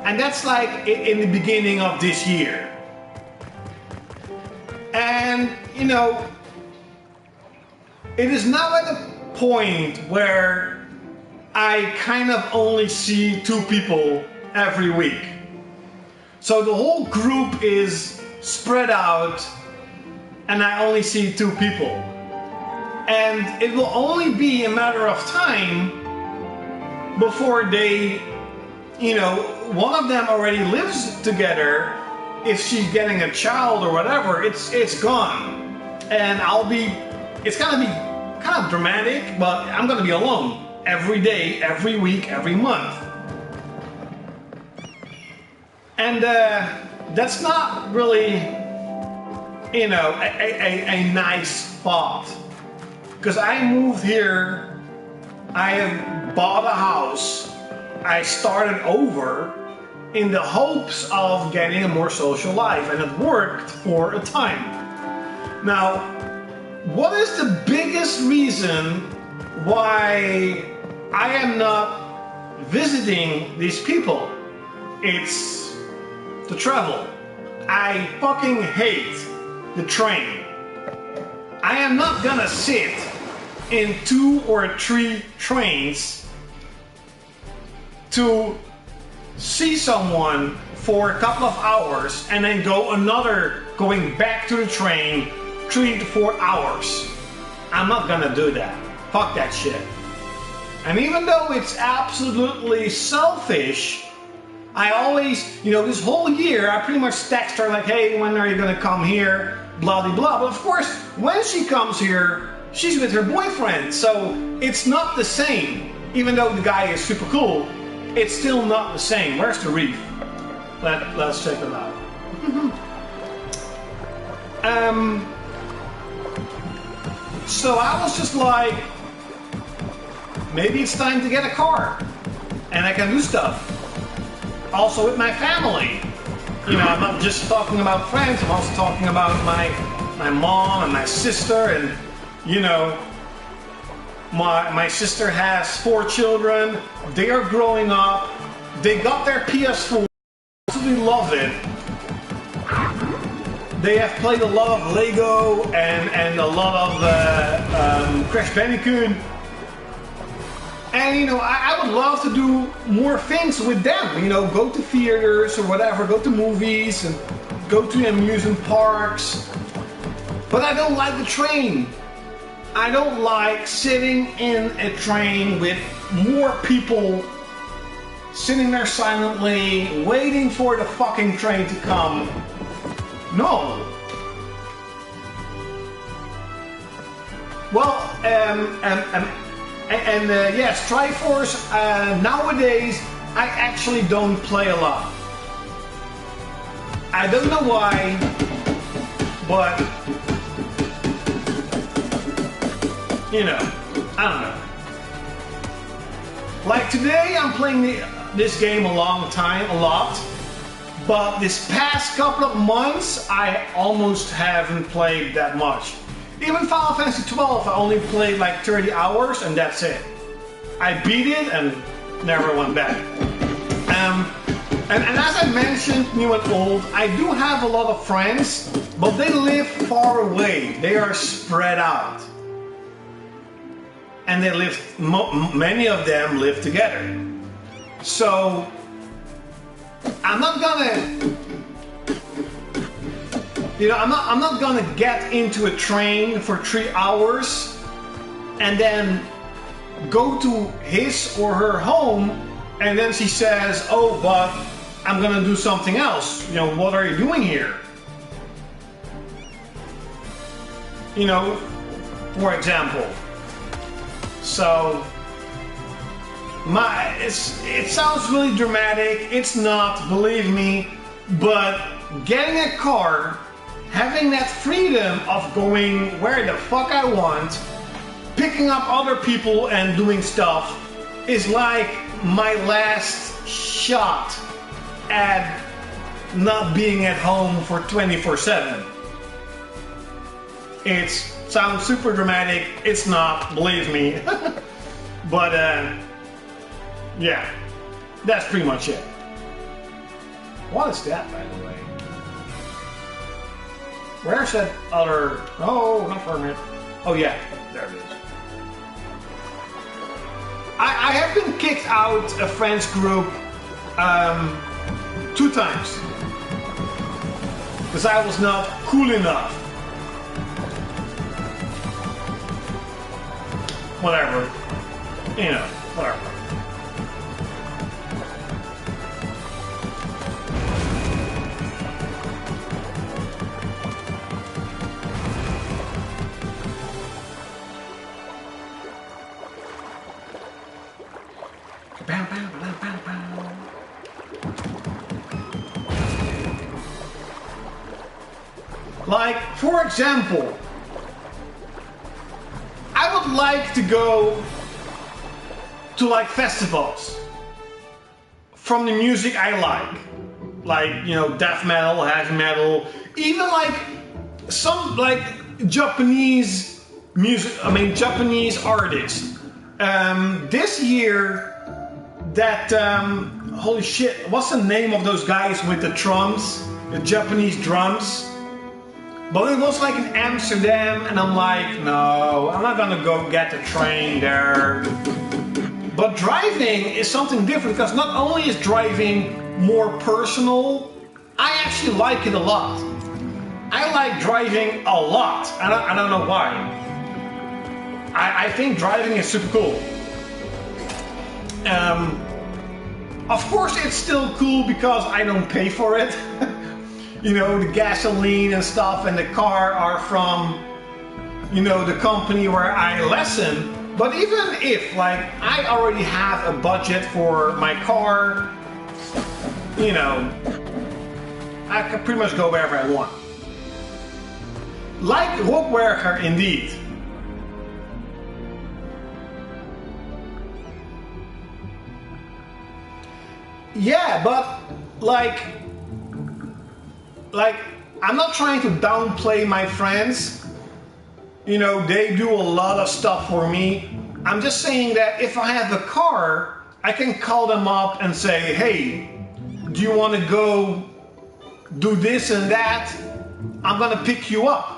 A: And that's like in the beginning of this year. And, you know, it is now at a point where I kind of only see 2 people every week. So the whole group is spread out, and I only see 2 people. And it will only be a matter of time before they, you know, one of them already lives together. If she's getting a child or whatever, it's gone. And it's gonna be kind of dramatic, but I'm gonna be alone every day, every week, every month. And that's not really, you know, a nice thought. Because I moved here, I have bought a house, I started over in the hopes of getting a more social life, and it worked for a time. Now, what is the biggest reason why I am not visiting these people? It's the travel. I fucking hate the train. I am not gonna sit in 2 or 3 trains to see someone for a couple of hours and then going back to the train 3 to 4 hours. I'm not gonna do that. Fuck that shit. And even though it's absolutely selfish, I always, you know, this whole year I pretty much text her like, hey, when are you gonna come here? Blah, blah, blah. But of course, when she comes here, she's with her boyfriend, so it's not the same. Even though the guy is super cool, it's still not the same. Where's the reef? Let's check it out. So I was just like, maybe it's time to get a car, and I can do stuff. Also with my family, You know, I'm not just talking about friends, I'm also talking about my mom and my sister, and you know, my sister has 4 children, they are growing up, they got their PS4, absolutely love it. They have played a lot of Lego and a lot of Crash Bandicoot. And you know, I would love to do more things with them. You know, go to theaters or whatever, go to movies and go to amusement parks. But I don't like the train. I don't like sitting in a train with more people sitting there silently, waiting for the fucking train to come. No. Well, yes, Triforce, nowadays, I actually don't play a lot. I don't know why, but, you know, I don't know. Like today, I'm playing this game a lot, but this past couple of months, I almost haven't played that much. Even Final Fantasy 12, I only played like 30 hours and that's it. I beat it and never went back. And as I mentioned, new and old, I do have a lot of friends, but they live far away. They are spread out. And they live, many of them live together. So, I'm not gonna... You know, I'm not gonna get into a train for 3 hours and then go to his or her home and then she says, oh, but I'm gonna do something else. You know, what are you doing here? You know, for example. So, it sounds really dramatic. It's not, believe me, but getting a car, having that freedom of going where the fuck I want, picking up other people and doing stuff is like my last shot at not being at home for 24/7. It sounds super dramatic, it's not, believe me. But yeah, that's pretty much it. What is that, by the way? Where's that other... Oh, not for a minute. Oh yeah, there it is. I have been kicked out a friends group 2 times. Because I was not cool enough. Whatever. You know, whatever. Like, for example, I would like to go to like festivals from the music I like, you know, death metal, heavy metal, even like some like Japanese music, Japanese artists. This year, that, holy shit, what's the name of those guys with the drums, the Japanese drums? But it was like in Amsterdam, and I'm like, no, I'm not gonna go get the train there. But driving is something different, because not only is driving more personal, I actually like it a lot. I like driving a lot. I don't know why. I think driving is super cool. Of course it's still cool because I don't pay for it. You know, the gasoline and stuff and the car are from, you know, the company where I lesson. But even if, like, I already have a budget for my car, you know, I can pretty much go wherever I want. Like Hoopwerker, indeed. Yeah, but, like, like, I'm not trying to downplay my friends. You know, they do a lot of stuff for me. I'm just saying that if I have a car, I can call them up and say, hey, do you want to go do this and that? I'm gonna pick you up.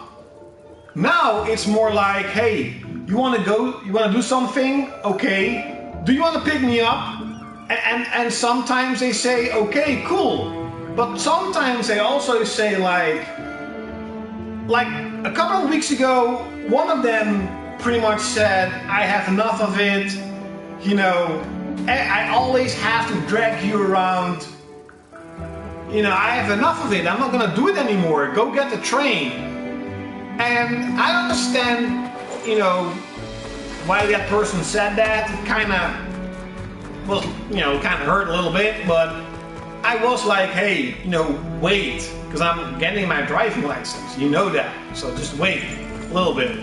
A: Now it's more like, hey, you want to go? You want to do something? Okay. Do you want to pick me up? And sometimes they say, okay, cool. But sometimes they also say like a couple of weeks ago, one of them pretty much said, I have enough of it. You know, I always have to drag you around. You know, I have enough of it. I'm not gonna do it anymore. Go get the train. And I understand, you know, why that person said that. It kind of, well, you know, kind of hurt a little bit, but I was like, hey, you know, wait, because I'm getting my driving license. You know that. So just wait a little bit.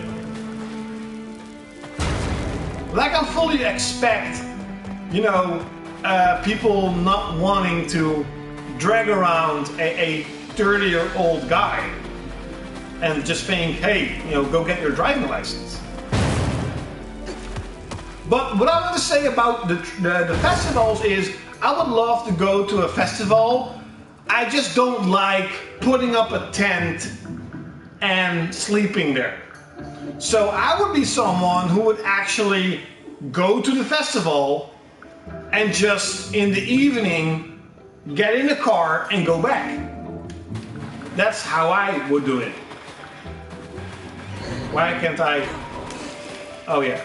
A: Like I fully expect, you know, people not wanting to drag around a 30-year-old guy and just think, hey, you know, go get your driving license. But what I want to say about the festivals is I would love to go to a festival. I just don't like putting up a tent and sleeping there. So I would be someone who would actually go to the festival and just in the evening get in the car and go back. That's how I would do it. Why can't I? Oh yeah.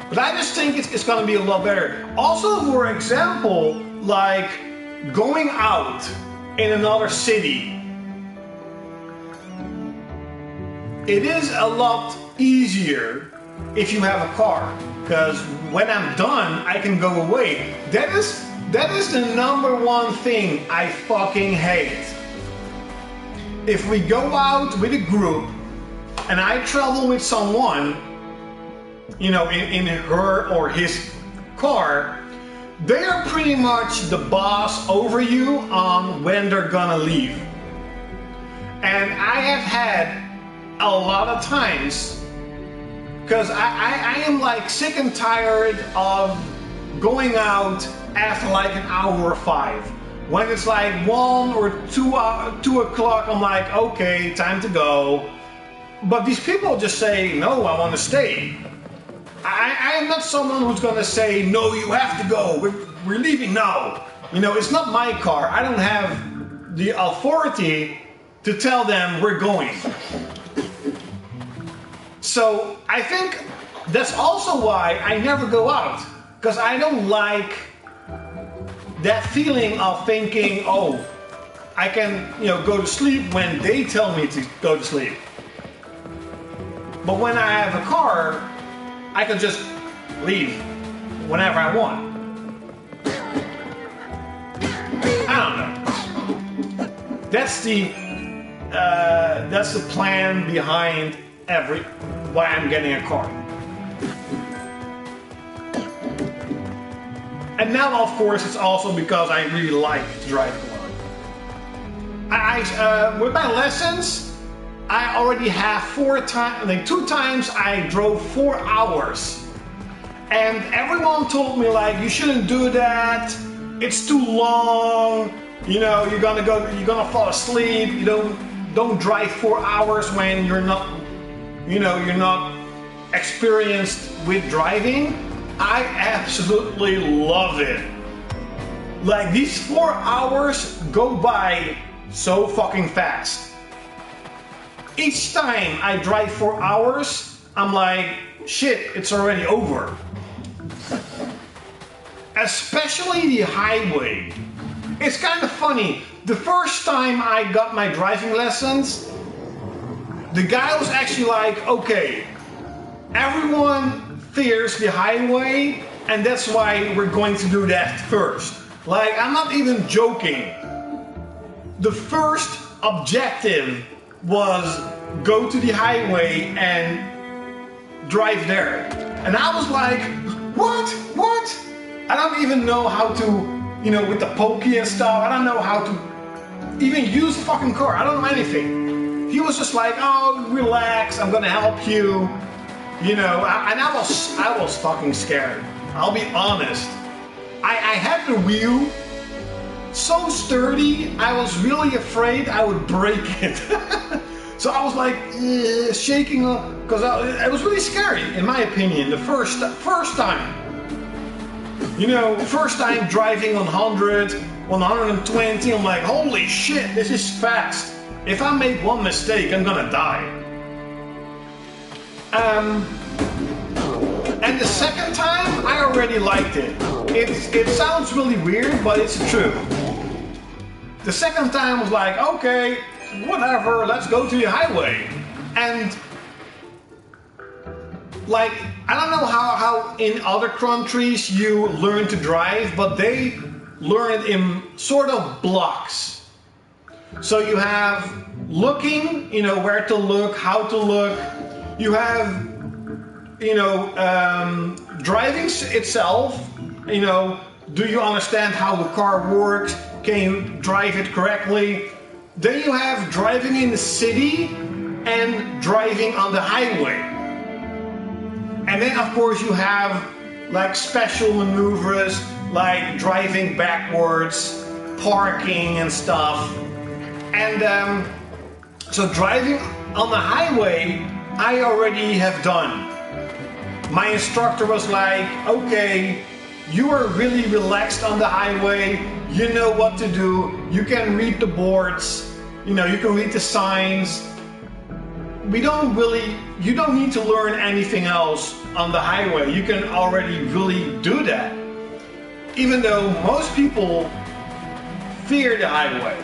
A: But I just think it's going to be a lot better. Also, for example, like going out in another city. It is a lot easier if you have a car, because when I'm done, I can go away. That is the #1 thing I fucking hate. If we go out with a group and I travel with someone, you know, in her or his car, they are pretty much the boss over you on when they're gonna leave. And I have had a lot of times, because I am like sick and tired of going out after like an hour or 5. When it's like 1 or 2 o'clock, I'm like, okay, time to go. But these people just say, no, I want to stay. I am not someone who's gonna say, no, you have to go, we're leaving now. You know, it's not my car. I don't have the authority to tell them we're going. So I think that's also why I never go out, because I don't like that feeling of thinking, oh, I can, you know, go to sleep when they tell me to go to sleep. But when I have a car, I can just leave whenever I want. I don't know. That's the plan behind why I'm getting a car. And now, of course, it's also because I really like to drive a car. With my lessons, I already have 2 times I drove 4 hours. And everyone told me like, you shouldn't do that. It's too long. You know, you're gonna fall asleep. You don't drive 4 hours when you're not, you know, you're not experienced with driving. I absolutely love it. Like, these 4 hours go by so fucking fast. Each time I drive 4 hours, I'm like, shit, it's already over. Especially the highway. It's kind of funny. The first time I got my driving lessons, the guy was actually like, okay, everyone fears the highway, and that's why we're going to do that first. Like, I'm not even joking. The first objective was go to the highway and drive there. And I was like, what? I don't even know how to, you know, with the pokey and stuff, I don't know how to even use the fucking car. I don't know anything. He was just like, oh, relax, I'm gonna help you. You know, and I was fucking scared. I'll be honest. I had the wheel so sturdy, I was really afraid I would break it. So I was like shaking, because it was really scary, in my opinion, the first time. You know, first time driving 100, 120, I'm like, holy shit, this is fast. If I make one mistake, I'm gonna die. And the second time, I already liked it. It sounds really weird, but it's true. The second time was like, okay, whatever, let's go to the highway. And like, I don't know how in other countries you learn to drive, but they learn it in sort of blocks. So you have looking, you know, where to look, how to look. You have, you know, driving itself, you know, do you understand how the car works? Can you drive it correctly? Then you have driving in the city and driving on the highway. And then of course you have like special maneuvers, like driving backwards, parking and stuff. And so driving on the highway, I already have done. My instructor was like, okay, you are really relaxed on the highway, you know what to do, you can read the boards, you know, you can read the signs. You don't need to learn anything else on the highway. You can already really do that. Even though most people fear the highway.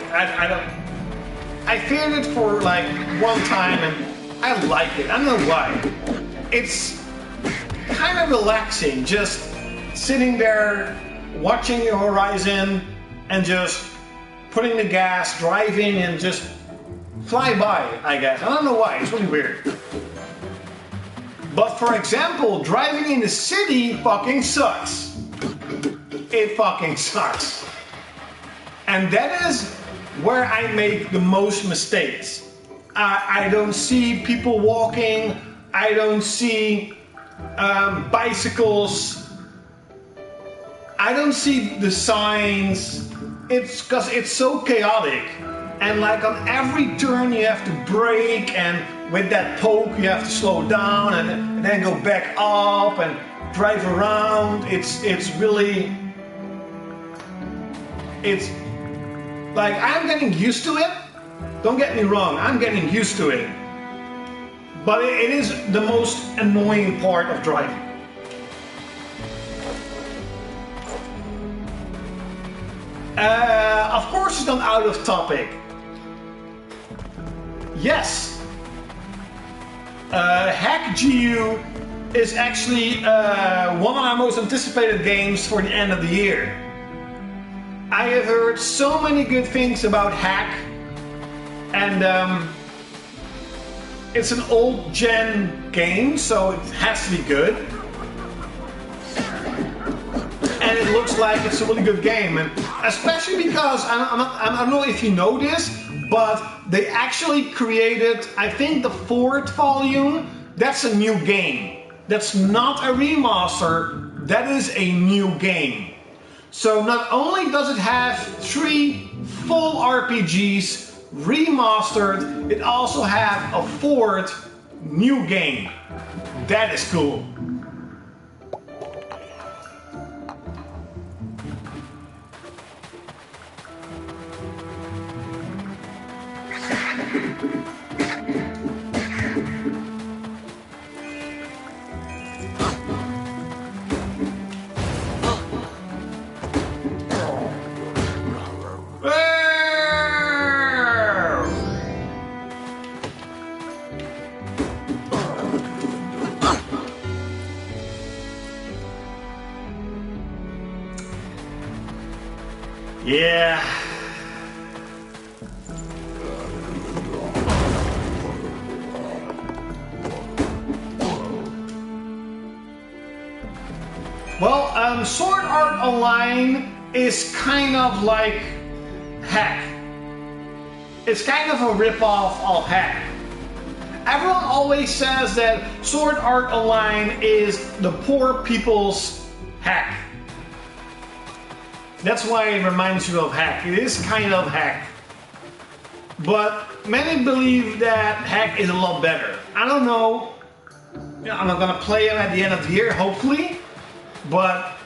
A: I feared it for like one time and I like it. I don't know why. It's kind of relaxing, just sitting there watching the horizon and just putting the gas, driving and just fly by, I guess. I don't know why, it's really weird. But for example, driving in the city fucking sucks. It fucking sucks. And that is where I make the most mistakes. I don't see people walking, I don't see bicycles, I don't see the signs. It's because it's so chaotic. And like on every turn you have to brake, and with that poke you have to slow down and then go back up and drive around. It's like, I'm getting used to it. Don't get me wrong, I'm getting used to it. But it is the most annoying part of driving. Of course it's not out of topic. Yes, Hack GU is actually one of my most anticipated games for the end of the year. I have heard so many good things about Hack, and it's an old gen game, so it has to be good. And it looks like it's a really good game, and especially because I don't know if you know this, but they actually created, I think, the 4th volume. That's a new game. That's not a remaster, that is a new game. So not only does it have 3 full RPGs remastered, it also has a 4th new game. That is cool. Yeah. Well, Sword Art Online is kind of like Hack. It's kind of a rip-off of Hack. Everyone always says that Sword Art Online is the poor people's Hack. That's why it reminds you of Hack. It is kind of Hack. But many believe that Hack is a lot better. I don't know. I'm not gonna play it at the end of the year, hopefully. But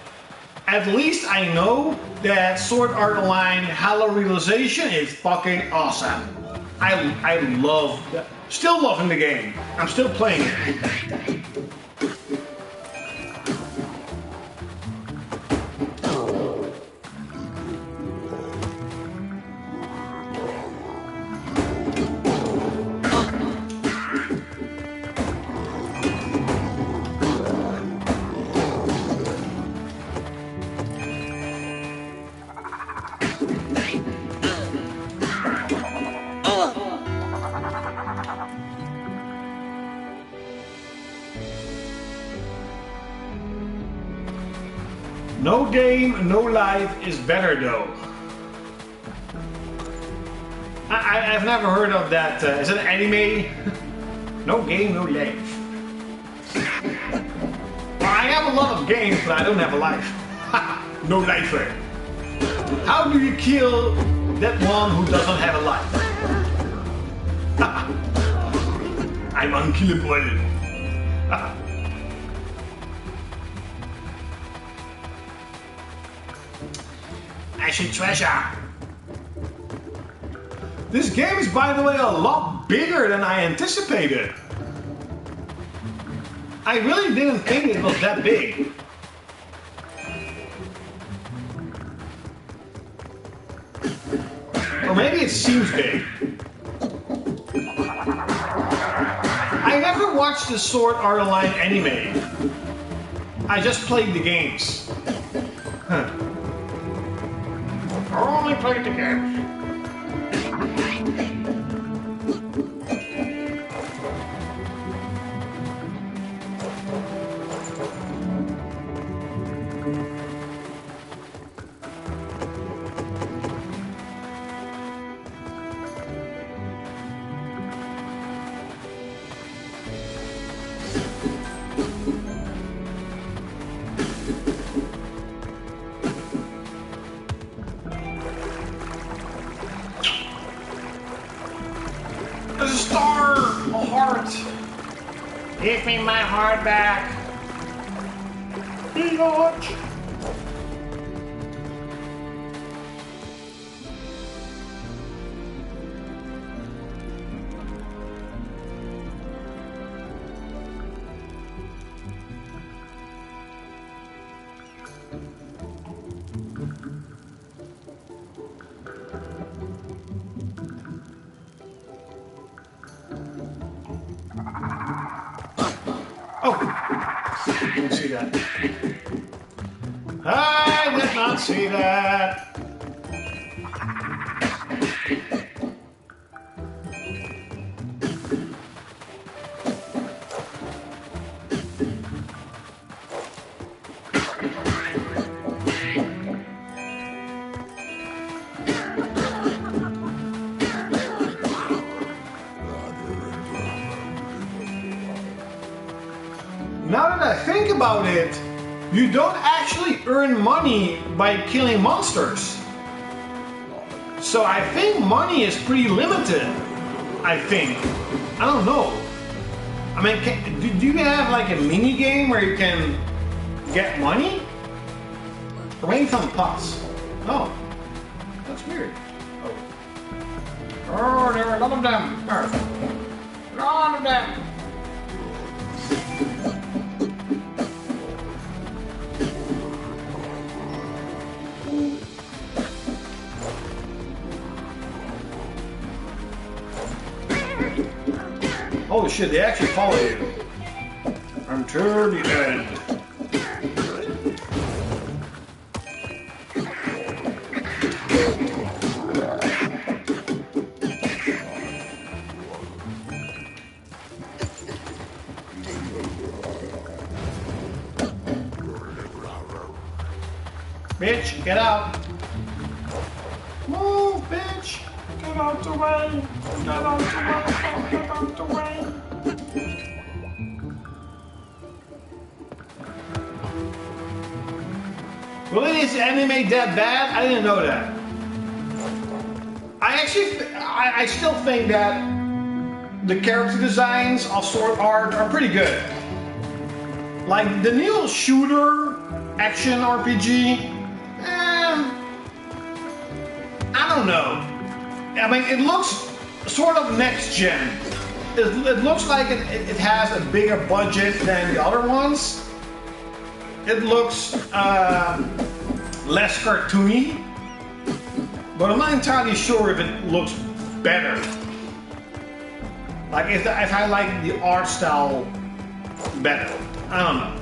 A: at least I know that Sword Art Online Halo Realization is fucking awesome. I love that. Still loving the game. I'm still playing it. No game, no life is better though. I've never heard of that. Is it an anime? No game, no life. Well, I have a lot of games, but I don't have a life. No lifer. How do you kill that one who doesn't have a life? I'm unkillable. Ashen treasure. This game is, by the way, a lot bigger than I anticipated. I really didn't think it was that big. Or maybe it seems big. I never watched the Sword Art Online anime. I just played the games. Huh. I only played the games. There's a star! A heart! Give me my heart back! Biatch! Oh! Didn't see that. I did not see that. Now that I think about it, you don't actually earn money by killing monsters. So I think money is pretty limited. I think. I don't know. I mean, do you have like a mini game where you can get money? Or maybe some pots. Oh, that's weird. Oh, there are a lot of them. A lot of them. Holy shit, they actually follow you. Until the end. Bitch, get out. Move, bitch. Get out the way. Get out the way. Get out the way. Really, is the anime that bad? I didn't know that. I still think that the character designs of Sword Art are pretty good. Like the new shooter action RPG, I don't know. I mean, it looks sort of next gen. It looks like it has a bigger budget than the other ones. It looks less cartoony, but I'm not entirely sure if it looks better. Like if I like the art style better. I don't know.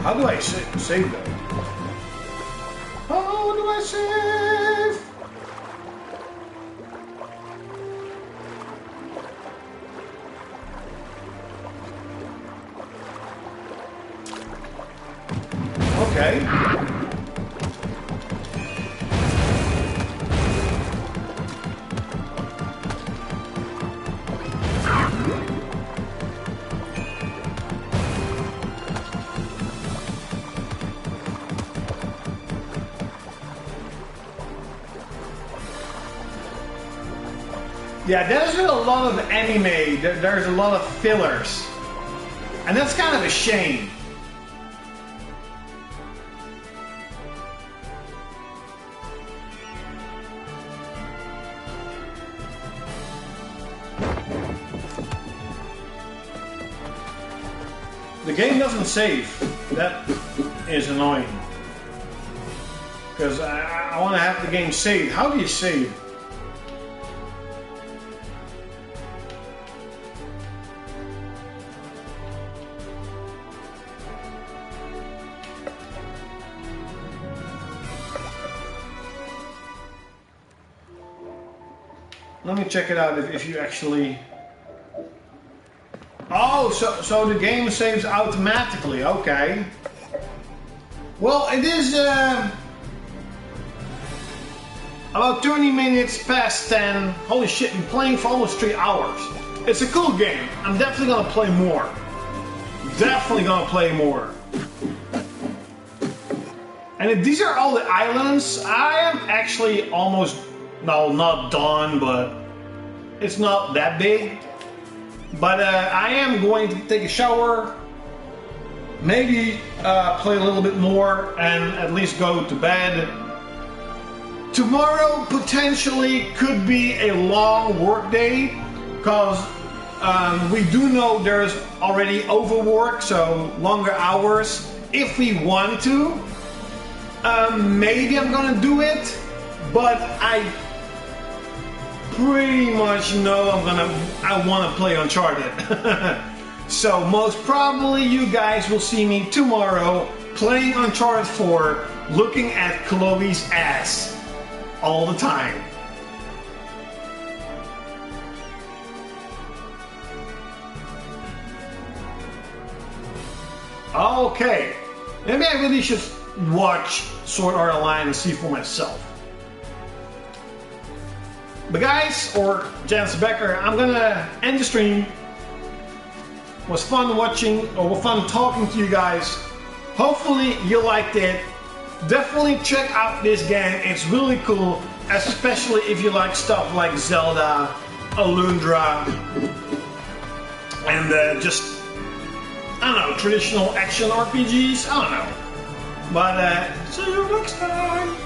A: How do I save them? How do I save? Okay. Yeah, there's been a lot of anime, there's a lot of fillers. And that's kind of a shame. The game doesn't save. That is annoying. Because I want to have the game saved. How do you save? Let me check it out if you actually... Oh, so the game saves automatically, okay. Well, it is about 20 minutes past 10. Holy shit, been playing for almost 3 hours. It's a cool game. I'm definitely gonna play more. Definitely gonna play more. And if these are all the islands, I am actually almost... No, not done, but it's not that big. But I am going to take a shower, maybe play a little bit more, and at least go to bed. Tomorrow potentially could be a long work day, because we do know there's already overwork, so longer hours. If we want to, maybe I'm gonna do it, but I pretty much know I want to play Uncharted. So most probably you guys will see me tomorrow playing Uncharted 4, looking at Chloe's ass all the time. Okay, maybe I really should watch Sword Art Online and see for myself. But guys, or Jens Becker, I'm gonna end the stream. It was fun watching, or fun talking to you guys. Hopefully you liked it. Definitely check out this game, it's really cool. Especially if you like stuff like Zelda, Alundra, and just, I don't know, traditional action RPGs, I don't know. But see you next time!